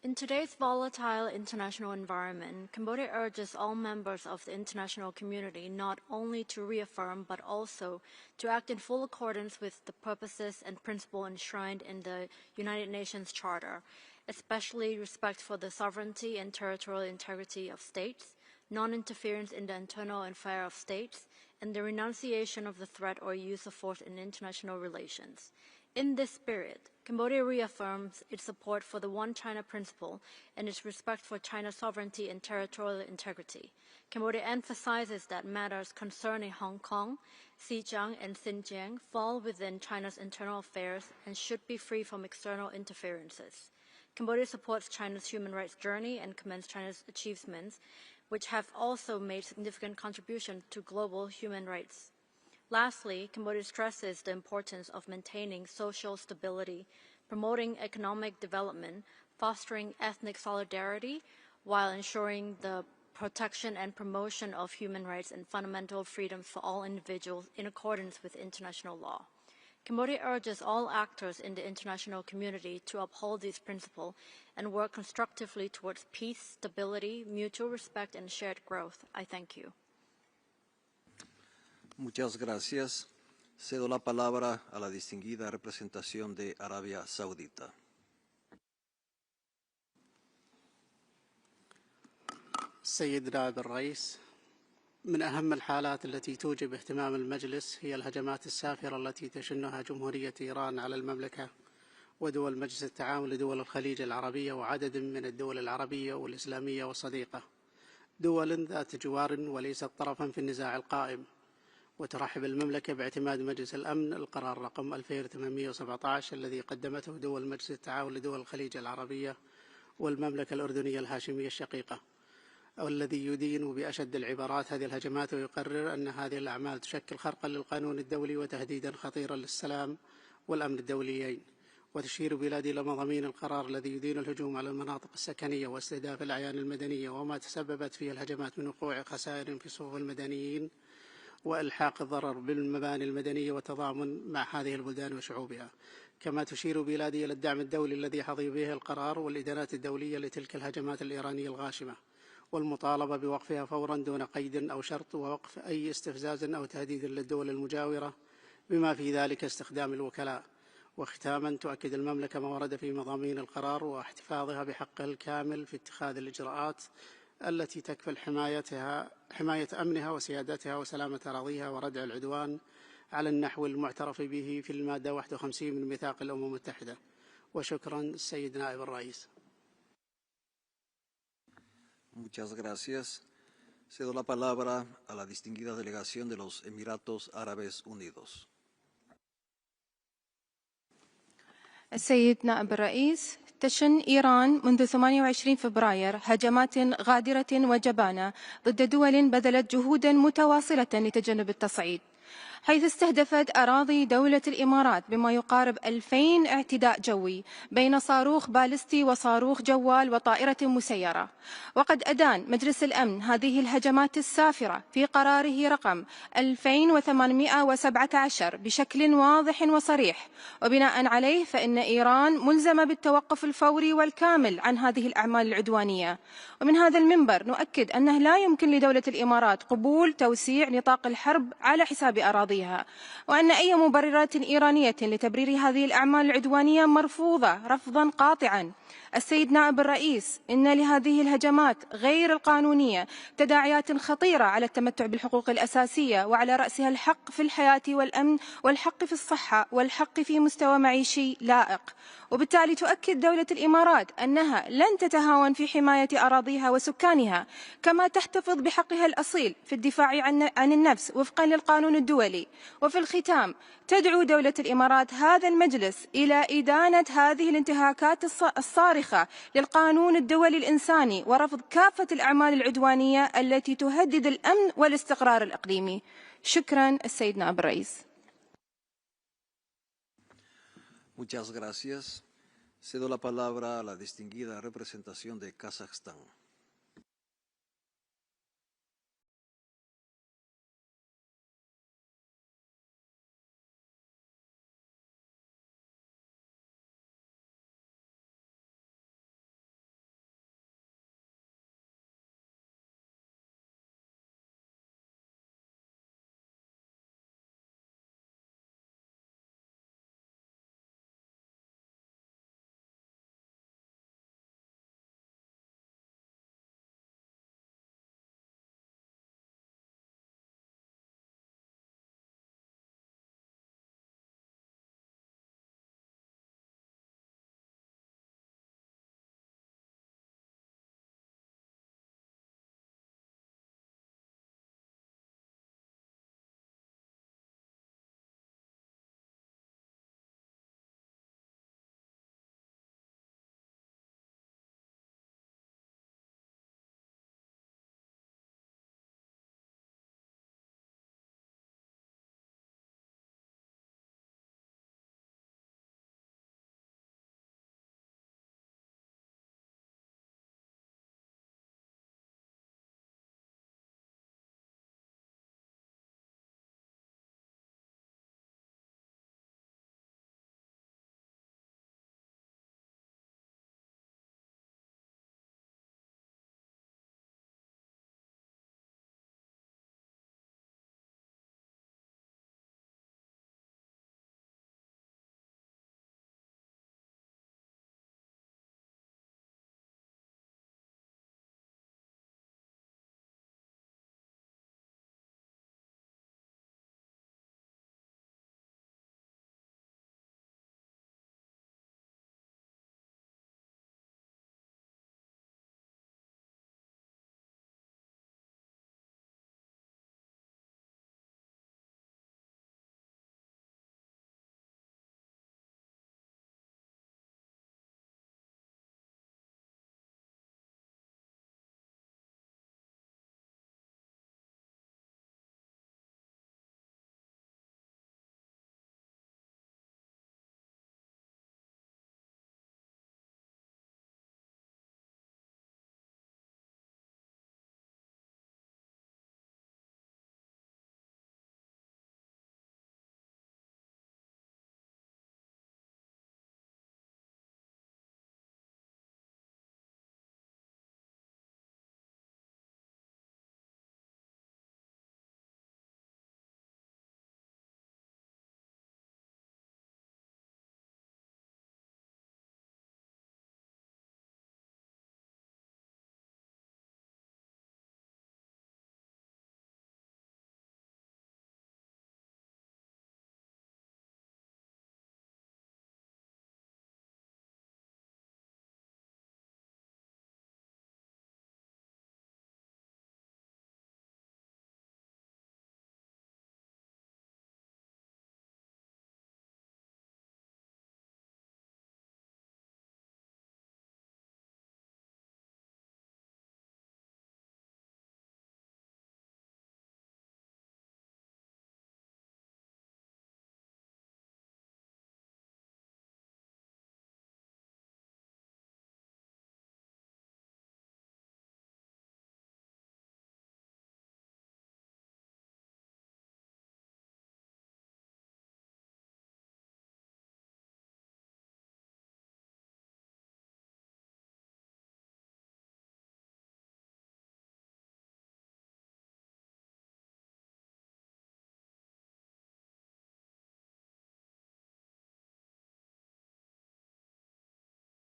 In today's volatile international environment, Cambodia urges all members of the international community not only to reaffirm but also to act in full accordance with the purposes and principles enshrined in the United Nations Charter, especially respect for the sovereignty and territorial integrity of states, non-interference in the internal affairs of states, and the renunciation of the threat or use of force in international relations. In this spirit, Cambodia reaffirms its support for the One China principle and its respect for China's sovereignty and territorial integrity. Cambodia emphasizes that matters concerning Hong Kong, Xinjiang, and Xinjiang fall within China's internal affairs and should be free from external interferences. Cambodia supports China's human rights journey and commends China's achievements, which have also made significant contribution to global human rights. Lastly, Cambodia stresses the importance of maintaining social stability, promoting economic development, fostering ethnic solidarity, while ensuring the protection and promotion of human rights and fundamental freedoms for all individuals in accordance with international law. Cambodia urges all actors in the international community to uphold these principles and work constructively towards peace, stability, mutual respect, and shared growth. I thank you. Muchas gracias. Cedo la palabra a la distinguida representación de Arabia Saudita. سيد نائب الرئيس، من أهم الحالات التي توجب اهتمام المجلس هي الهجمات السافرة التي تشنها جمهورية إيران على المملكة ودول مجلس التعاون لدول الخليج العربية وعدد من الدول العربية والإسلامية والصديقة، دول ذات جوار وليست طرفا في النزاع القائم. وترحب المملكة باعتماد مجلس الأمن القرار رقم 2817 الذي قدمته دول مجلس التعاون لدول الخليج العربية والمملكة الأردنية الهاشمية الشقيقة، والذي يدين بأشد العبارات هذه الهجمات ويقرر أن هذه الأعمال تشكل خرقا للقانون الدولي وتهديدا خطيرا للسلام والأمن الدوليين. وتشير بلادي إلى مضامين القرار الذي يدين الهجوم على المناطق السكنية واستهداف الأعيان المدنية وما تسببت فيه الهجمات من وقوع خسائر في صفوف المدنيين وإلحاق الضرر بالمباني المدنية والتضامن مع هذه البلدان وشعوبها. كما تشير بلادي إلى الدعم الدولي الذي يحظي به القرار والإدانات الدولية لتلك الهجمات الإيرانية الغاشمة، والمطالبة بوقفها فورا دون قيد أو شرط، ووقف أي استفزاز أو تهديد للدول المجاورة بما في ذلك استخدام الوكلاء. وختاما، تؤكد المملكة ما ورد في مضامين القرار واحتفاظها بحقها الكامل في اتخاذ الإجراءات التي تكفل حماية أمنها وسيادتها وسلامة أراضيها وردع العدوان على النحو المعترف به في المادة 51 من ميثاق الأمم المتحدة. وشكرا سيد نائب الرئيس. Muchas gracias. Cedo la palabra a la distinguida delegación de los Emiratos Árabes Unidos. السيد نائب الرئيس، تشن إيران منذ 28 فبراير هجمات غادرة وجبانة ضد دول بذلت جهودا متواصلة لتجنب التصعيد، حيث استهدفت أراضي دولة الإمارات بما يقارب 2000 اعتداء جوي بين صاروخ باليستي وصاروخ جوال وطائرة مسيرة. وقد أدان مجلس الأمن هذه الهجمات السافرة في قراره رقم 2817 بشكل واضح وصريح، وبناء عليه فإن إيران ملزمة بالتوقف الفوري والكامل عن هذه الأعمال العدوانية. ومن هذا المنبر نؤكد أنه لا يمكن لدولة الإمارات قبول توسيع نطاق الحرب على حساب أراضيها، وأن أي مبررات إيرانية لتبرير هذه الأعمال العدوانية مرفوضة رفضا قاطعا. السيد نائب الرئيس، إن لهذه الهجمات غير القانونية تداعيات خطيرة على التمتع بالحقوق الأساسية، وعلى رأسها الحق في الحياة والأمن، والحق في الصحة، والحق في مستوى معيشي لائق. وبالتالي تؤكد دولة الإمارات أنها لن تتهاون في حماية أراضيها وسكانها، كما تحتفظ بحقها الأصيل في الدفاع عن النفس وفقا للقانون الدولي. وفي الختام، تدعو دولة الإمارات هذا المجلس إلى إدانة هذه الانتهاكات الصارخة للقانون الدولي الإنساني ورفض كافة الأعمال العدوانية التي تهدد الأمن والاستقرار الإقليمي. شكرا السيد نائب الرئيس. Muchas gracias. Cedo la palabra a la distinguida representación de Kazajstán.